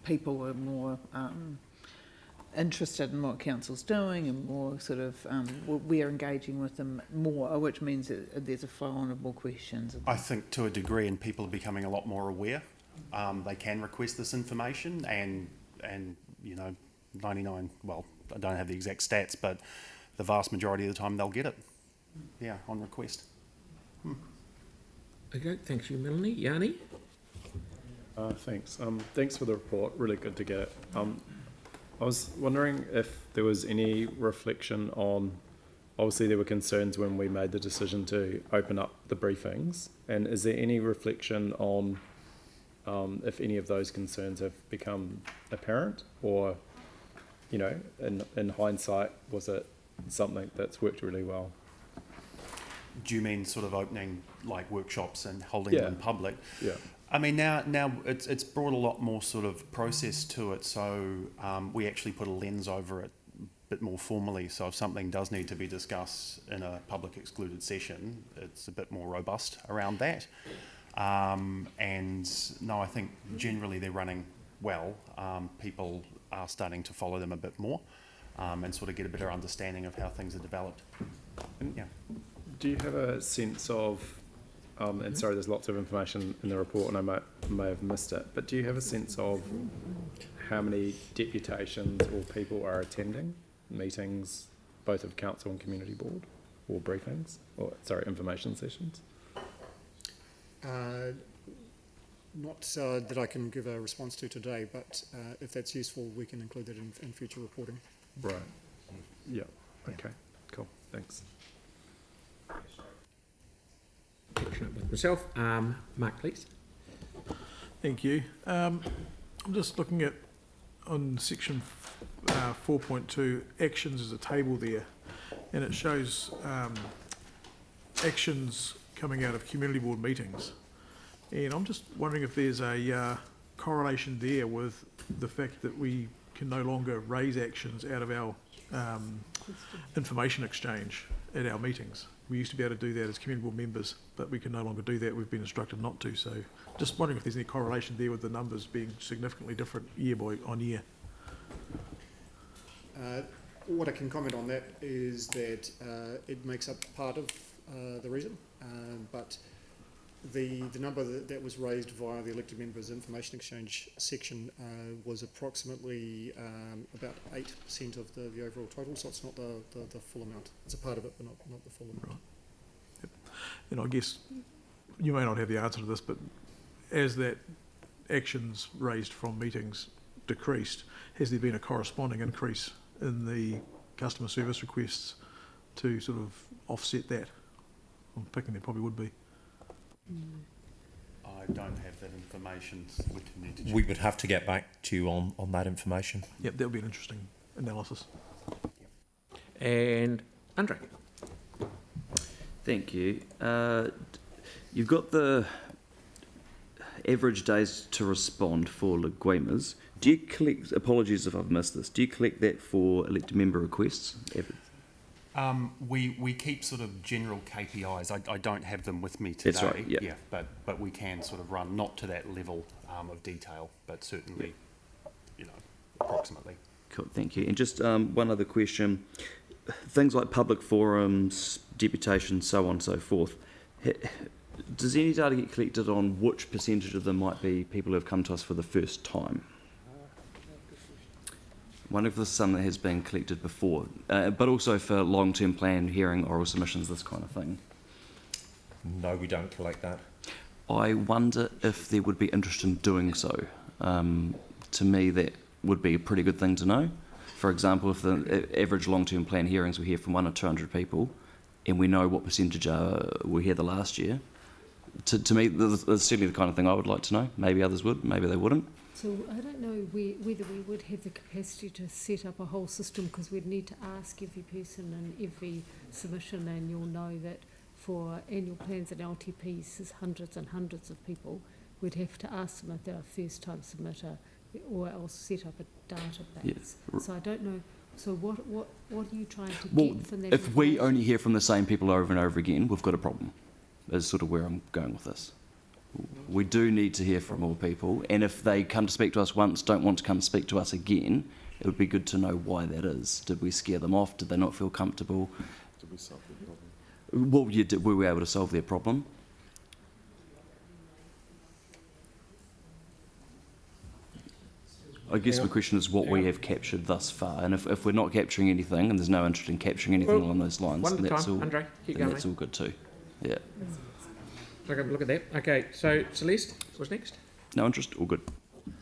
people are more interested in what council's doing and more sort of we're engaging with them more, which means that there's a flow on of more questions? I think to a degree, and people are becoming a lot more aware. They can request this information, and you know, 99. Well, I don't have the exact stats, but the vast majority of the time they'll get it. Yeah, on request. Okay, thanks you, Melanie. Yanni? Thanks. Thanks for the report. Really good to get it. I was wondering if there was any reflection on, obviously there were concerns when we made the decision to open up the briefings, and is there any reflection on if any of those concerns have become apparent, or, you know, in hindsight, was it something that's worked really well? Do you mean sort of opening like workshops and holding them in public? Yeah. I mean, now it's brought a lot more sort of process to it, so we actually put a lens over it a bit more formally. So if something does need to be discussed in a public excluded session, it's a bit more robust around that. And no, I think generally they're running well. People are starting to follow them a bit more and sort of get a better understanding of how things are developed. Yeah. Do you have a sense of, and sorry, there's lots of information in the report and I may have missed it, but do you have a sense of how many deputations or people are attending meetings, both of council and community board, or briefings, or sorry, information sessions? Not that I can give a response to today, but if that's useful, we can include that in future reporting. Right. Yeah. Okay. Cool. Thanks. With myself, Mark, please. Thank you. I'm just looking at on section 4.2, actions is a table there, and it shows actions coming out of community board meetings. And I'm just wondering if there's a correlation there with the fact that we can no longer raise actions out of our information exchange at our meetings. We used to be able to do that as community board members, but we can no longer do that. We've been instructed not to. So just wondering if there's any correlation there with the numbers being significantly different year on year. What I can comment on that is that it makes up part of the reason, but the number that was raised via the elected members information exchange section was approximately about 8% of the overall total, so it's not the full amount. It's a part of it, but not the full amount. Right. Yep. And I guess you may not have the answer to this, but as that actions raised from meetings decreased, has there been a corresponding increase in the customer service requests to sort of offset that? I'm picking there probably would be. I don't have that information. We would have to get back to you on that information. Yep, that would be an interesting analysis. And Andre. Thank you. You've got the average days to respond for Leguimas. Do you collect, apologies if I've missed this, do you collect that for elected member requests? We keep sort of general KPIs. I don't have them with me today. That's right, yeah. Yeah, but we can sort of run, not to that level of detail, but certainly, you know, approximately. Cool, thank you. And just one other question. Things like public forums, deputations, so on and so forth. Does any data get collected on which percentage of them might be people who have come to us for the first time? I wonder if there's some that has been collected before, but also for long-term plan, hearing, oral submissions, this kind of thing. No, we don't collect that. I wonder if there would be interest in doing so. To me, that would be a pretty good thing to know. For example, if the average long-term plan hearings we hear from 100 or 200 people, and we know what percentage were here the last year, to me, that's certainly the kind of thing I would like to know. Maybe others would, maybe they wouldn't. So I don't know whether we would have the capacity to set up a whole system, because we'd need to ask every person and every submission, and you'll know that for annual plans and LTPs there's hundreds and hundreds of people. We'd have to ask them if they're a first time submitter, or else set up a database. Yeah. So I don't know. So what are you trying to Well, get from that? if we only hear from the same people over and over again, we've got a problem. Is sort of where I'm going with this. We do need to hear from more people, and if they come to speak to us once, don't want to come speak to us again, it would be good to know why that is. Did we scare them off? Did they not feel comfortable? Did we solve their problem? Well, yeah, were we able to solve their problem? I guess the question is what we have captured thus far, and if we're not capturing anything, and there's no interest in capturing anything along those lines, One at a that's time, all. Andre, keep then going. that's all good too. Yeah. Look at that. Okay, so Celeste, what's next? No interest, all good.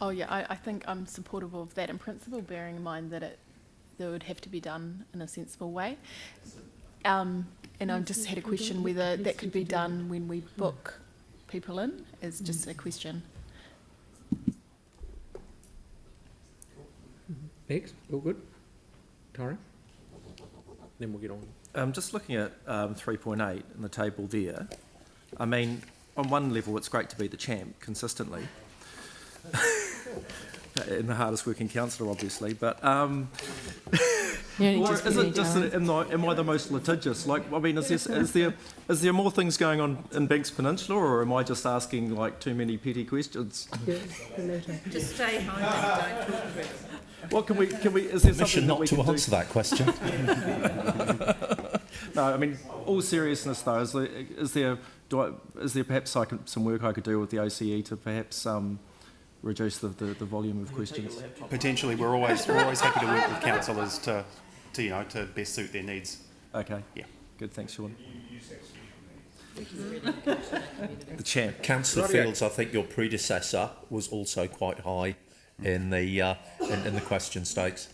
Oh yeah, I think I'm supportive of that in principle, bearing in mind that it would have to be done in a sensible way. And I just had a question whether that could be done when we book people in, is just a question. Next, all good. Tara? Then we'll get on. Just looking at 3.8 in the table there, I mean, on one level it's great to be the champ consistently, and the hardest working councillor obviously, but or is it just that am I the most litigious? Like, I mean, is there more things going on in Banks Peninsula, or am I just asking like too many petty questions? Just stay home and don't talk about it. What can we? Is there something not that we to can answer that question. No, I mean, all seriousness though, is there perhaps some work I could do with the OCE to perhaps reduce the volume of questions? Potentially, we're always happy to work with councillors to best suit their needs. Okay. Yeah. Good. Thanks, Sean. The champ. Councillor Fields, I think your predecessor was also quite high in the question stakes.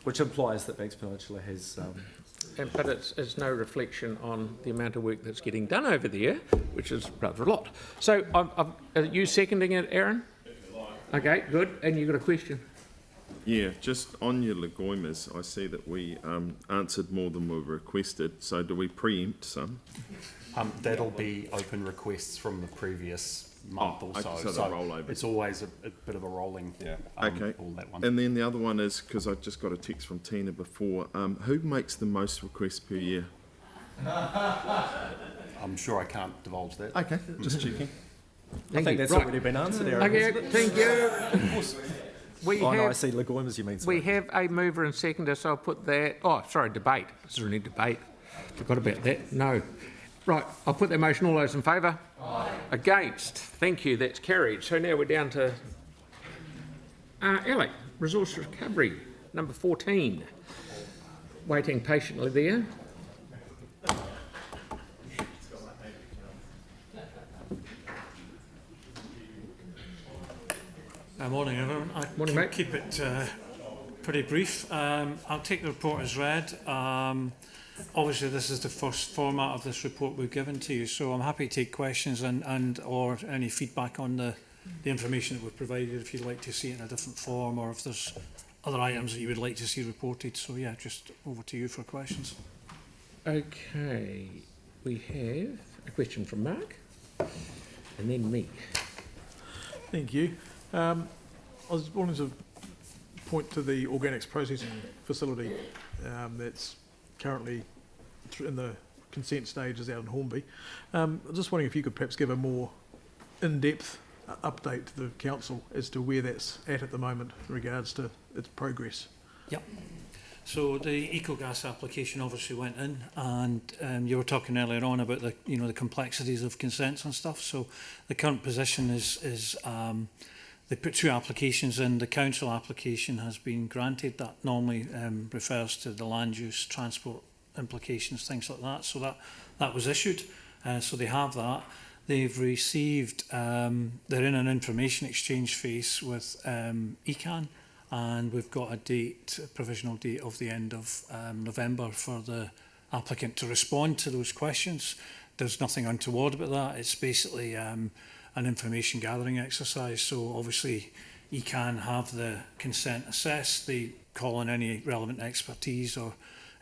Which implies that Banks Peninsula has... but it's no reflection on the amount of work that's getting done over there, which is rather a lot. So are you seconding it, Aaron? Okay, good. And you've got a question? Yeah, just on your Leguimas, I see that we answered more than we requested. So do we preempt some? That'll be open requests from the previous month or so. So they'll roll over. It's always a bit of a rolling. Okay. All that one. And then the other one is, because I just got a text from Tina before, who makes the most requests per year? I'm sure I can't divulge that. Okay, just checking. I think that's already been answered, Aaron. Okay, thank you. No, I see Legoimas, you mean. Sorry. We have a mover and seconder, so I'll put that. Oh, sorry, debate. Is there any debate? Forgot about that. No. Right, I'll put that motion. All those in favour? Aye. Against? Thank you, that's carried. So now we're down to Ellie, resource recovery, number 14. Waiting patiently there. Morning, everyone. Morning, mate. Keep it pretty brief. I'll take the report as read. Obviously, this is the first format of this report we've given to you, so I'm happy to take questions and or any feedback on the information that we've provided, if you'd like to see it in a different form, or if there's other items that you would like to see reported. So yeah, just over to you for questions. Okay, we have a question from Mark, and then me. Thank you. I was wanting to point to the organics processing facility that's currently in the consent stages out in Hornby. I was just wondering if you could perhaps give a more in-depth update to the council as to where that's at the moment in regards to its progress. Yep. So the EcoGas application obviously went in, and you were talking earlier on about the the complexities of consents and stuff. So the current position is they put 2 applications in. The council application has been granted. That normally refers to the land use, transport implications, things like that. So that was issued. So they have that. They've received, they're in an information exchange phase with ECAN, and we've got a provisional date of the end of November for the applicant to respond to those questions. There's nothing untoward about that. It's basically an information gathering exercise. So obviously ECAN have the consent assessed, they call on any relevant expertise or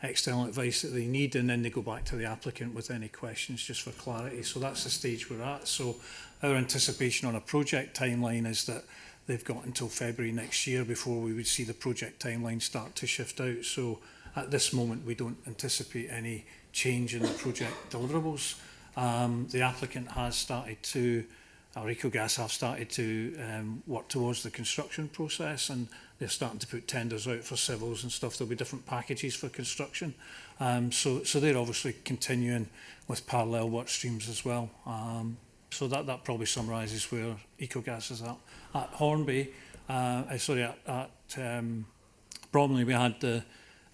external advice that they need, and then they go back to the applicant with any questions just for clarity. So that's the stage we're at. So our anticipation on a project timeline is that they've got until February next year before we would see the project timeline start to shift out. So at this moment we don't anticipate any change in the project deliverables. The applicant has started to, or EcoGas have started to work towards the construction process, and they're starting to put tenders out for civils and stuff. There'll be different packages for construction. So they're obviously continuing with parallel work streams as well. So that probably summarises where EcoGas is at. At Hornby, at Bromley, we had the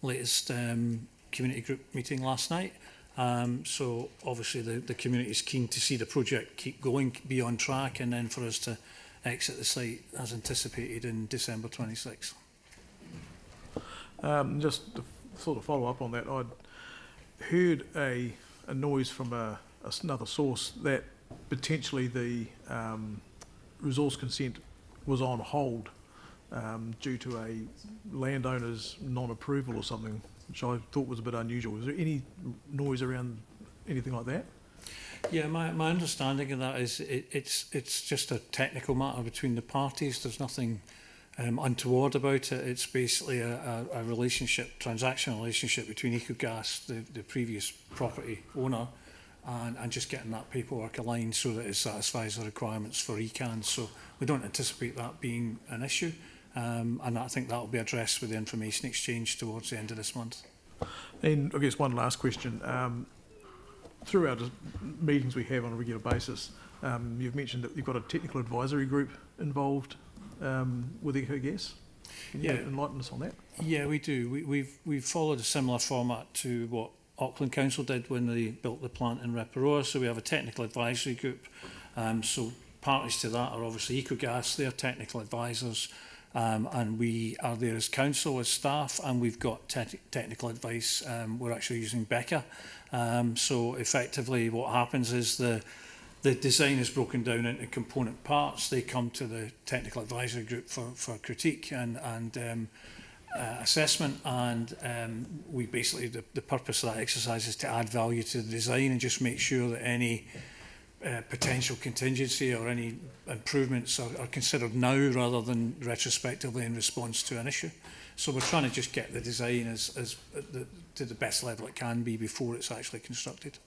latest community group meeting last night. So obviously the community is keen to see the project keep going, be on track, and then for us to exit the site as anticipated in December 26. Just to sort of follow up on that, I'd heard a noise from another source that potentially the resource consent was on hold due to a landowner's non-approval or something, which I thought was a bit unusual. Is there any noise around anything like that? Yeah, my understanding of that is it's just a technical matter between the parties. There's nothing untoward about it. It's basically a relationship, transactional relationship between EcoGas, the previous property owner, and just getting that paperwork aligned so that it satisfies the requirements for ECAN. So we don't anticipate that being an issue, and I think that will be addressed with the information exchange towards the end of this month. And I guess one last question. Through our meetings we have on a regular basis, you've mentioned that you've got a technical advisory group involved with EcoGas. Can you enlighten us on that? Yeah, we do. We've followed a similar format to what Auckland Council did when they built the plant in Reparoa. So we have a technical advisory group. So parties to that are obviously EcoGas, they're technical advisors, and we are there as council, as staff, and we've got technical advice. We're actually using Becca. So effectively what happens is the design is broken down into component parts. They come to the technical advisory group for critique and assessment, and we basically, the purpose of that exercise is to add value to the design and just make sure that any potential contingency or any improvements are considered now rather than retrospectively in response to an issue. So we're trying to just get the design to the best level it can be before it's actually constructed.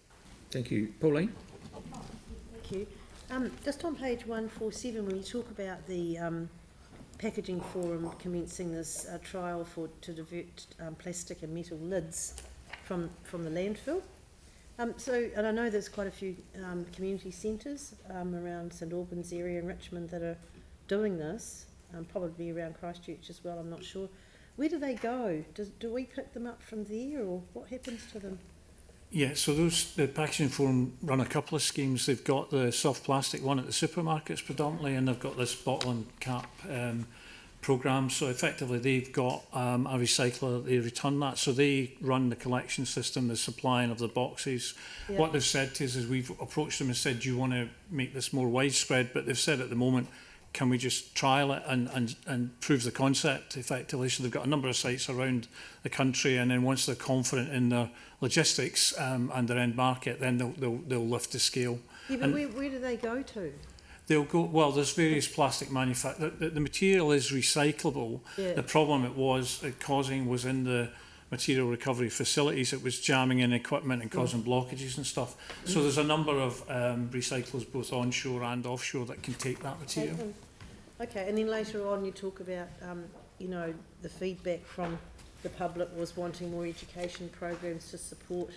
Thank you. Pauline? Thank you. Just on page 147, when you talk about the packaging forum commencing this trial to divert plastic and metal lids from the landfill. And I know there's quite a few community centres around St Albans area and Richmond that are doing this, probably around Christchurch as well, I'm not sure. Where do they go? Do we pick them up from there, or what happens to them? Yeah, so the packaging forum run a couple of schemes. They've got the soft plastic one at the supermarkets predominantly, and they've got this bottle and cap programme. So effectively they've got a recycler, they return that. So they run the collection system, the supplying of the boxes. Yeah. What they've said to us is we've approached them and said, do you want to make this more widespread? But they've said at the moment, can we just trial it and prove the concept effectively? So they've got a number of sites around the country, and then once they're confident in their logistics and their end market, then they'll lift the scale. Yeah, but where do they go to? They'll go, well, there's various plastic manufacturers. The material is recyclable. Yeah. The problem it was causing was in the material recovery facilities. It was jamming in equipment and causing blockages and stuff. So there's a number of recyclers both onshore and offshore that can take that material. Okay, and then later on you talk about, you know, the feedback from the public was wanting more education programs to support,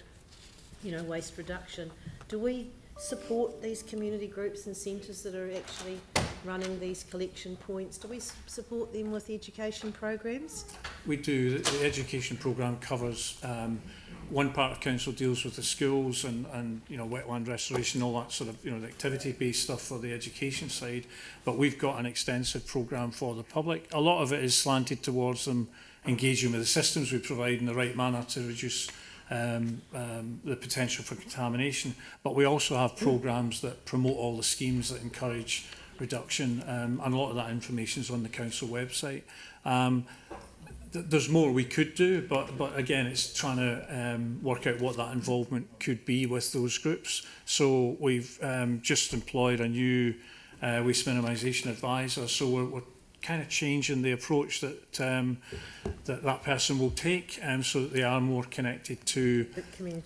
you know, waste reduction. Do we support these community groups and centres that are actually running these collection points? Do we support them with education programs? We do. The education programme covers one part of council deals with the schools and you know, wetland restoration, all that sort of, you know, the activity-based stuff for the education side. But we've got an extensive programme for the public. A lot of it is slanted towards them engaging with the systems we provide in the right manner to reduce the potential for contamination. But we also have programmes that promote all the schemes that encourage reduction, and a lot of that information is on the council website. There's more we could do, but again, it's trying to work out what that involvement could be with those groups. So we've just employed a new waste minimisation advisor, so we're kind of changing the approach that that person will take, so that they are more connected to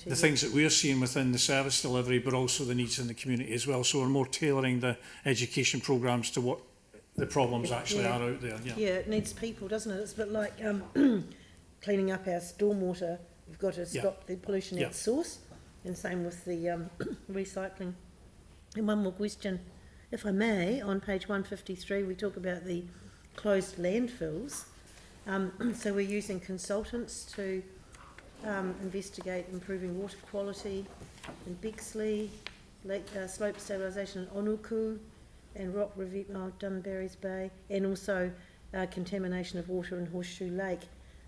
the things that we're seeing within the service delivery, but also the needs in the community as well. So we're more tailoring the education programmes to what the problems actually are out there. Yeah, it needs people, doesn't it? It's a bit like cleaning up our stormwater. We've got to stop the pollution at source, and same with the recycling. And one more question, if I may, on page 153 we talk about the closed landfills. So we're using consultants to investigate improving water quality in Bexley, lake slope stabilisation in Onuku, and rock review Dunbarry's Bay, and also contamination of water in Horseshoe Lake.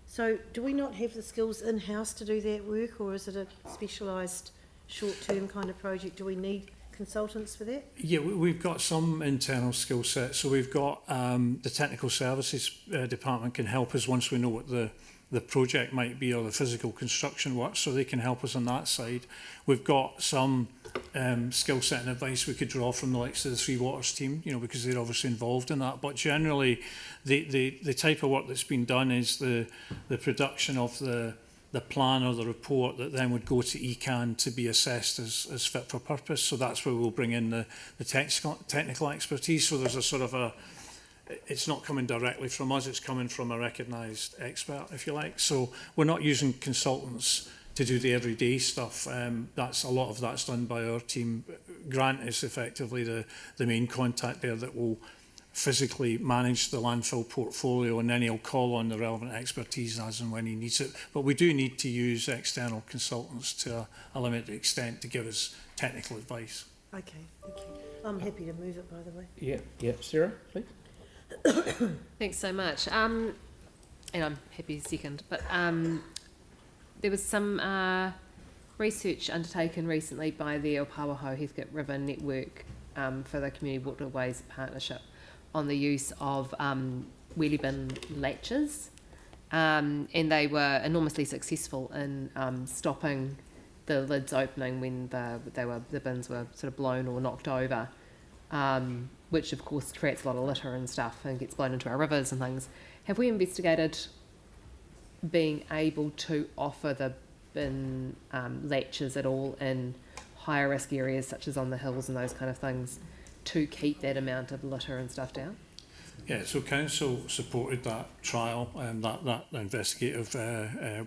So do we not have the skills in-house to do that work, or is it a specialised short-term kind of project? Do we need consultants for that? Yeah, we've got some internal skill sets. So we've got the technical services department can help us once we know what the project might be or the physical construction work, so they can help us on that side. We've got some skill set and advice we could draw from the likes of the Three Waters team, you know, because they're obviously involved in that. But generally, the type of work that's been done is the production of the plan or the report that then would go to ECAN to be assessed as fit for purpose. So that's where we'll bring in the technical expertise. So there's a sort of it's not coming directly from us, it's coming from a recognised expert, if you like. So we're not using consultants to do the everyday stuff. That's a lot of that's done by our team. Grant is effectively the main contact there that will physically manage the landfill portfolio, and then he'll call on the relevant expertise as and when he needs it. But we do need to use external consultants to a limited extent to give us technical advice. Okay, thank you. I'm happy to move it, by the way. Yeah, Sarah, please. Thanks so much. And I'm happy to second. But there was some research undertaken recently by the Opawaho Heathcote River Network for the Community Waterways Partnership on the use of wheelie bin latches, and they were enormously successful in stopping the lids opening when the bins were sort of blown or knocked over, which of course creates a lot of litter and stuff and gets blown into our rivers and things. Have we investigated being able to offer the bin latches at all in higher risk areas such as on the hills and those kind of things to keep that amount of litter and stuff down? Yeah, so council supported that trial and that investigative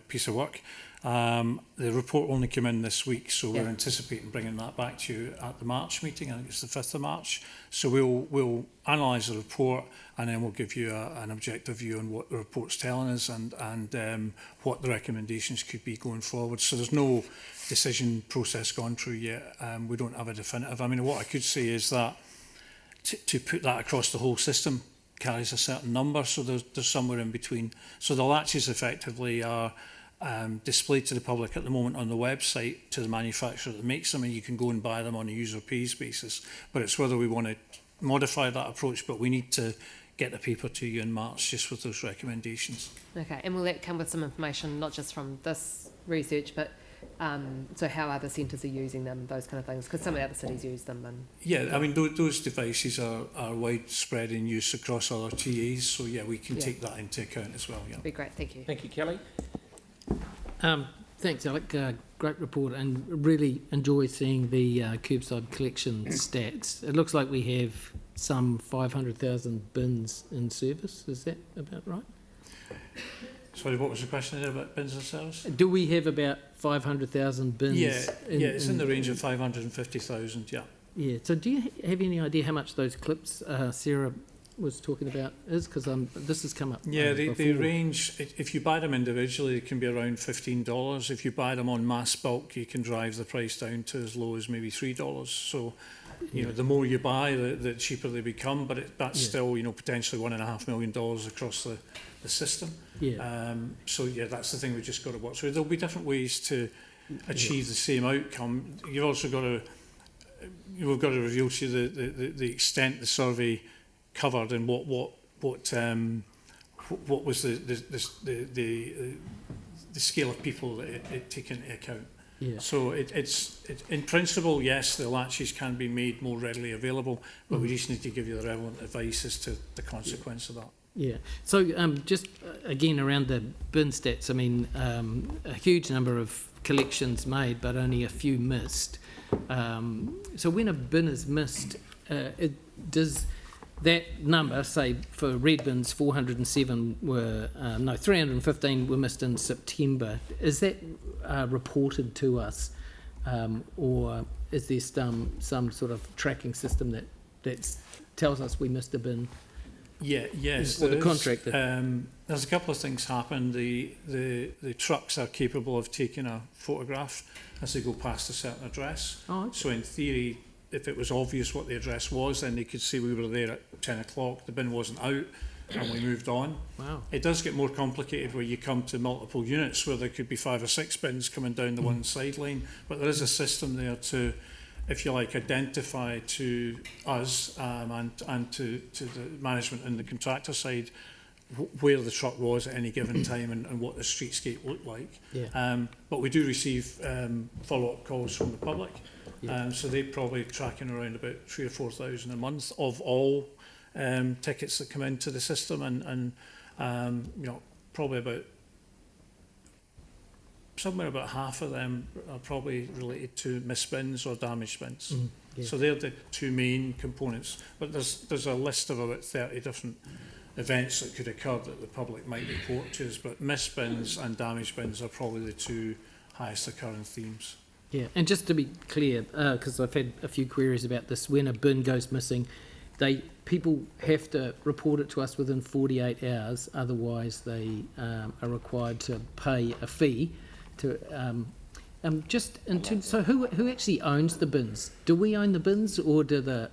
piece of work. The report only came in this week, so we're anticipating bringing that back to you at the March meeting. I think it's the 5th of March. So we'll analyse the report and then we'll give you an objective view on what the report's telling us and what the recommendations could be going forward. So there's no decision process gone through yet. We don't have a definitive. I mean, what I could say is that to put that across the whole system carries a certain number, so there's somewhere in between. So the latches effectively are displayed to the public at the moment on the website to the manufacturer that makes them, and you can go and buy them on a user pays basis. But it's whether we want to modify that approach, but we need to get the paper to you in March just with those recommendations. Okay, and will that come with some information, not just from this research, but so how other centres are using them, those kind of things, because some of the other cities use them. And yeah, I mean, those devices are widespread in use across other TAs, so yeah, we can take that into account as well. Yeah, that'd be great. Thank you. Thank you, Kelly. Thanks, Alec. Great report, and really enjoy seeing the curbside collection stats. It looks like we have some 500,000 bins in service. Is that about right? Sorry, what was the question there about bins and service? Do we have about 500,000 bins? Yeah, it's in the range of 550,000, yeah. Yeah, so do you have any idea how much those clips Sarah was talking about is? Because this has come up. Yeah, they range, if you buy them individually, it can be around $15. If you buy them on mass bulk, you can drive the price down to as low as maybe $3. So, you know, the more you buy, the cheaper they become, but that's still, you know, potentially $1.5 million across the system. Yeah. So yeah, that's the thing we've just got to watch. So there'll be different ways to achieve the same outcome. You've also got to, we've got to reveal to you the extent the survey covered and what was the scale of people that it took into account. Yeah. So it's in principle, yes, the latches can be made more readily available, but we just need to give you the relevant advice as to the consequence of that. Yeah. So just again around the bin stats, I mean, a huge number of collections made, but only a few missed. So when a bin is missed, does that number, say for red bins, 407 were, 315 were missed in September. Is that reported to us, or is there some sort of tracking system that tells us we missed a bin? Yeah, yes. Or the contractor. There's a couple of things happen. The trucks are capable of taking a photograph as they go past a certain address. Oh, okay. So in theory, if it was obvious what the address was, then they could see we were there at 10 o'clock, the bin wasn't out, and we moved on. Wow. It does get more complicated where you come to multiple units where there could be 5 or 6 bins coming down the one sideline, but there is a system there to, if you like, identify to us and to the management and the contractor side where the truck was at any given time and what the streetscape looked like. Yeah. But we do receive follow-up calls from the public. Yeah. So they're probably tracking around about 3,000 or 4,000 a month of all tickets that come into the system, and you know, probably about somewhere about half of them are probably related to missed bins or damaged bins. Yeah. So they're the two main components. But there's a list of about 30 different events that could occur that the public might report to us. But missed bins and damaged bins are probably the two highest occurring themes. Yeah, and just to be clear, because I've had a few queries about this, when a bin goes missing, people have to report it to us within 48 hours, otherwise they are required to pay a fee. Just in terms, so who actually owns the bins? Do we own the bins, or do the...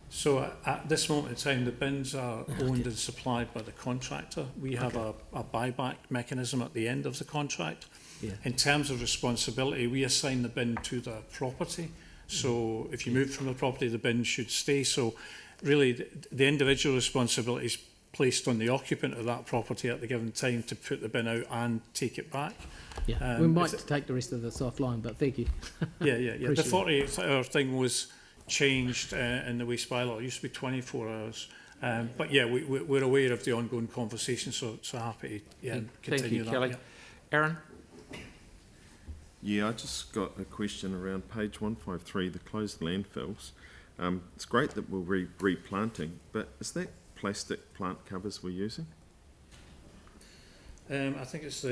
So at this moment in time, the bins are owned and supplied by the contractor. We have a buyback mechanism at the end of the contract. Yeah. In terms of responsibility, we assign the bin to the property. So if you move from the property, the bin should stay. So really, the individual responsibilities placed on the occupant of that property at the given time to put the bin out and take it back. Yeah, we might take the rest of this offline, but thank you. Yeah. The Appreciate 48-hour thing was changed in the waste bylaw. It used to be 24 hours. But yeah, we're aware of the ongoing conversation, so happy to continue Thank you, that. Kelly. Yeah. Aaron? Yeah, I just got a question around page 153, the closed landfills. It's great that we're replanting, but is that plastic plant covers we're using? I think it's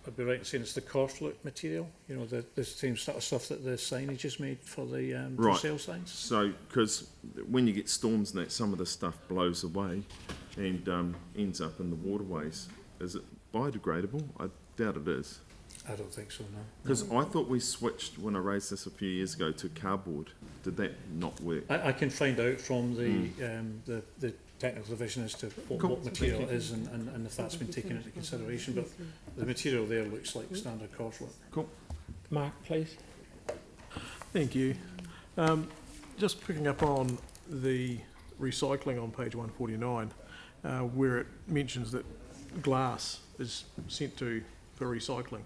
I'd be right in saying it's the corflute material, you know, the same sort of stuff that the signage is made for the for Right. sale signs. So, because when you get storms and that, some of the stuff blows away and ends up in the waterways. Is it biodegradable? I doubt it is. I don't think so, no. Because I thought we switched, when I raised this a few years ago, to cardboard. Did that not work? I can find out from the technical division as to what material it is and if that's been taken into consideration, but the material there looks like standard corflute. Cool. Mark, please. Thank you. Just picking up on the recycling on page 149, where it mentions that glass is sent to for recycling.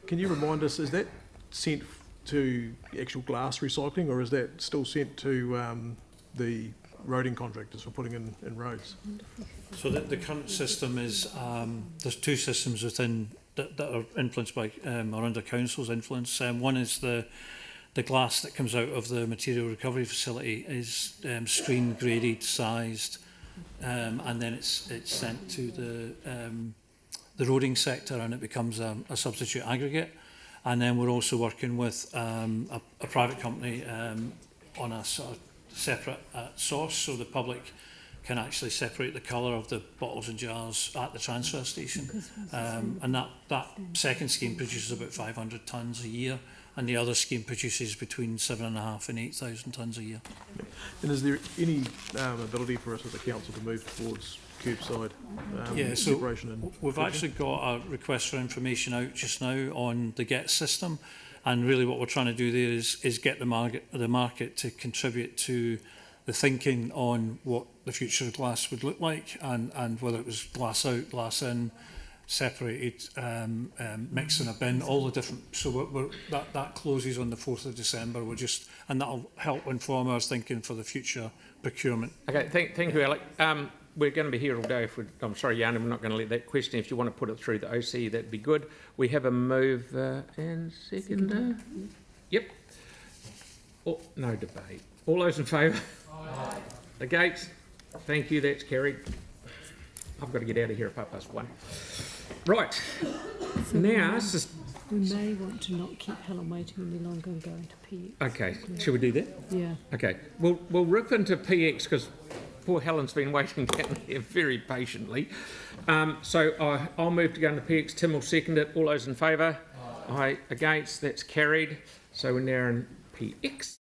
Can you remind us, is that sent to actual glass recycling, or is that still sent to the roading contractors for putting in roads? So the current system is, there's two systems within that are influenced by, or under council's influence. One is the glass that comes out of the material recovery facility is screen graded, sized, and then it's sent to the roading sector, and it becomes a substitute aggregate. And then we're also working with a private company on a sort of separate source, so the public can actually separate the colour of the bottles and jars at the transfer station. And that second scheme produces about 500 tonnes a year, and the other scheme produces between 7,500 and 8,000 tonnes a year. And is there any ability for us as a council to move towards curbside separation? And we've actually got a request for information out just now on the GET system, and really what we're trying to do there is get the market to contribute to the thinking on what the future of glass would look like, and whether it was glass out, glass in, separated, mix in a bin, all the different. So that closes on the 4th of December. And that'll help inform our thinking for the future procurement. Okay, thank you, Alec. We're going to be here all day. I'm sorry, Jan, we're not going to let that question. If you want to put it through the OC, that'd be good. We have a move and seconder. Yep. Oh, no debate. All those in favour? Aye. Against? Thank you, that's carried. I've got to get out of here at 1:30. Right. So Now, we may want to not keep Helen waiting any longer and go into PX. okay, shall we do that? Yeah. Okay, we'll rip into PX because poor Helen's been waiting down here very patiently. So I'll move to go into PX. Tim will second it. All those in favour? Aye. Against? That's carried. So we're now in PX.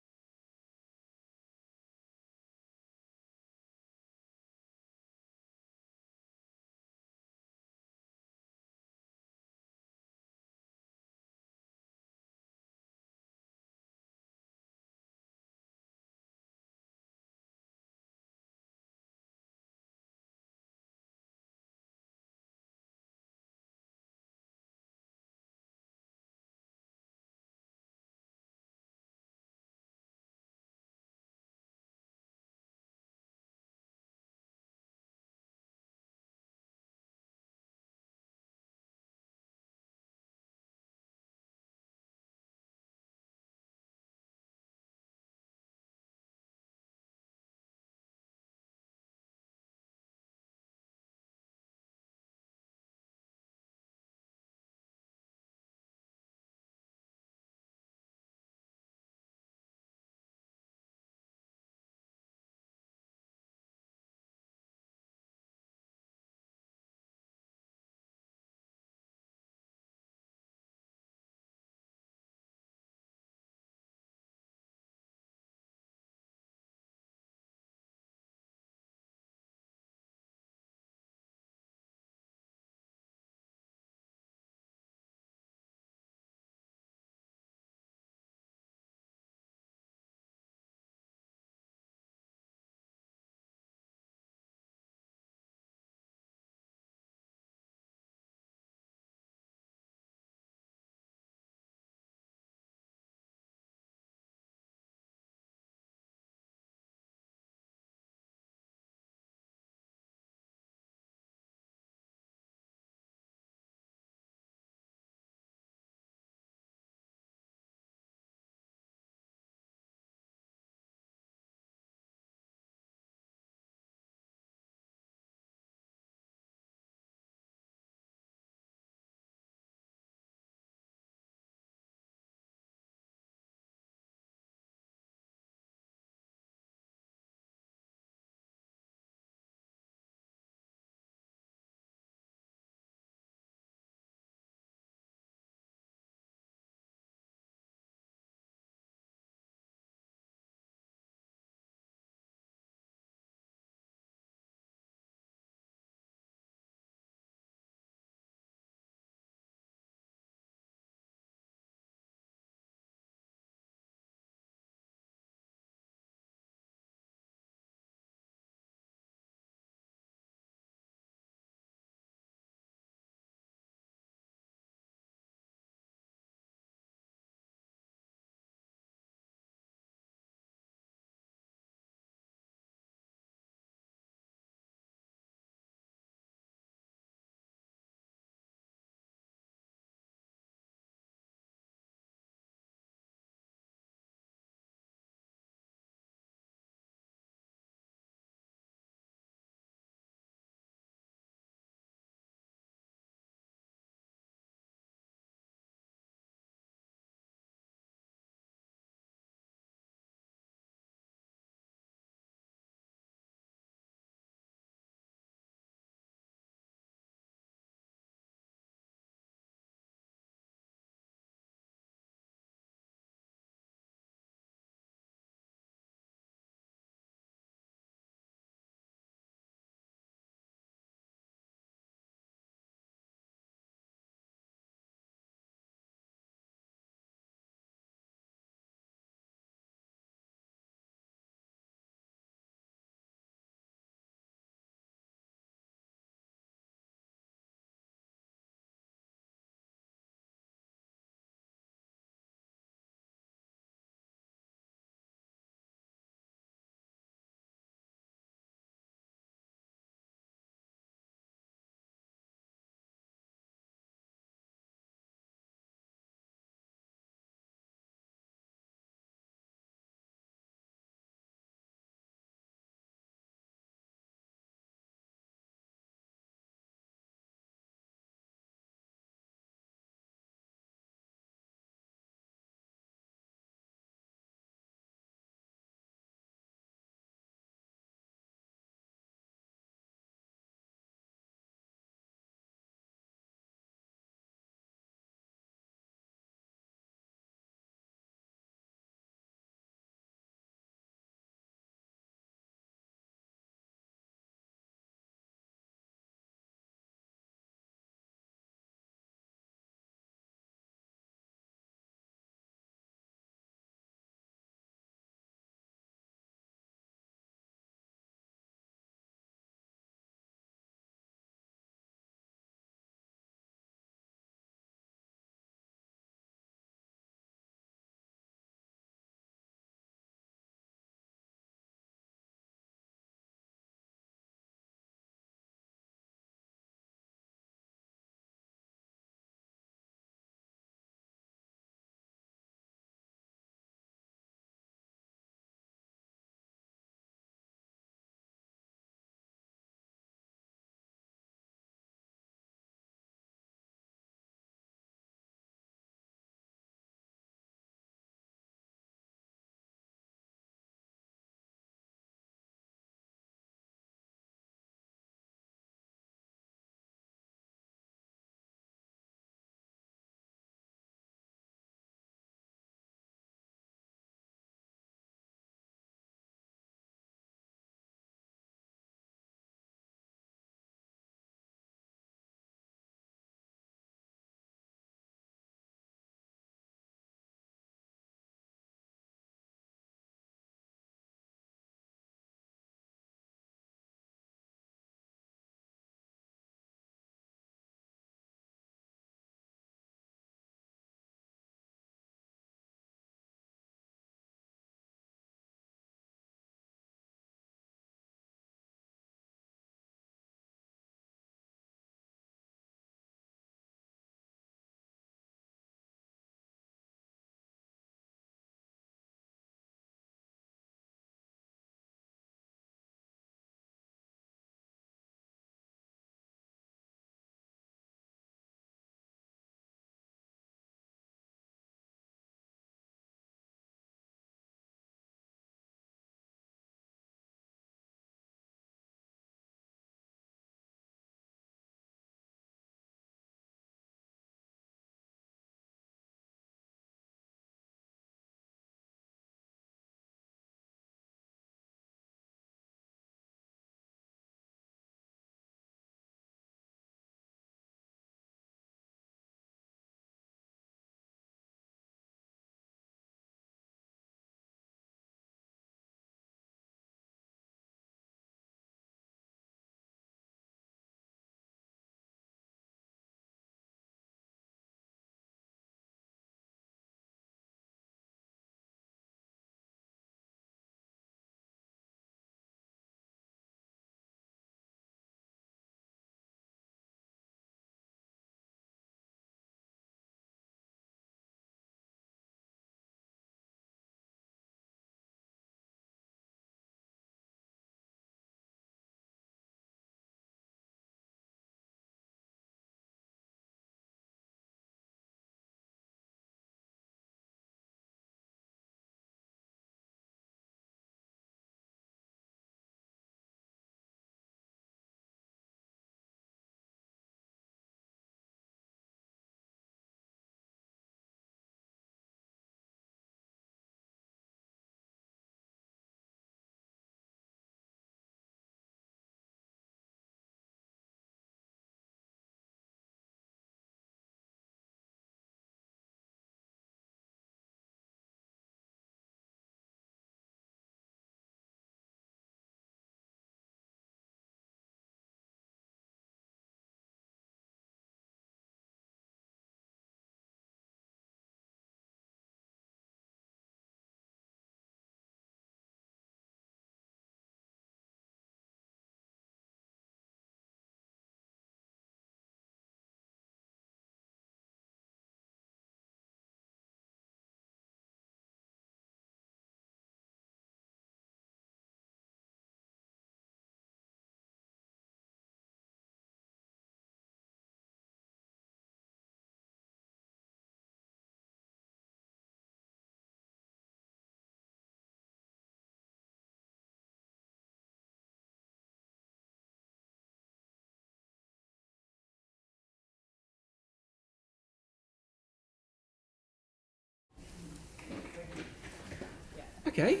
Okay,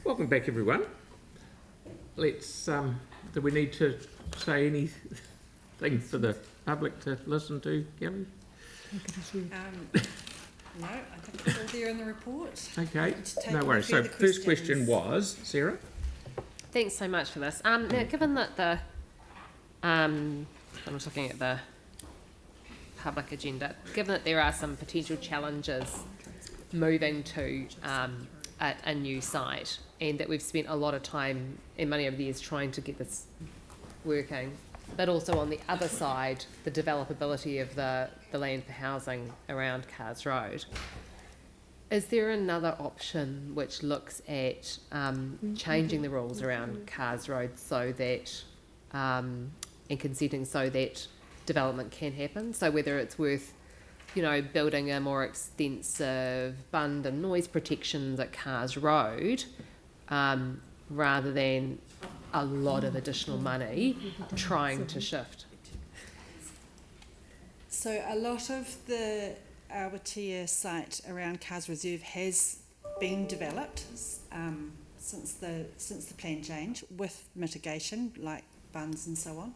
welcome back everyone. Let's, do we need to say anything for the public to listen to, Kelly? No, I think it's all there in the report. Okay, no worries. So first question was, Sarah? Thanks so much for this. Now, given that the, I'm just looking at the public agenda, given that there are some potential challenges moving to a new site, and that we've spent a lot of time and money over the years trying to get this working, but also on the other side, the developability of the land for housing around Carrs Road. Is there another option which looks at changing the rules around Carrs Road so that, and consenting so that development can happen? So whether it's worth, you know, building a more extensive bund and noise protections at Carrs Road, rather than a lot of additional money trying to shift. So a lot of the Awatea site around Carrs Reserve has been developed since the plan change, with mitigation like bunds and so on.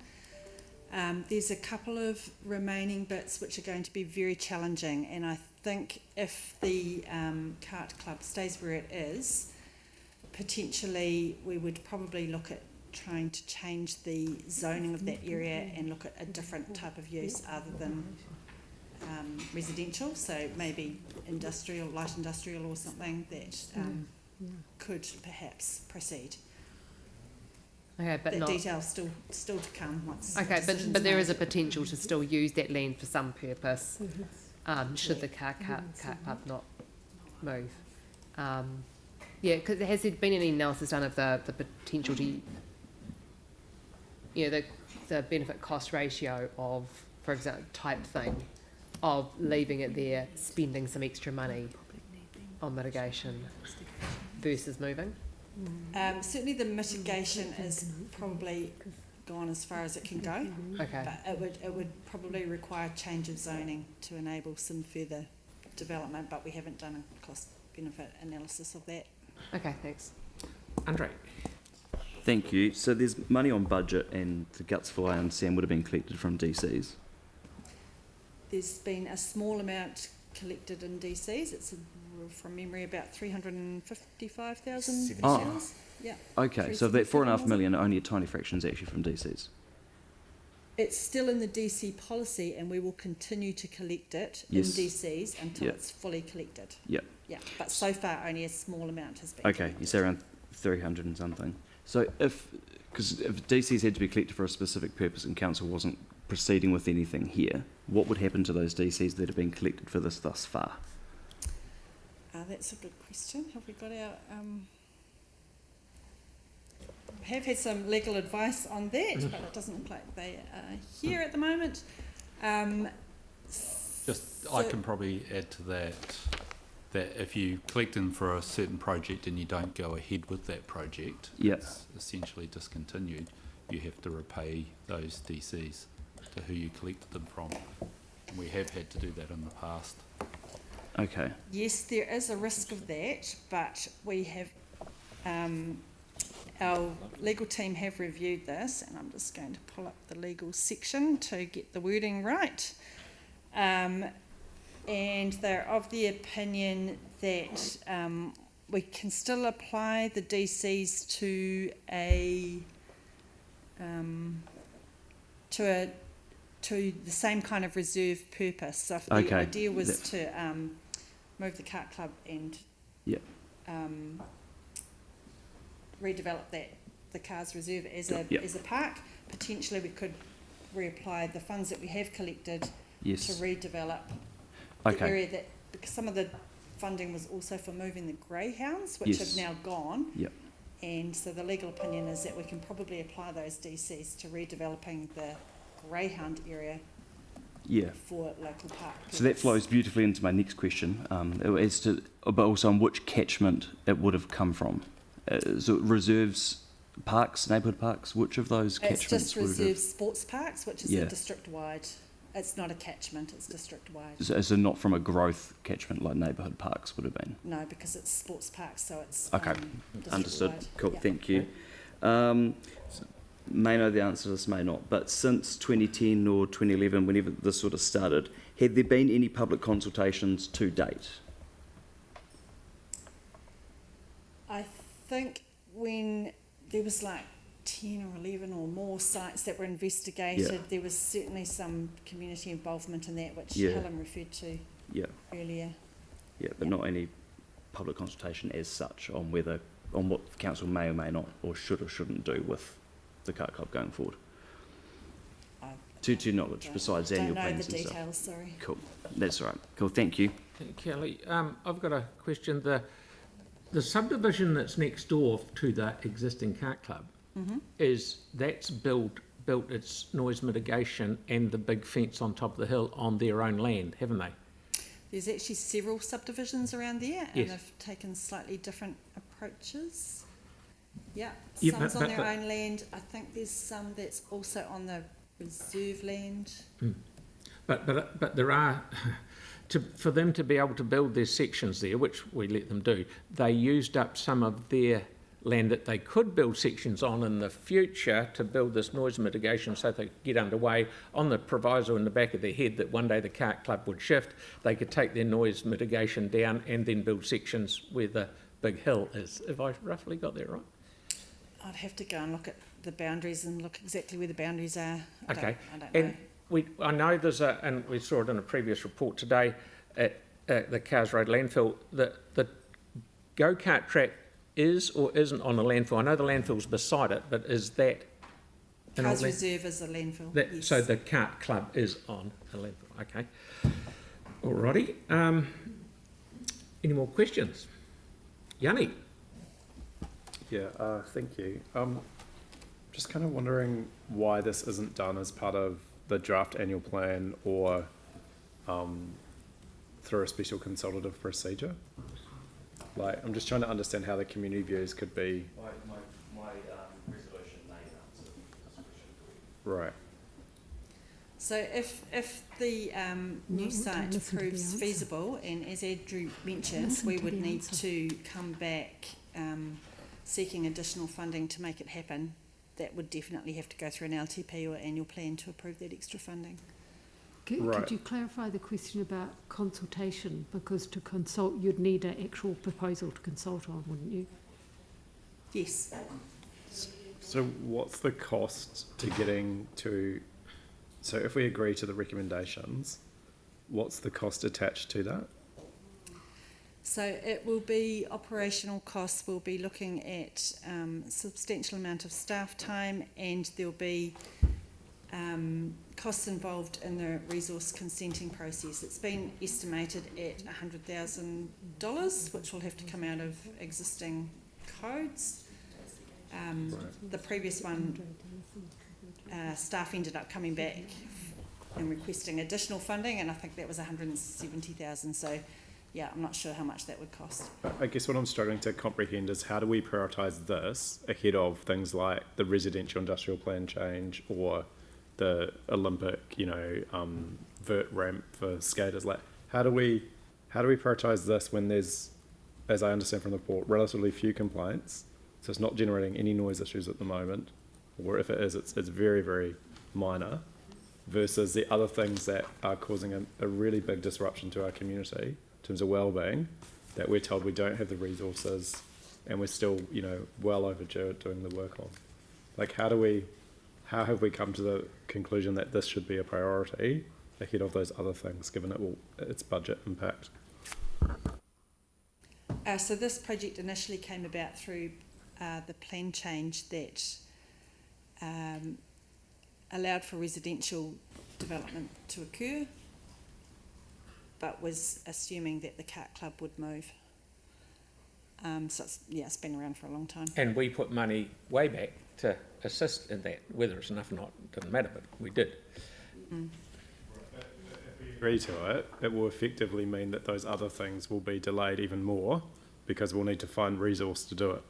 There's a couple of remaining bits which are going to be very challenging, and I think if the Cart Club stays where it is, potentially we would probably look at trying to change the zoning of that area and look at a different type of use other than residential, so maybe industrial, light industrial or something that could perhaps proceed. Okay, but the not details still to come once. Okay, but there is a potential to still use that land for some purpose, should the car club not move. Yeah, because has there been any analysis done of the potential to, you know, the benefit cost ratio of, for example, type thing, of leaving it there, spending some extra money on mitigation versus moving? Certainly the mitigation is probably gone as far as it can go. Okay. But it would probably require change of zoning to enable some further development, but we haven't done a cost benefit analysis of that. Okay, thanks. Andre. Thank you. So there's money on budget, and the guts for I understand would have been collected from DCs. There's been a small amount collected in DCs. It's from memory about 355,000 pounds. Yeah. Okay, so that 4.5 million, only a tiny fraction is actually from DCs. It's still in the DC policy, and we will continue to collect it Yes. in DCs until Yep. it's fully collected. Yep. Yeah, but so far only a small amount has been. Okay, collected. you say around 300 and something. So if DCs had to be collected for a specific purpose and council wasn't proceeding with anything here, what would happen to those DCs that have been collected for this thus far? That's a good question. Have we got our... I have had some legal advice on that, but it doesn't look like they are here at the moment. I can probably add to that if you collect them for a certain project and you don't go ahead with that project, it's essentially discontinued, you have to repay those DCs to who you collected them from. And we have had to do that in the past. Okay. Yes, there is a risk of that, but we have... our legal team have reviewed this, and I'm just going to pull up the legal section to get the wording right. And they're of the opinion that we can still apply the DCs to the same kind of reserve purpose. So if the idea was to move the Cart Club and redevelop the Carrs Reserve as a park, potentially we could reapply the funds that we have collected to redevelop the area, that because some of the funding was also for moving the greyhounds, which have now gone. And so the legal opinion is that we can probably apply those DCs to redeveloping the greyhound area for local park. So that flows beautifully into my next question, as to, but also on which catchment it would have come from. So reserves, parks, neighbourhood parks, which of those catchments It's just would have... reserve sports parks, which is a district-wide It's not a catchment, it's district-wide. So not from a growth catchment like neighbourhood parks would have been? No, because it's sports parks, so it's Okay, understood. district-wide. Cool, Yeah. thank you. May know the answer to this, may not, but since 2010 or 2011, whenever this sort of started, had there been any public consultations to date? I think when there was like 10 or 11 or more sites that were investigated, Yeah. there was certainly some community involvement in that, which Yeah. Helen referred to earlier. Yeah, but not any public consultation as such on what the council may or may not, or should or shouldn't do with the kart club going forward. To your knowledge, besides annual plans and stuff. Don't know the details, sorry. Cool, that's all right. Cool, thank you. Kelly, I've got a question. The subdivision that's next door to the existing kart club, that's built its noise mitigation and the big fence on top of the hill on their own land, haven't they? There's actually several subdivisions around there, and Yes. they've taken slightly different approaches. Yeah, Yeah, some's on their own land. I think there's some that's also on the reserve land. But there are, for them to be able to build their sections there, which we let them do, they used up some of their land that they could build sections on in the future to build this noise mitigation so they could get underway on the proviso in the back of their head that one day the kart club would shift, they could take their noise mitigation down and then build sections where the big hill is. Have I roughly got that right? I'd have to go and look at the boundaries and look exactly where the boundaries are. I Okay. don't know. And I know there's and we saw it in a previous report today at the Cowes Road landfill, that the go-kart track is or isn't on a landfill. I know the landfill's beside it, but is that an old Cowes Reserve is a landfill, yes. So the kart club is on a landfill, okay. Alrighty. Any more questions? Yanni? Yeah, thank you. Just kind of wondering why this isn't done as part of the draft annual plan or through a special consultative procedure. Like, I'm just trying to understand how the community views could be. My resolution may answer this question. Right. So if the new site proves feasible, and as Andrew mentioned, we would need to come back seeking additional funding to make it happen. That would definitely have to go through an LTP or annual plan to approve that extra funding. Could you clarify the question about consultation? Because to consult, you'd need an actual proposal to consult on, wouldn't you? Yes. So what's the cost to getting to, so if we agree to the recommendations, what's the cost attached to that? So it will be operational costs. We'll be looking at substantial amount of staff time, and there'll be costs involved in the resource consenting process. It's been estimated at $100,000, which will have to come out of existing codes. The previous one, staff ended up coming back and requesting additional funding, and I think that was $170,000. So, yeah, I'm not sure how much that would cost. I guess what I'm struggling to comprehend is how do we prioritise this ahead of things like the residential industrial plan change or the Olympic, vert ramp for skaters? Like, how do we prioritise this when there's, as I understand from the report, relatively few complaints, so it's not generating any noise issues at the moment, or if it is, it's very, very minor, versus the other things that are causing a really big disruption to our community in terms of well-being, that we're told we don't have the resources and we're still, well overdue at doing the work on. Like, how have we come to the conclusion that this should be a priority ahead of those other things, given its budget impact? So this project initially came about through the plan change that allowed for residential development to occur, but was assuming that the kart club would move. So it's been around for a long time. And we put money way back to assist in that. Whether it's enough or not doesn't matter, but we did. Mm. If we agree to it, it will effectively mean that those other things will be delayed even more because we'll need to find resource to do it.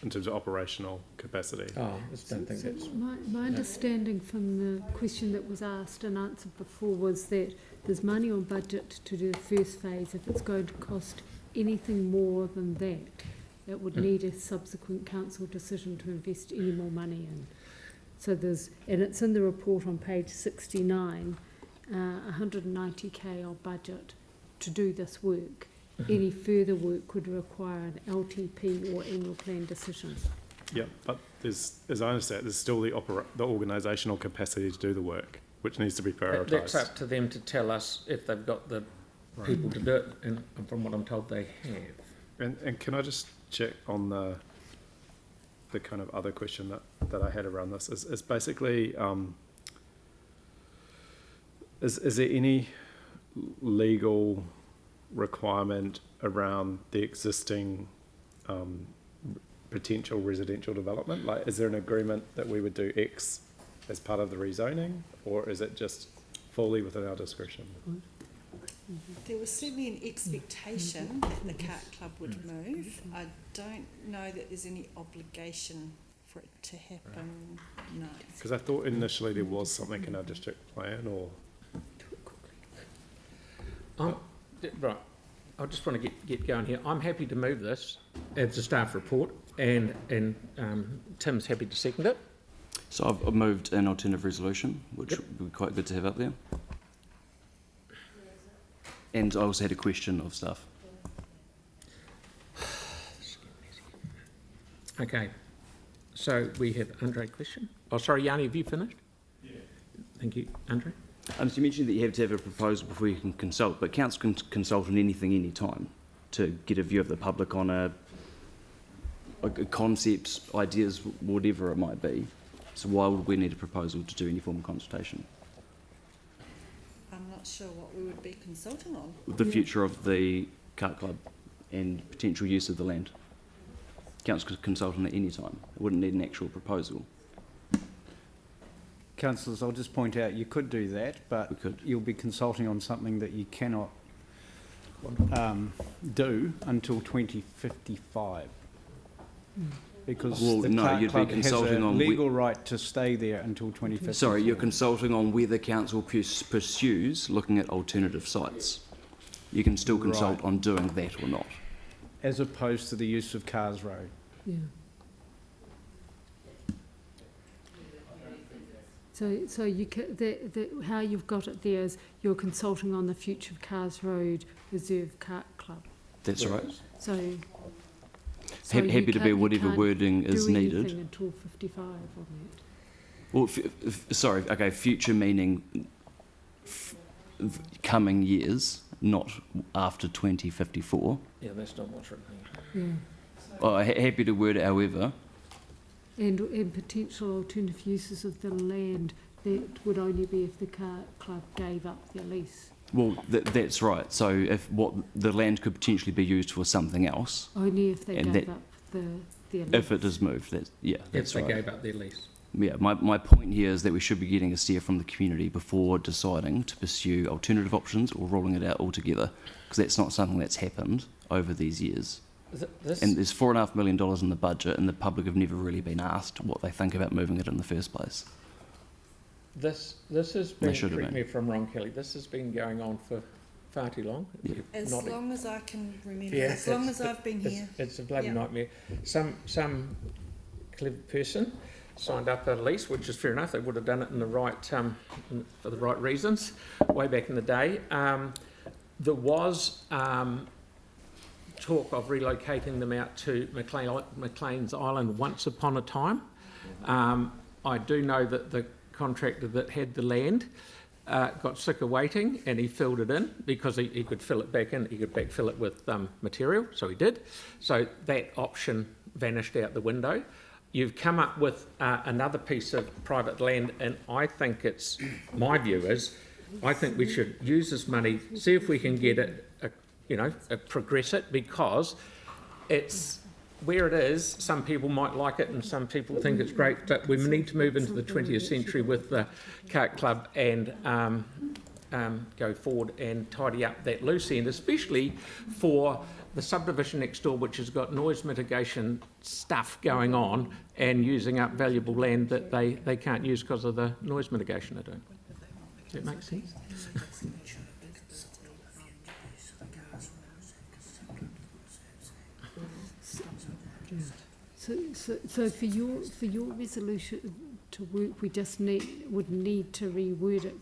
in terms of operational capacity? Oh, I just don't think that's... My understanding from the question that was asked and answered before was that there's money on budget to do the first phase. If it's going to cost anything more than that, it would need a subsequent council decision to invest any more money in. So there's, and it's in the report on page 69, 190k of budget to do this work. Any further work would require an LTP or annual plan decision. Yeah, but there's, as I understand, there's still the organisational capacity to do the work, which needs to be prioritised. That's up to them to tell us if they've got the people to do it, and from what I'm told they have. And can I just check on the kind of other question that I had around this is basically, is there any legal requirement around the existing potential residential development? Like, is there an agreement that we would do X as part of the rezoning, or is it just fully within our discretion? There was certainly an expectation that the Cart Club would move. I don't know that there's any obligation for it to happen, no. Because I thought initially there was something in our district plan, or... Right, I just want to get going here. I'm happy to move this as a staff report, and Tim's happy to second it. So I've moved an alternative resolution, which would be quite good to have up there. And I also had a question of staff. Okay, so we have Andre question. Oh, sorry, Yanni, have you finished? Yeah. Thank you, Andre. So you mentioned that you have to have a proposal before you can consult, but council can consult on anything, any time, to get a view of the public on a concepts, ideas, whatever it might be. So why would we need a proposal to do any form of consultation? I'm not sure what we would be consulting on. The future of the Cart Club and potential use of the land. Council could consult on it any time. It wouldn't need an actual proposal. Councillors, I'll just point out you could do that, but you'll be consulting on something that you cannot do until 2055. Because the Cart Club has a legal right to stay there until 2054. Sorry, you're consulting on whether council pursues looking at alternative sites. You can still consult on doing that or not. As opposed to the use of Cars Road. Yeah. So you how you've got it there is you're consulting on the future of Cars Road Reserve Cart Club. That's right. So happy to be whatever wording is needed. Until 55 on that. Well, sorry. Okay, future meaning coming years, not after 2054. Yeah, that's not what's written here. Yeah. Oh, happy to word it however. And potential alternative uses of the land, that would only be if the Cart Club gave up their lease. Well, that's right. So if the land could potentially be used for something else. Only if they gave up their lease. If it is moved, that's if they right. gave up their lease. Yeah, my point here is that we should be getting a steer from the community before deciding to pursue alternative options or ruling it out altogether, because that's not something that's happened over these years. And there's $4.5 million in the budget, and the public have never really been asked what they think about moving it in the first place. This has been, correct me if I'm wrong, Kelly, this has been going on for far too long. Yeah. As long as I can remember, Yeah, as long as I've been here. It's a bloody nightmare. Some clever person signed up a lease, which is fair enough. They would have done it in the right for the right reasons way back in the day. There was talk of relocating them out to Maclean's Island once upon a time. I do know that the contractor that had the land got sick of waiting, and he filled it in because he could fill it back in. He could backfill it with material, so he did. So that option vanished out the window. You've come up with another piece of private land, and I think my view is, I think we should use this money, see if we can get it, progress it, because it's where it is. Some people might like it and some people think it's great, but we need to move into the 20th century with the Cart Club and go forward and tidy up that loose end, especially for the subdivision next door, which has got noise mitigation stuff going on and using up valuable land that they can't use because of the noise mitigation they're doing. Does that make sense? So for your resolution to work, we just would need to reword it.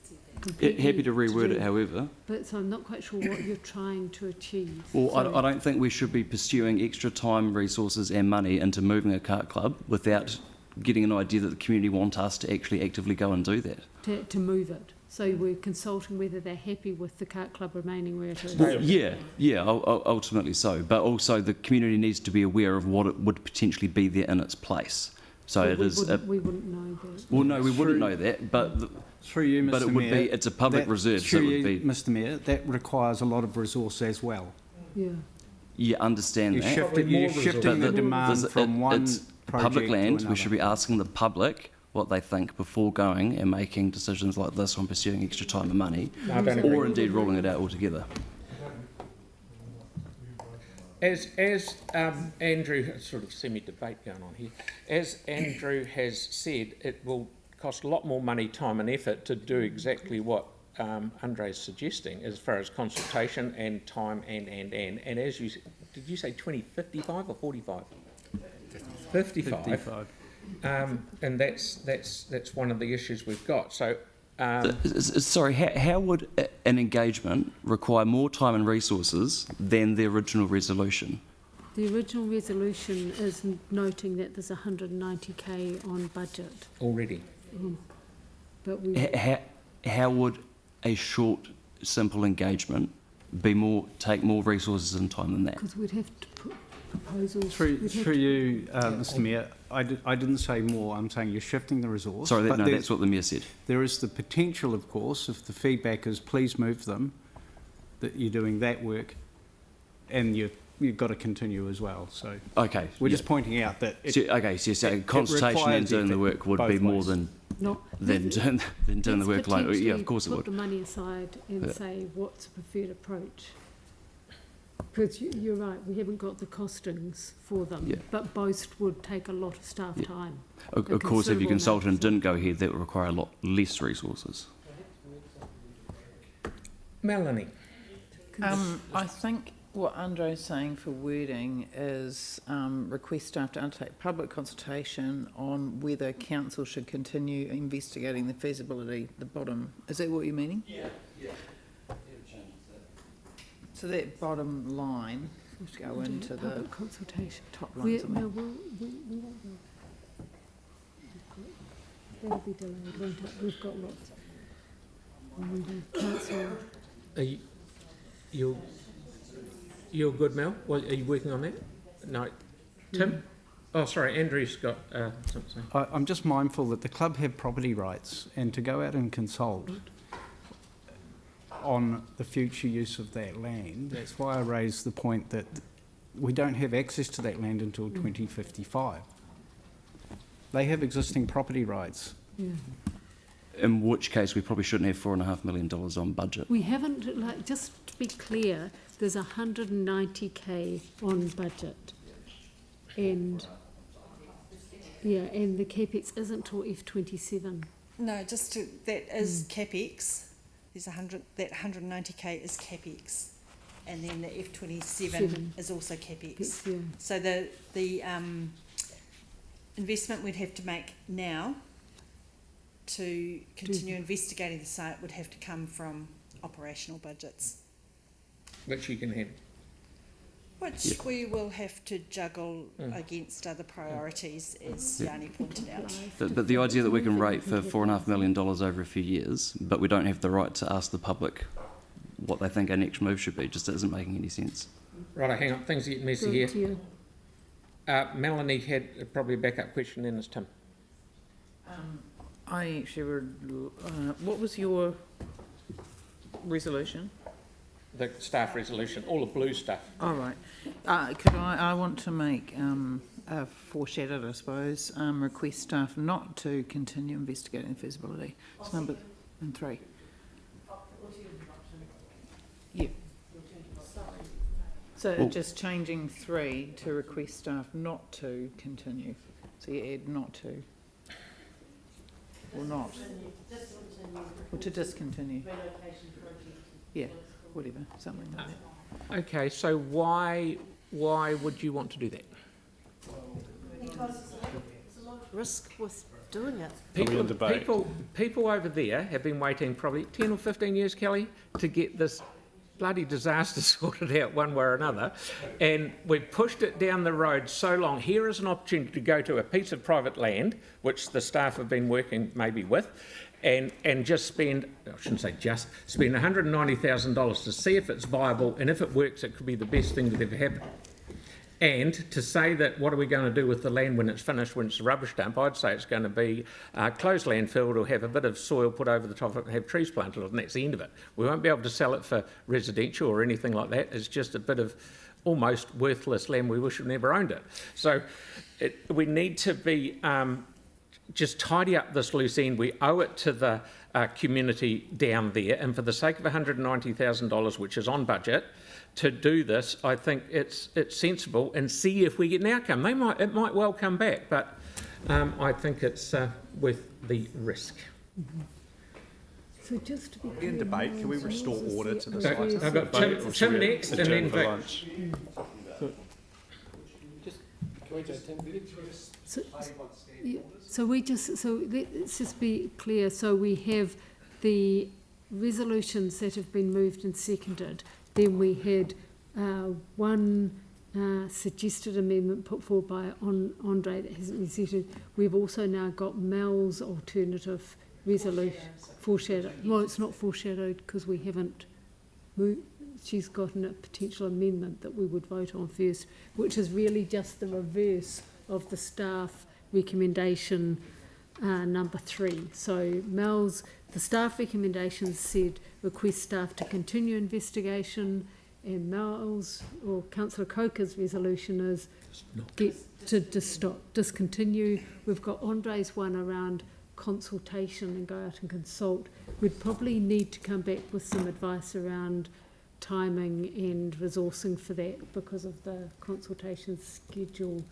Happy to reword it, however. But so I'm not quite sure what you're trying to achieve. Well, I don't think we should be pursuing extra time, resources and money into moving a kart club without getting an idea that the community want us to actually actively go and do that. To move it. So we're consulting whether they're happy with the kart club remaining where it is. Well, yeah, ultimately so. But also the community needs to be aware of what it would potentially be there in its place. So we wouldn't know that. Well, no, we wouldn't know that, but through you, Mr. But it would Mayor, be, it's a public reserve, so through it would you, be. Mr. Mayor, that requires a lot of resource as well. Yeah. You understand You're that. shifting the demand from one it's project public land. to We should be asking the public what they think before going and making decisions like this on pursuing extra time and money, or indeed ruling it out altogether. As Andrew, sort of semi-debate going on here, as Andrew has said, it will cost a lot more money, time and effort to do exactly what Andre's suggesting as far as consultation and time and as you, did you say 2055 or 45? 55. And that's one of the issues we've got. So, sorry, how would an engagement require more time and resources than the original resolution? The original resolution is noting that there's 190k on budget already. But we how would a short, simple engagement take more resources and time than that? Because we'd have to put proposals. Through you, Mr. Mayor, I didn't say more. I'm saying you're shifting the resource. Sorry, that's what the Mayor said. There is the potential, of course, if the feedback is please move them, that you're doing that work, and you've got to continue as well. So okay, we're just pointing out that. So consultation and doing the work would be more than doing the work alone. Yeah, of course it would. Put the money aside and say what's the preferred approach. Because you're right, we haven't got the costings for them, but both would take a lot of staff time. Of course, if your consultant didn't go ahead, that would require a lot less resources. Melanie. I think what Andre's saying for wording is request staff to undertake public consultation on whether council should continue investigating the feasibility, the bottom. Is that what you're meaning? Yeah. So that bottom line should go into the public consultation. Top line. No, we won't go. That'll be delayed, won't it? We've got lots. Council. You're good, Mel? Well, are you working on that? No. Tim? Oh, sorry, Andrew's got something. I'm just mindful that the club have property rights, and to go out and consult on the future use of that land, that's why I raised the point that we don't have access to that land until 2055. They have existing property rights. Yeah. In which case, we probably shouldn't have $4.5 million on budget. We haven't, just to be clear, there's 190k on budget. And the capex isn't till F27. No, that is capex. There's 190k is capex, and then the F27 is also capex. Yeah. So the investment we'd have to make now to continue investigating the site would have to come from operational budgets, which you can have. Which we will have to juggle against other priorities, as Yanni pointed out. But the idea that we can rate for $4.5 million over a few years, but we don't have the right to ask the public what they think our next move should be, just isn't making any sense. Right, hang on, things are getting messy here. Melanie had probably a backup question, then it's Tim. I actually what was your resolution? The staff resolution, all the blue stuff. All right. I want to make a foreshadowed, I suppose, request staff not to continue investigating feasibility. It's number 3. So Well- just changing 3 to request staff not to continue. So you add not to. Or not. Or to discontinue. Yeah, whatever, something like that. Okay, so why would you want to do that? Because there's a lot of risk with doing it. People over there have been waiting probably 10 or 15 years, Kelly, to get this bloody disaster sorted out one way or another, and we've pushed it down the road so long. Here is an opportunity to go to a piece of private land, which the staff have been working maybe with, and just spend, I shouldn't say just, spend $190,000 to see if it's viable, and if it works, it could be the best thing that ever happened. And to say that what are we going to do with the land when it's finished, when it's a rubbish dump, I'd say it's going to be closed landfill. It'll have a bit of soil put over the top of it and have trees planted, and that's the end of it. We won't be able to sell it for residential or anything like that. It's just a bit of almost worthless land. We wish we never owned it. So we need to be just tidy up this loose end. We owe it to the community down there, and for the sake of $190,000, which is on budget, to do this, I think it's sensible, and see if we get an outcome. It might well come back, but I think it's worth the risk. So just to be clear, In debate, can we restore order to this? I've got Tim next, and then Vic. So let's just be clear. So we have the resolutions that have been moved and seconded. Then we had one suggested amendment put forward by Andre that hasn't been seconded. We've also now got Mel's alternative resolution foreshadowed. Well, it's not foreshadowed because we haven't moved. She's gotten a potential amendment that we would vote on first, which is really just the reverse of the staff recommendation number 3. So the staff recommendations said request staff to continue investigation, and Mel's or Councillor Coker's resolution is discontinue. We've got Andre's one around consultation and go out and consult. We'd probably need to come back with some advice around timing and resourcing for that, because of the consultation schedule.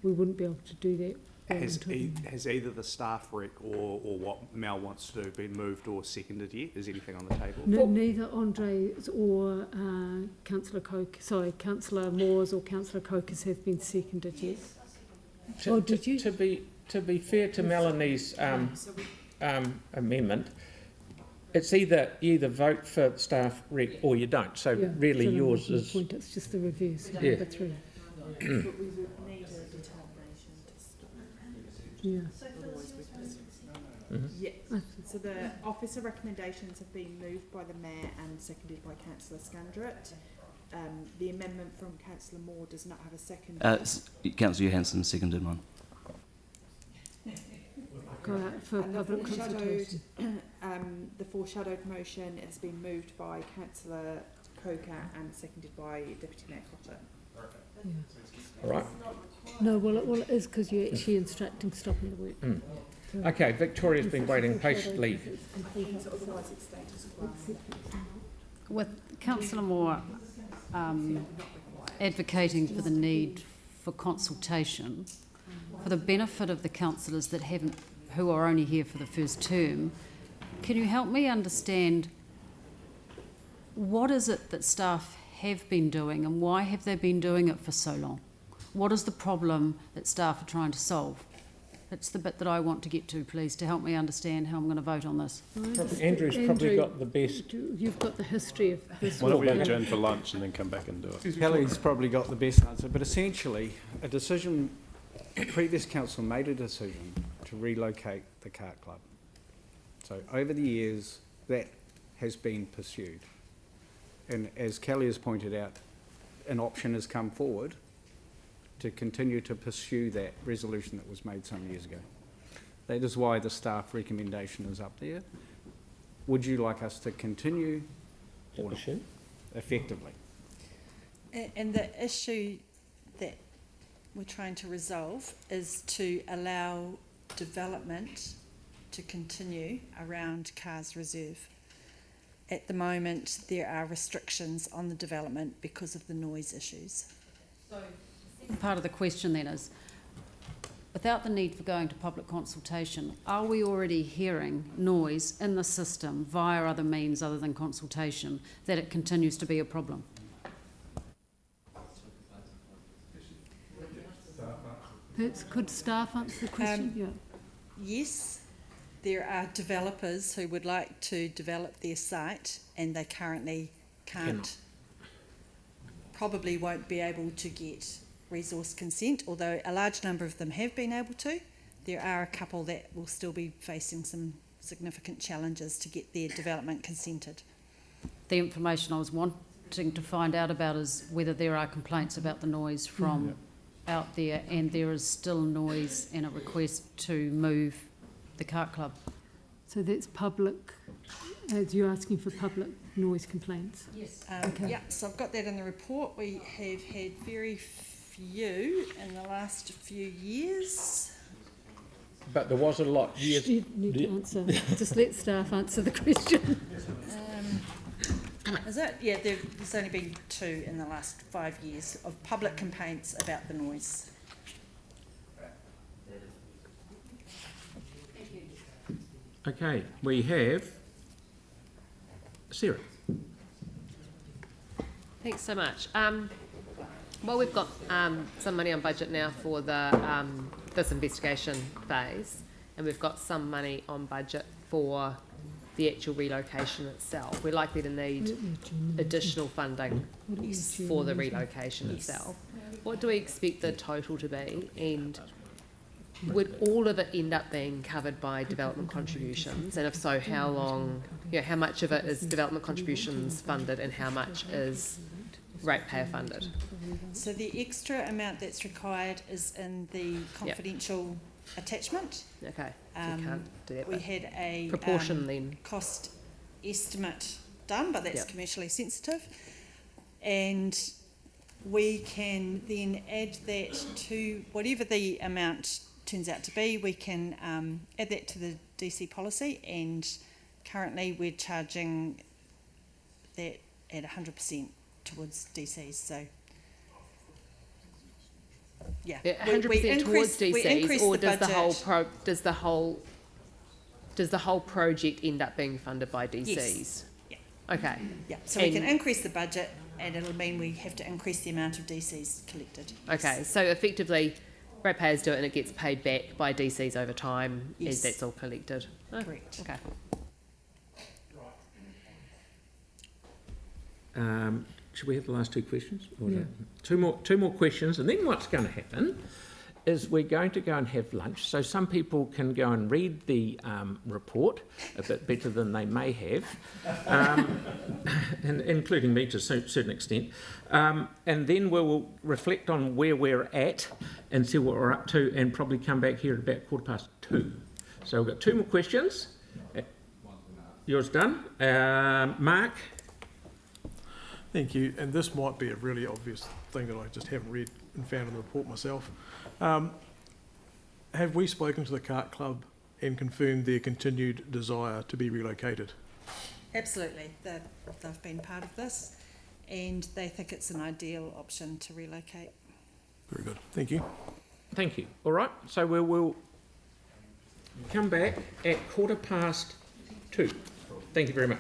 We wouldn't be able to do that. Has either the staff rec or what Mel wants to do been moved or seconded yet? Is anything on the table? No, neither Andre's or Councillor Moore's or Councillor Coker's have been seconded yet. Did you? To be fair to Melanie's amendment, it's either you vote for staff rec or you don't. So really, so yours is. Point, it's just the reverse. Yeah. Number 3. Yeah. Yes. So the officer recommendations have been moved by the Mayor and seconded by Councillor Scandrett. The amendment from Councillor Moore does not have a second. Councillor Johansson seconded one. Go out for public consultation. The foreshadowed motion has been moved by Councillor Coker and seconded by Deputy Mayor Cotter. Yeah. All right. No, well, it is because you're actually instructing stopping the work. So Okay, Victoria's been waiting patiently. With Councillor Moore advocating for the need for consultation, for the benefit of the councillors who are only here for the first term, can you help me understand what is it that staff have been doing and why have they been doing it for so long? What is the problem that staff are trying to solve? That's the bit that I want to get to, please, to help me understand how I'm going to vote on this. Andrew's probably got the best. You've got the history of this. Why don't we adjourn for lunch and then come back and do it? Kelly's probably got the best answer, but essentially, a previous council made a decision to relocate the kart club. So over the years, that has been pursued. And as Kelly has pointed out, an option has come forward to continue to pursue that resolution that was made some years ago. That is why the staff recommendation is up there. Would you like us to continue or not? Effectively? And the issue that we're trying to resolve is to allow development to continue around Cars Reserve. at the moment there are restrictions on the development because of the noise issues. Part of the question then is, without the need for going to public consultation, are we already hearing noise in the system via other means other than consultation that it continues to be a problem? Could staff answer the question? Yes, there are developers who would like to develop their site and they currently can't, probably won't be able to get resource consent, although a large number of them have been able to. There are a couple that will still be facing some significant challenges to get their development consented. The information I was wanting to find out about is whether there are complaints about the noise from out there, and there is still noise and a request to move the kart club. So that's public, as you're asking for public noise complaints? Yes. Yeah, so I've got that in the report. We have had very few in the last few years. But there was a lot. Years. You need to answer. Just let staff answer the question. Is it? Yeah, there's only been 2 in the last 5 years of public complaints about the noise. Okay, we have Sarah. Thanks so much. Well, we've got some money on budget now for the this investigation phase, and we've got some money on budget for the actual relocation itself. We're likely to need additional funding for the relocation itself. What do we expect the total to be, and would all of it end up being covered by development contributions? And if so, how long, how much of it is development contributions funded and how much is ratepayer funded? So the extra amount that's required is in the confidential attachment. Okay, so you can't do that. We had a proportion then cost estimate done, but that's commercially sensitive, and we can then add that to whatever the amount turns out to be. We can add that to the DC policy, and currently we're charging that at 100% towards DCs. So yeah, 100% towards DCs, or does the whole project end up being funded by DCs? Yes. Yeah. Okay. Yeah. So we can increase the budget, and it'll mean we have to increase the amount of DCs collected. Okay. So effectively, ratepayers do it, and it gets paid back by DCs over time as that's all collected. Oh, correct. Okay. Should we have the last 2 questions? Or two more questions, and then what's going to happen is we're going to go and have lunch, so some people can go and read the report a bit better than they may have, and including me to a certain extent, and then we'll reflect on where we're at and see what we're up to, and probably come back here at about 2:15. So we've got 2 more questions. Yours done. Mark? Thank you, and this might be a really obvious thing that I just haven't read and found in the report myself. Have we spoken to the kart club and confirmed their continued desire to be relocated? Absolutely. They've been part of this, and they think it's an ideal option to relocate. Very good. Thank you. Thank you. All right, so we will come back at 2:15. Thank you very much.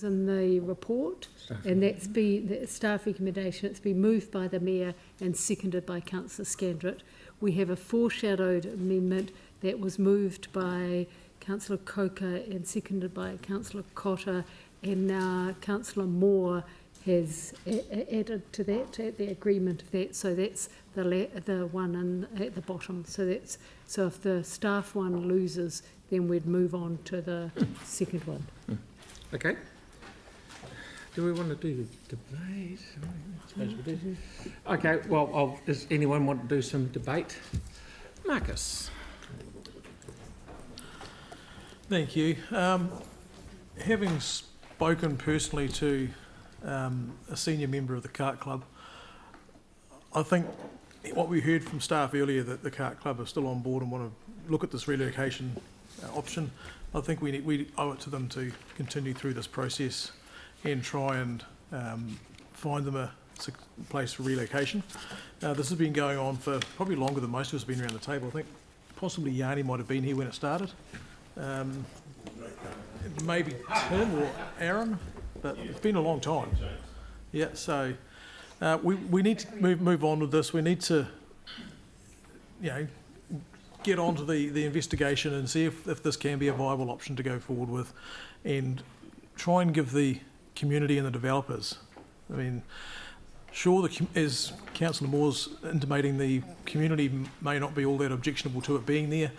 in the report, and the staff recommendation. It's been moved by the Mayor and seconded by Councillor Scandrett. We have a foreshadowed amendment that was moved by Councillor Coker and seconded by Councillor Cotter, and now Councillor Moore has added to that, the agreement of that. So that's the one at the bottom. So if the staff one loses, then we'd move on to the second one. Okay. Do we want to do the debate? I suppose we do. Okay, well, does anyone want to do some debate? Marcus. Thank you. Having spoken personally to a senior member of the Kart Club, I think what we heard from staff earlier, that the Kart Club are still on board and want to look at this relocation option. I think we owe it to them to continue through this process and try and find them a place for relocation. This has been going on for probably longer than most of us have been around the table. I think possibly Yanni might have been here when it started. Maybe Tim or Aaron, but it's been a long time. Yeah, so we need to move on with this. We need to, get on to the investigation and see if this can be a viable option to go forward with, and try and give the community and the developers. I mean, sure, as Councillor Moore's intimating, the community may not be all that objectionable to it being there,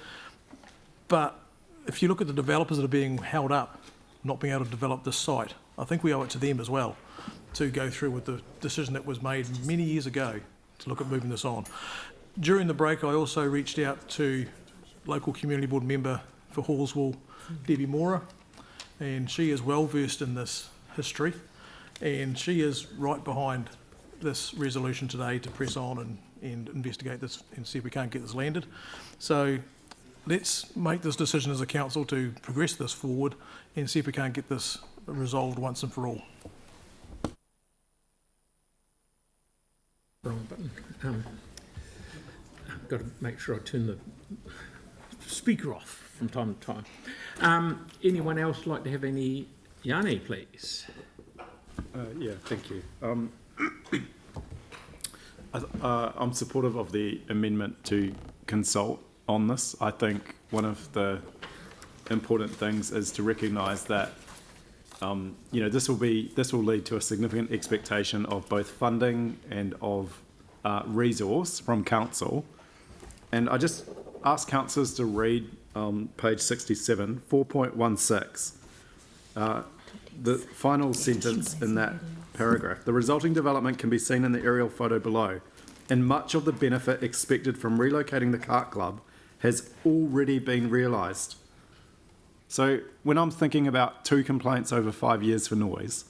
but if you look at the developers that are being held up, not being able to develop this site, I think we owe it to them as well to go through with the decision that was made many years ago to look at moving this on. During the break, I also reached out to local community board member for Hallswell, Debbie Mora, and she is well versed in this history, and she is right behind this resolution today to press on and investigate this and see if we can't get this landed. So let's make this decision as a council to progress this forward and see if we can't get this resolved once and for all. Wrong button. I've got to make sure I turn the speaker off from time to time. Anyone else like to have any? Yanni, please. Yeah, thank you. I'm supportive of the amendment to consult on this. I think one of the important things is to recognise that this will lead to a significant expectation of both funding and of resource from council. And I just ask councillors to read page 67, 4.16. The final sentence in that paragraph. The resulting development can be seen in the aerial photo below, and much of the benefit expected from relocating the Kart Club has already been realised. So when I'm thinking about 2 complaints over 5 years for noise,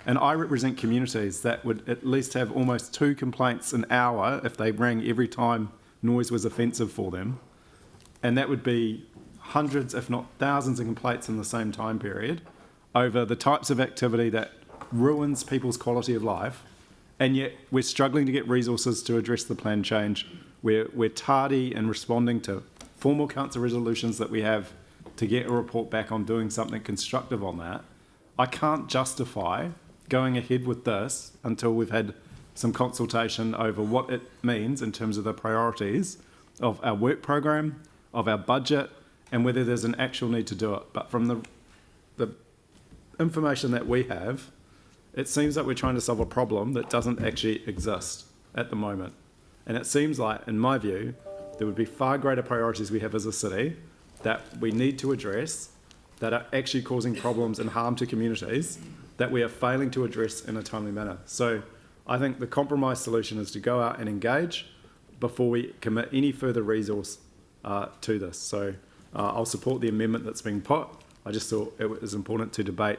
and I represent communities that would at least have almost 2 complaints an hour if they rang every time noise was offensive for them, and that would be hundreds, if not thousands, of complaints in the same time period over the types of activity that ruins people's quality of life, and yet we're struggling to get resources to address the plan change. We're tardy in responding to formal council resolutions that we have to get a report back on doing something constructive on that. I can't justify going ahead with this until we've had some consultation over what it means in terms of the priorities of our work program, of our budget, and whether there's an actual need to do it. But from the information that we have, it seems like we're trying to solve a problem that doesn't actually exist at the moment. And it seems like, in my view, there would be far greater priorities we have as a city that we need to address that are actually causing problems and harm to communities that we are failing to address in a timely manner. So I think the compromise solution is to go out and engage before we commit any further resource to this. So I'll support the amendment that's being put. I just thought it was important to debate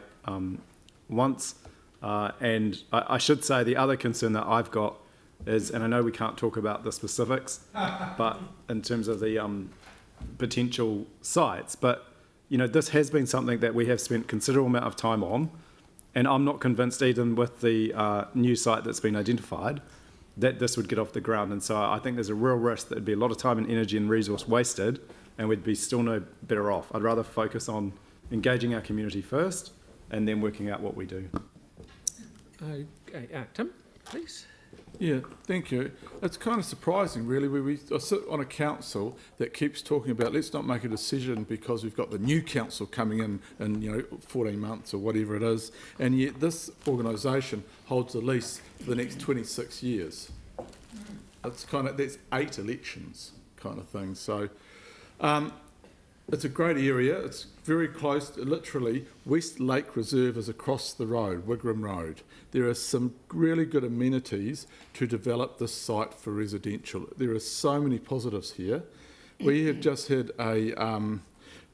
once. And I should say the other concern that I've got is, and I know we can't talk about the specifics, but in terms of the potential sites, but this has been something that we have spent considerable amount of time on, and I'm not convinced, even with the new site that's been identified, that this would get off the ground. And so I think there's a real risk that there'd be a lot of time and energy and resource wasted, and we'd be still no better off. I'd rather focus on engaging our community first and then working out what we do. Okay, Tim, please. Yeah, thank you. It's kind of surprising, really. We sit on a council that keeps talking about let's not make a decision because we've got the new council coming in 14 months or whatever it is, and yet this organisation holds the lease for the next 26 years. It's that's 8 elections kind of thing. So it's a great area. It's very close. Literally, West Lake Reserve is across the road, Wigram Road. There are some really good amenities to develop this site for residential. There are so many positives here. We have just had a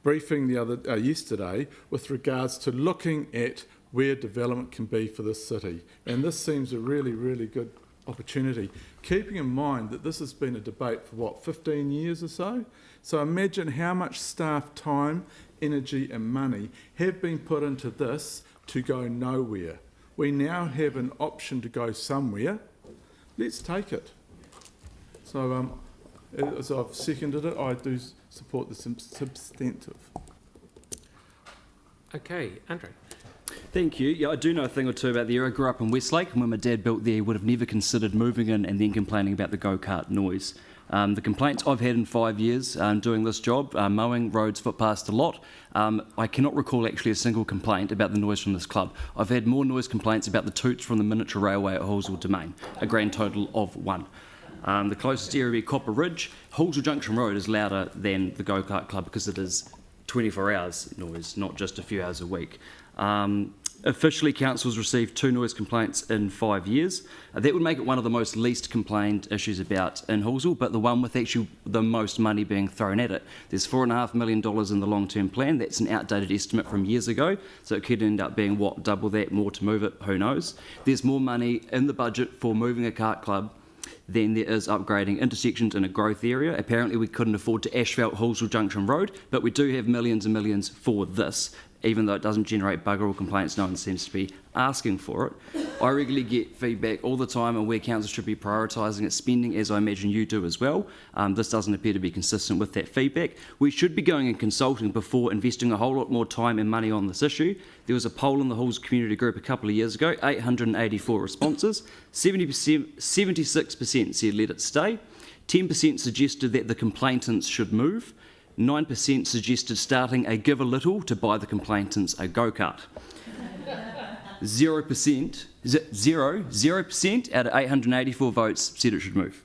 briefing yesterday with regards to looking at where development can be for this city, and this seems a really, really good opportunity, keeping in mind that this has been a debate for 15 years or so. So imagine how much staff time, energy and money have been put into this to go nowhere. We now have an option to go somewhere. Let's take it. So as I've seconded it, I do support the substantive. Okay, Andre. Thank you. Yeah, I do know a thing or two about the area. I grew up in Westlake, and when my dad built there, he would have never considered moving in and then complaining about the go-kart noise. The complaints I've had in 5 years doing this job, mowing roads, footpaths a lot, I cannot recall actually a single complaint about the noise from this club. I've had more noise complaints about the toots from the miniature railway at Halswell Domain, a grand total of 1. The closest area would be Copper Ridge. Halswell Junction Road is louder than the go-kart club because it is 24 hours noise, not just a few hours a week. Officially, council's received 2 noise complaints in 5 years. That would make it one of the most least complained issues about in Halswell, but the one with actually the most money being thrown at it. There's $4.5 million in the long-term plan. That's an outdated estimate from years ago, so it could end up being, double that, more to move it, who knows. There's more money in the budget for moving a kart club than there is upgrading intersections in a growth area. Apparently we couldn't afford to asphalt Halswell Junction Road, but we do have millions and millions for this. Even though it doesn't generate bugger all complaints, no one seems to be asking for it. I regularly get feedback all the time on where council should be prioritising its spending, as I imagine you do as well. This doesn't appear to be consistent with that feedback. We should be going and consulting before investing a whole lot more time and money on this issue. There was a poll in the Halls community group a couple of years ago, 884 responses. 76% said let it stay. 10% suggested that the complainants should move. 9% suggested starting a give a little to buy the complainants a go-kart. 0% out of 884 votes said it should move.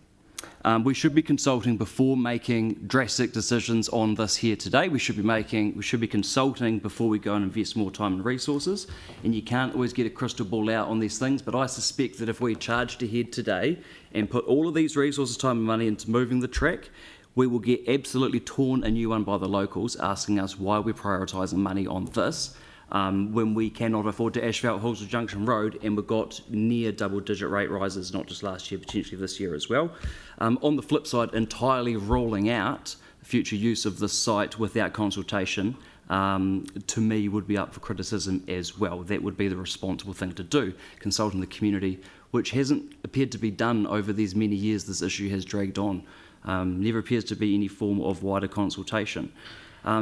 We should be consulting before making drastic decisions on this here today. We should be consulting before we go and invest more time and resources. And you can't always get a crystal ball out on these things, but I suspect that if we charged ahead today and put all of these resources, time and money into moving the track, we will get absolutely torn a new one by the locals asking us why we're prioritising money on this when we cannot afford to asphalt Halswell Junction Road, and we've got near double-digit rate rises, not just last year, potentially this year as well. On the flip side, entirely ruling out future use of this site without consultation, to me, would be up for criticism as well. That would be the responsible thing to do, consulting the community, which hasn't appeared to be done over these many years this issue has dragged on. Never appears to be any form of wider consultation.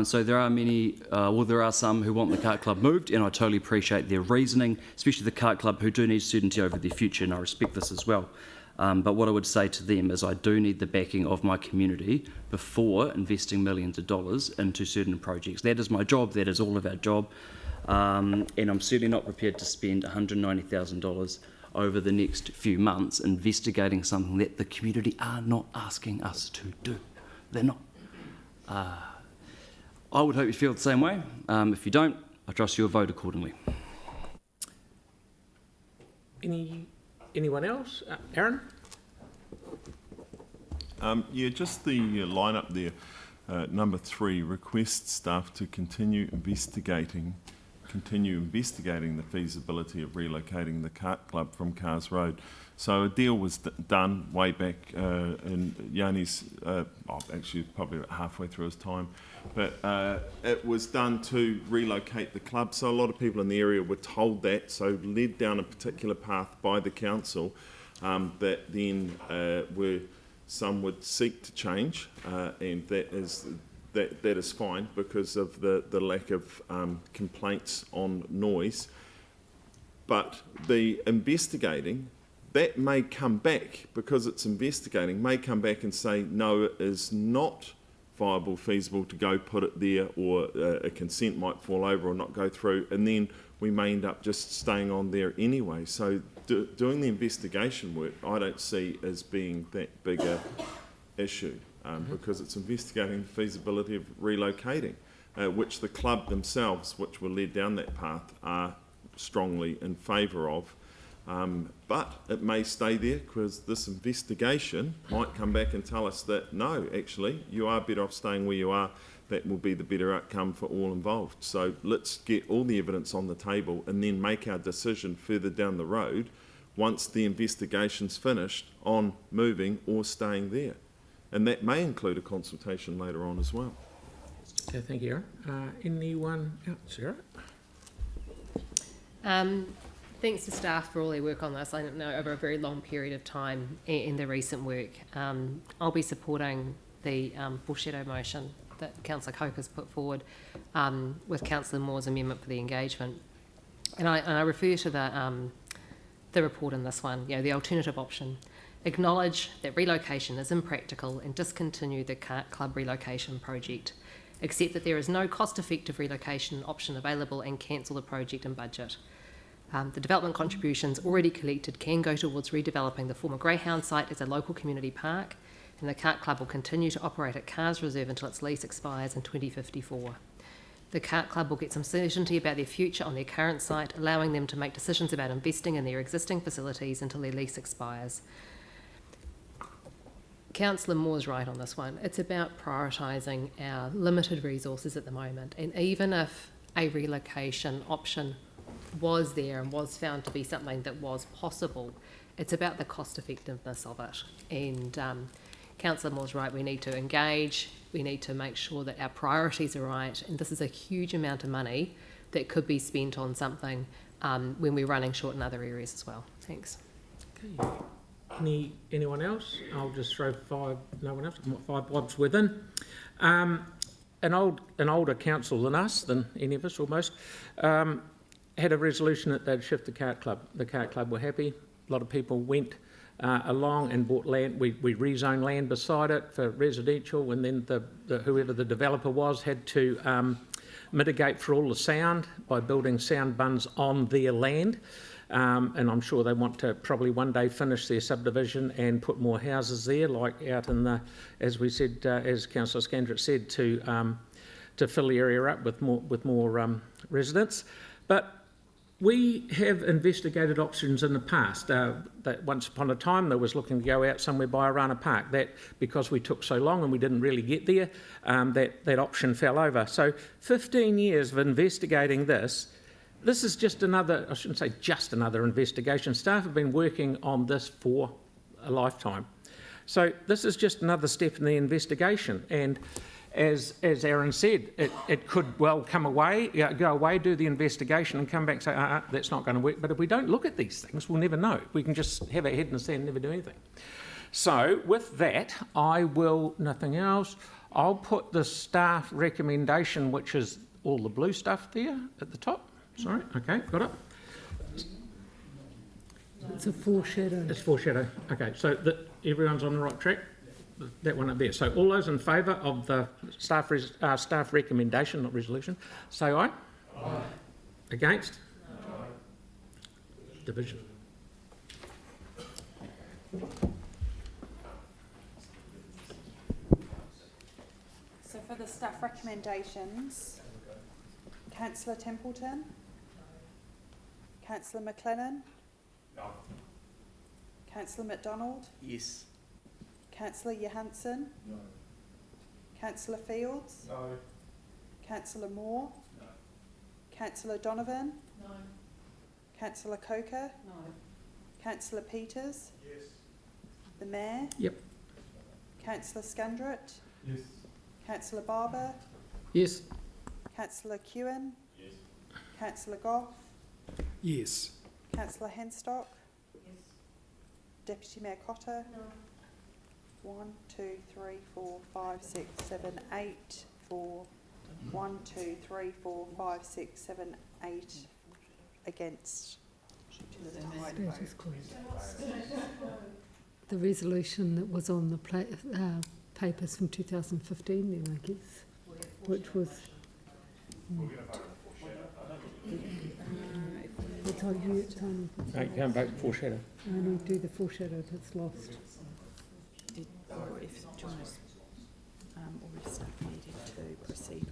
So there are there are some who want the kart club moved, and I totally appreciate their reasoning, especially the kart club who do need certainty over their future, and I respect this as well. But what I would say to them is I do need the backing of my community before investing millions of dollars into certain projects. That is my job, that is all of our job, and I'm certainly not prepared to spend $190,000 over the next few months investigating something that the community are not asking us to do. They're not. I would hope you feel the same way. If you don't, I trust you'll vote accordingly. Anyone else? Aaron? Just the lineup there. Number 3, request staff to continue investigating the feasibility of relocating the kart club from Cars Road. So a deal was done way back in Yanni's, actually probably about halfway through his time, but it was done to relocate the club. So a lot of people in the area were told that, so led down a particular path by the council that then some would seek to change, and that is that is fine because of the lack of complaints on noise. But the investigating, that may come back, because it's investigating, may come back and say, no, it is not viable, feasible to go put it there, or a consent might fall over or not go through, and then we may end up just staying on there anyway. So doing the investigation work, I don't see as being that big a issue, because it's investigating the feasibility of relocating, which the club themselves, which were led down that path, are strongly in favour of. But it may stay there because this investigation might come back and tell us that no, actually, you are better off staying where you are. That will be the better outcome for all involved. So let's get all the evidence on the table and then make our decision further down the road once the investigation's finished on moving or staying there. And that may include a consultation later on as well. Okay, thank you, Aaron. Anyone else? Sarah? Thanks to staff for all their work on this. I know over a very long period of time in the recent work. I'll be supporting the foreshadow motion that Councillor Coke has put forward with Councillor Moore's amendment for the engagement. And I refer to the report in this one, the alternative option. Acknowledge that relocation is impractical and discontinue the club relocation project. Accept that there is no cost-effective relocation option available and cancel the project and budget. The development contributions already collected can go towards redeveloping the former Greyhound site as a local community park, and the Kart Club will continue to operate at Cars Reserve until its lease expires in 2054. The Kart Club will get some certainty about their future on their current site, allowing them to make decisions about investing in their existing facilities until their lease expires. Councillor Moore's right on this one. It's about prioritising our limited resources at the moment, and even if a relocation option was there and was found to be something that was possible, it's about the cost effectiveness of it. And Councillor Moore's right, we need to engage, we need to make sure that our priorities are right, and this is a huge amount of money that could be spent on something when we're running short in other areas as well. Thanks. Okay. Anyone else? I'll just throw five. No one else. I've got 5 bobs within. An older council than us, than any of us almost, had a resolution that they'd shift the Kart Club. The Kart Club were happy. A lot of people went along and bought land. We rezoned land beside it for residential, and then whoever the developer was had to mitigate for all the sound by building sound buns on their land. And I'm sure they want to probably one day finish their subdivision and put more houses there, like out in the, as we said, as Councillor Scandrett said, to fill the area up with more residents. But we have investigated options in the past. That once upon a time there was looking to go out somewhere by Arana Park. That, because we took so long and we didn't really get there, that option fell over. So 15 years of investigating this. This is just another, I shouldn't say just another investigation. Staff have been working on this for a lifetime. So this is just another step in the investigation. And as Aaron said, it could well go away, do the investigation and come back and say, that's not going to work. But if we don't look at these things, we'll never know. We can just have our head in the sand and never do anything. So with that, nothing else, I'll put the staff recommendation, which is all the blue stuff there at the top. Sorry, okay, got it. It's a foreshadow. It's foreshadow. Okay, so everyone's on the right track. That one up there. So all those in favour of the staff recommendation, not resolution, say aye. Aye. Against? Aye. Division. So for the staff recommendations, Councillor Templeton? Councillor McLennan? No. Councillor McDonald? Yes. Councillor Johansson? No. Councillor Fields? No. Councillor Moore? No. Councillor Donovan? No. Councillor Coker? No. Councillor Peters? Yes. The Mayor? Yep. Councillor Scandrett? Yes. Councillor Barber? Yes. Councillor Kewen? Yes. Councillor Goff? Yes. Councillor Henstock? Yes. Deputy Mayor Cotter? No. 1, 2, 3, 4, 5, 6, 7, 8 for 1, 2, 3, 4, 5, 6, 7, 8 against. Status quo. The resolution that was on the papers from 2015 then, I guess, which was... It's on here, it's on... No, you can't vote foreshadow. Only do the foreshadow if it's lost. Or if John's already started needing to proceed.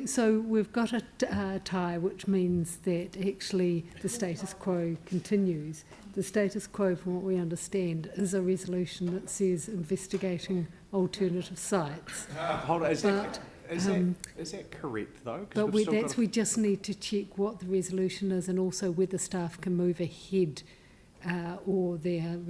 So we've got a tie, which means that actually the status quo continues. The status quo, from what we understand, is a resolution that says investigating alternative sites. Hold on, is that correct though? But we just need to check what the resolution is and also whether staff can move ahead or their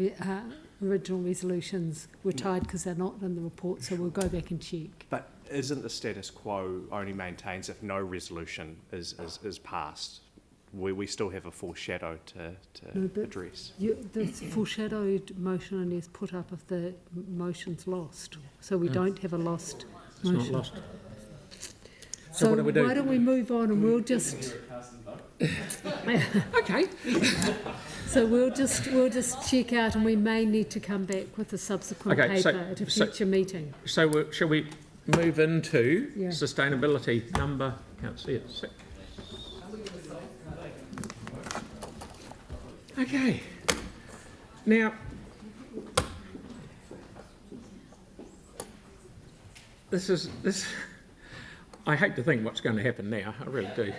original resolutions were tied because they're not in the report, so we'll go back and check. But isn't the status quo only maintains if no resolution is passed? We still have a foreshadow to address. The foreshadowed motion only is put up if the motion's lost. So we don't have a lost motion. It's not lost. So what do we do? Why don't we move on and we'll just... Okay. So we'll just check out, and we may need to come back with a subsequent paper at a future meeting. So shall we move into Yeah. sustainability number? Can't see it. 6. Okay. Now, this. I hate to think what's going to happen now. I really do.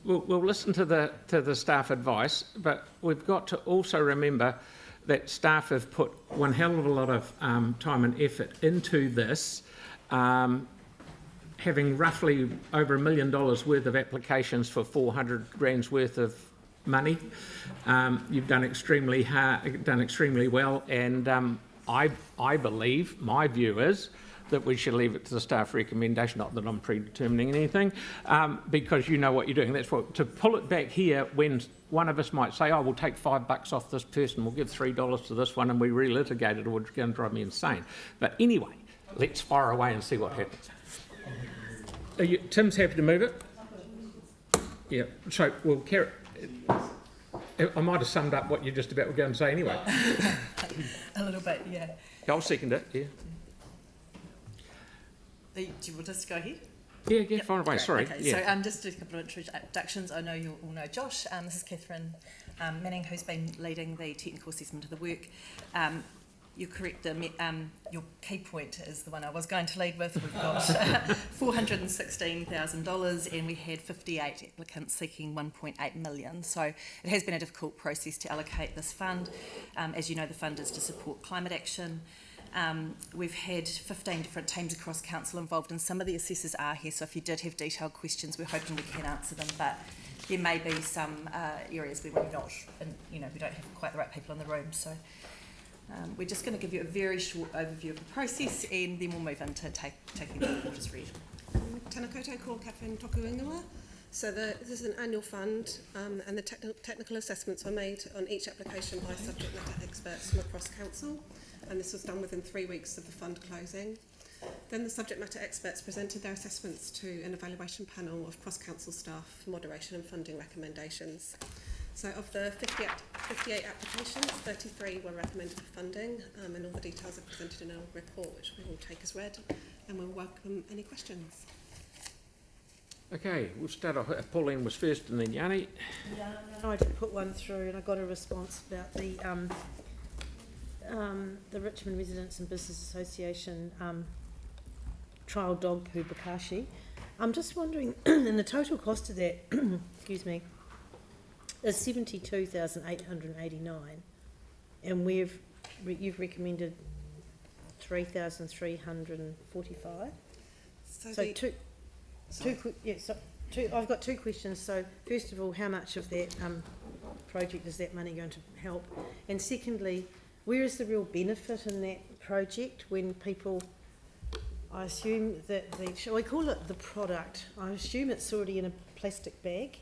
We'll listen to the staff advice, but we've got to also remember that staff have put one hell of a lot of time and effort into this, having roughly over $1 million worth of applications for 400 grand's worth of money. You've done extremely well, and I believe, my view is, that we should leave it to the staff recommendation, not that I'm predetermining anything, because you know what you're doing. That's what, to pull it back here when one of us might say, oh, we'll take $5 off this person, we'll give $3 to this one, and we relitigate it, or it's going to drive me insane. But anyway, let's fire away and see what happens. Tim's happy to move it? Yeah, so we'll carry. I might have summed up what you just about were going to say anyway. A little bit, yeah. I'll second it, yeah. Do you want us to go ahead? Yeah, fire away, sorry. Okay, yeah. so just do a couple of introductions. I know you all know Josh. This is Catherine Manning, who's been leading the technical assessment of the work. You're correct, your key point is the one I was going to lead with. We've got $416,000 and we had 58 applicants seeking 1.8 million. So it has been a difficult process to allocate this fund. As you know, the fund is to support climate action. We've had 15 different teams across council involved, and some of the assessors are here, so if you did have detailed questions, we're hoping we can answer them, but there may be some areas where we're not, and we don't have quite the right people in the room. So we're just going to give you a very short overview of the process, and then we'll move into taking the report as read. Tēnā koutou, ko Catherine Tokuingawa. So this is an annual fund, and the technical assessments were made on each application by subject matter experts from across council, and this was done within 3 weeks of the fund closing. Then the subject matter experts presented their assessments to an evaluation panel of cross-council staff for moderation and funding recommendations. So of the 58 applications, 33 were recommended for funding, and all the details are presented in our report, which we will take as read, and we'll welcome any questions. Okay, we'll start off. Pauline was first and then Yanni. Yeah, I did put one through and I got a response about the Richmond Residents and Business Association trial dog poo Bakashi. I'm just wondering, and the total cost of that, excuse me, is $72,889, and you've recommended $3,345. I've got two questions. So, first of all, how much of that project is that money going to help? And secondly, where is the real benefit in that project when people, I assume that shall we call it the product? I assume it's already in a plastic bag,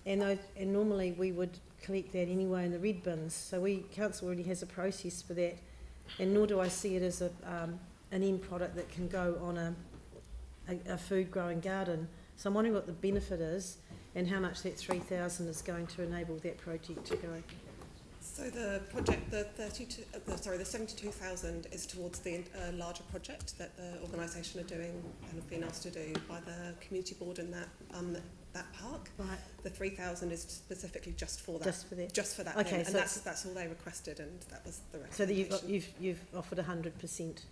and normally we would collect that anyway in the red bins. So council already has a process for that, and nor do I see it as an end product that can go on a food growing garden. So I'm wondering what the benefit is and how much that 3,000 is going to enable that project to go. So the project, the 72,000 is towards the larger project that the organisation are doing and have been asked to do by the community board in that park. Right. The 3,000 is specifically just for that. Just for that. Just for that. Okay, and so that's all they requested, and that was the so that recommendation. you've offered 100%.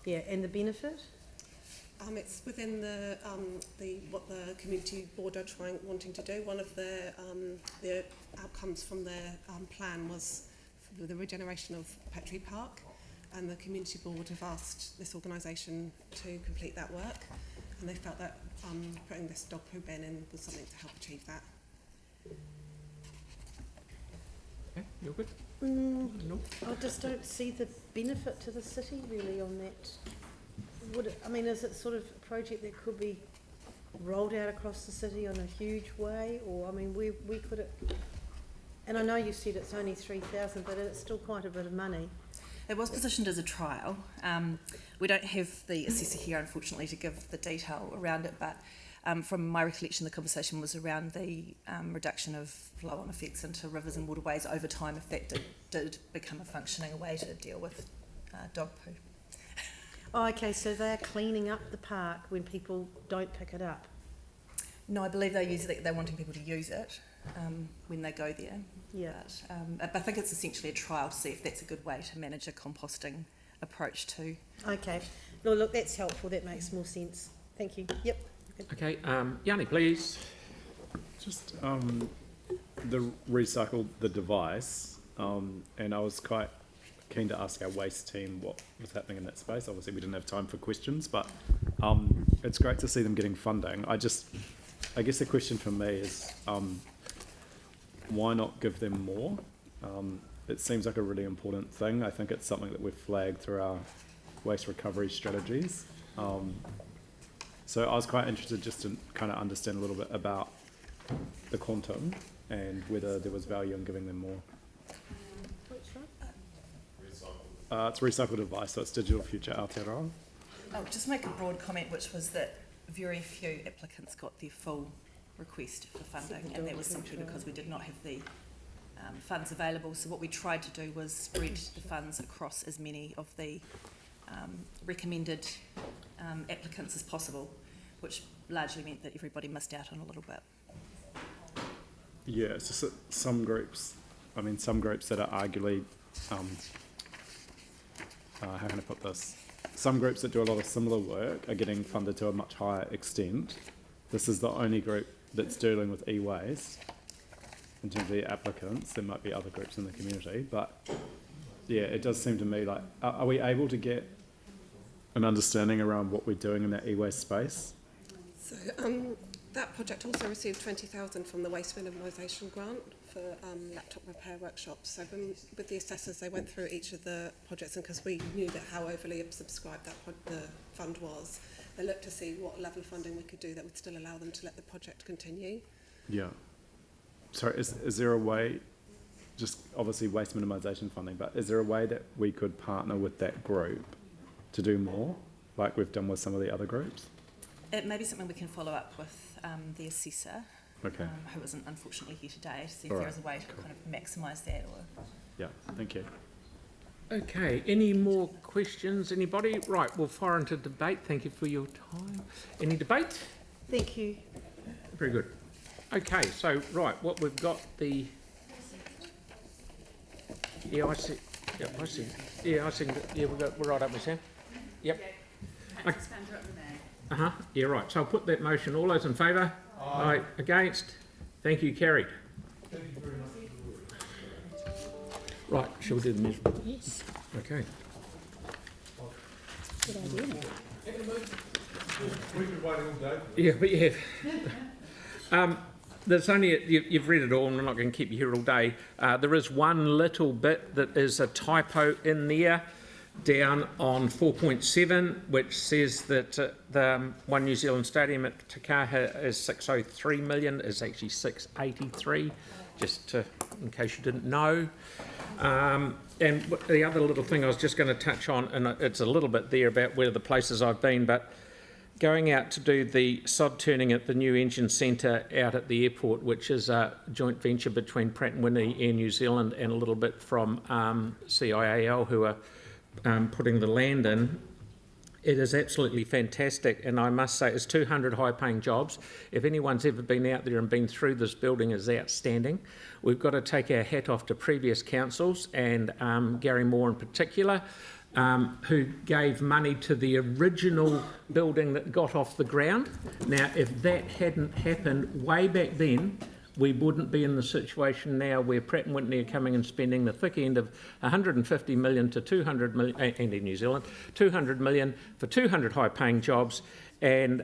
Yeah, and the benefit? It's within the what the community board are wanting to do. One of the outcomes from their plan was the regeneration of Petrie Park, and the community board have asked this organisation to complete that work, and they felt that putting this dog poo bin in was something to help achieve that. Okay, you're good? No. I just don't see the benefit to the city really on that. Is it sort of a project that could be rolled out across the city in a huge way, or where could it? And I know you said it's only 3,000, but it's still quite a bit of money. It was positioned as a trial. We don't have the assessor here, unfortunately, to give the detail around it, but from my recollection, the conversation was around the reduction of flow-on effects into rivers and waterways over time, if that did become a functioning way to deal with dog poo. Oh, okay, so they're cleaning up the park when people don't pick it up? No, I believe they're wanting people to use it when they go there. Yeah. But I think it's essentially a trial to see if that's a good way to manage a composting approach too. Okay. No, look, that's helpful. That makes more sense. Thank you. Yep. Good. Okay, Yanni, please. Just the recycle the device, and I was quite keen to ask our waste team what was happening in that space. Obviously we didn't have time for questions, but it's great to see them getting funding. I guess the question for me is why not give them more? It seems like a really important thing. I think it's something that we've flagged through our waste recovery strategies. So I was quite interested just to kind of understand a little bit about the quantum and whether there was value in giving them more. It's a recycled device, so it's Digital Future Aotearoa. I'll just make a broad comment, which was that very few applicants got their full request for funding, and that was simply because we did not have the funds available. So what we tried to do was spread the funds across as many of the recommended applicants as possible, which largely meant that everybody missed out on a little bit. Yeah, it's just that some groups that are arguably how can I put this? Some groups that do a lot of similar work are getting funded to a much higher extent. This is the only group that's dealing with e-waste in terms of the applicants. There might be other groups in the community, but yeah, it does seem to me like, are we able to get an understanding around what we're doing in that e-waste space? So that project also received 20,000 from the Waste Minimisation Grant for laptop repair workshops. So with the assessors, they went through each of the projects, and because we knew that how overly subscribed the fund was, they looked to see what level of funding we could do that would still allow them to let the project continue. Yeah. Sorry, is there a way, just obviously waste minimisation funding, but is there a way that we could partner with that group to do more, like we've done with some of the other groups? It may be something we can follow up with the assessor, okay. Who isn't unfortunately here today, to see if All there right. is a way to kind of maximise that. Or Yeah, thank you. Okay, any more questions? Anybody? Right, we'll fire into debate. Thank you for your time. Any debate? Thank you. Very good. Okay, so right, what we've got the. Yeah, I see. Yeah, I see. Yeah, I see. Yeah, we're right up with Sam. Yep. Okay. Yeah, right. So I'll put that motion. All those in favour? Aye. Against? Thank you. Carried. Thank you very much. Right, shall we do the measurement? Yes. Okay. Good idea. We've been waiting all day. Yeah, but you have. There's only, you've read it all, and I'm not going to keep you here all day. There is one little bit that is a typo in there, down on 4.7, which says that the One New Zealand Stadium at Takaha is 603 million, is actually 683, just in case you didn't know. And the other little thing I was just going to touch on, and it's a little bit there about where the places I've been, but going out to do the sod turning at the new engine centre out at the airport, which is a joint venture between Pratt & Whitney, Air New Zealand, and a little bit from CIAL, who are putting the land in. It is absolutely fantastic, and I must say it's 200 high-paying jobs. If anyone's ever been out there and been through this building, it's outstanding. We've got to take our hat off to previous councils, and Gary Moore in particular, who gave money to the original building that got off the ground. Now, if that hadn't happened way back then, we wouldn't be in the situation now where Pratt & Whitney are coming and spending the thick end of 150 million to 200 million, and in New Zealand, 200 million for 200 high-paying jobs, and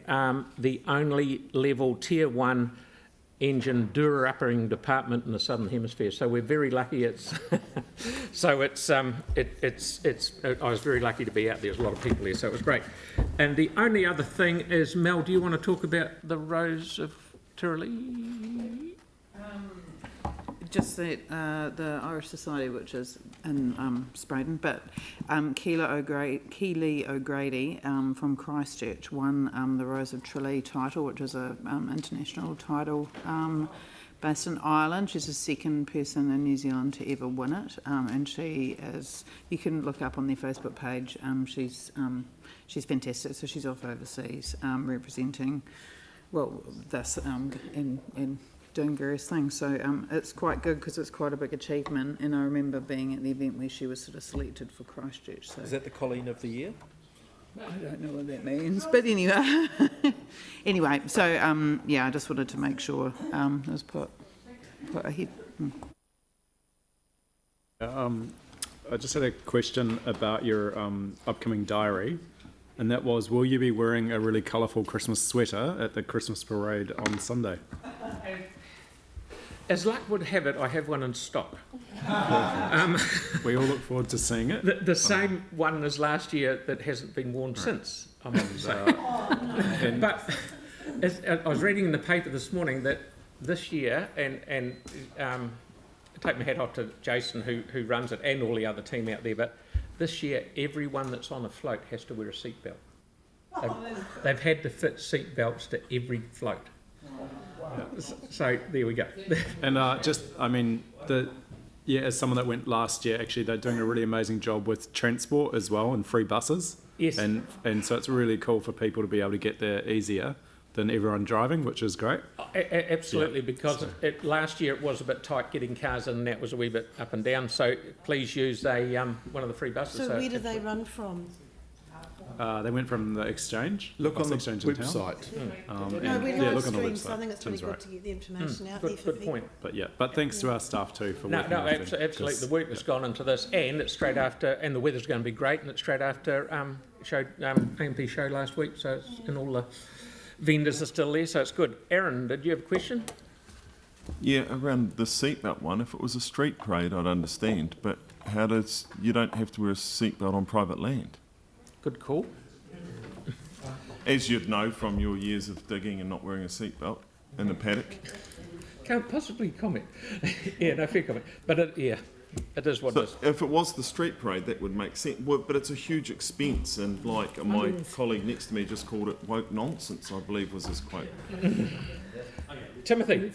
the only level Tier 1 engine doer-upping department in the Southern Hemisphere. So we're very lucky. It's so it's I was very lucky to be out there. There's a lot of people here, so it was great. And the only other thing is, Mel, do you want to talk about the Rose of Tiroli? Just that the Irish Society, which is in Spraydon, but Keely O'Grady from Christchurch won the Rose of Tralee title, which is an international title based in Ireland. She's the second person in New Zealand to ever win it, and she is. You can look up on their Facebook page. She's fantastic. So she's off overseas representing, well, this in doing various things. So it's quite good because it's quite a big achievement, and I remember being at the event where she was sort of selected for Christchurch. So is that the Colleen of the Year? I don't know what that means, but anyway, so yeah, I just wanted to make sure it was put ahead. I just had a question about your upcoming diary, and that was, will you be wearing a really colourful Christmas sweater at the Christmas parade on Sunday? As luck would have it, I have one in stock. We all look forward to seeing it. The same one as last year that hasn't been worn since, I must say. But I was reading in the paper this morning that this year, and take my hat off to Jason who runs it and all the other team out there, but this year everyone that's on a float has to wear a seatbelt. They've had to fit seat belts to every float. So there we go. And as someone that went last year, actually they're doing a really amazing job with transport as well and free buses. Yes. And so it's really cool for people to be able to get there easier than everyone driving, which is great. Absolutely, because last year it was a bit tight getting cars in, and that was a wee bit up and down. So please use one of the free buses. So where do they run from? They went from the exchange. Look on the exchange website. No, we live stream, so I think it's really good to get the information out there for Good point. But thanks to our staff too for working. Absolutely. The work that's gone into this, and it's straight after, and the weather's going to be great, and it's straight after AMP show last week, so it's, and all the vendors are still there, so it's good. Aaron, did you have a question? Yeah, around the seatbelt one, if it was a street parade, I'd understand, but you don't have to wear a seatbelt on private land? Good call. As you'd know from your years of digging and not wearing a seatbelt in the paddock. Can't possibly comment. Yeah, no, fair comment. But it is what it is. If it was the street parade, that would make sense. Well, but it's a huge expense, and like my colleague next to me just called it woke nonsense, I believe was his quote. Timothy.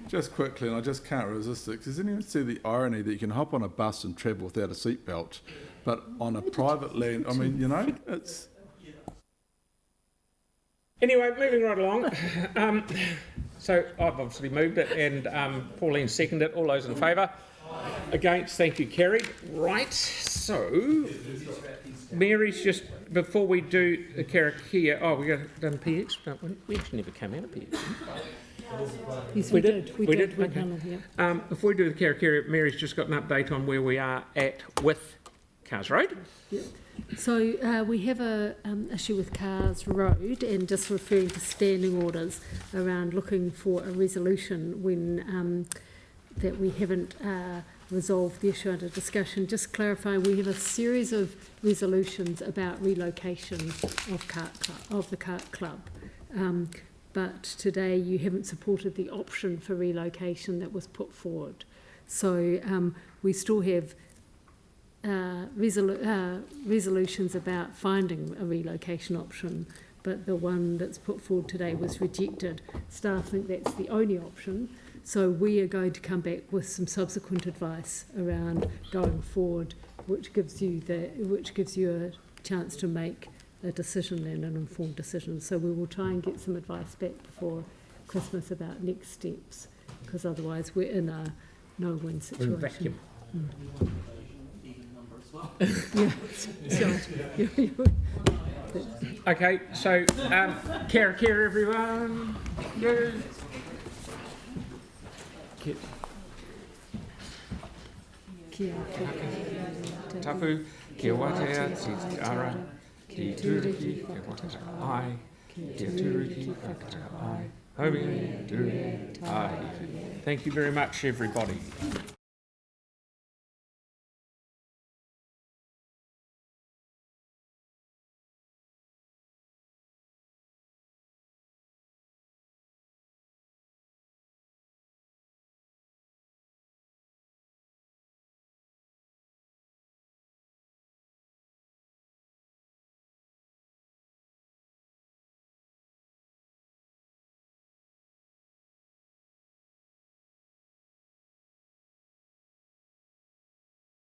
Just quickly, and I just can't resist it. Does anyone see the irony that you can hop on a bus and travel without a seatbelt, but on a private land, I mean, it's... Anyway, moving right along. So I've obviously moved it, and Pauline seconded it. All those in favour? Against? Thank you, carried. Right, so Mary's just, before we do the karakia, we got done PX, don't we? We actually never came out of PX. Yes, we did. We did. Okay. Before we do the karakia, Mary's just got an update on where we are at with Cars Road. So we have a issue with Cars Road, and just referring to standing orders around looking for a resolution when that we haven't resolved the issue under discussion. Just clarifying, we have a series of resolutions about relocation of the kart club, but today you haven't supported the option for relocation that was put forward. So we still have resolutions about finding a relocation option, but the one that's put forward today was rejected. Staff think that's the only option, so we are going to come back with some subsequent advice around going forward, which gives you a chance to make a decision and an informed decision. So we will try and get some advice back before Christmas about next steps, because otherwise we're in a no-win situation. Vacuum. Okay, so care everyone. Yeah. Tapu, kia watea, ti ara, ki turiki, kia watea ai, ki turiki, whakata ai, hobi, turiki, ai. Thank you very much, everybody.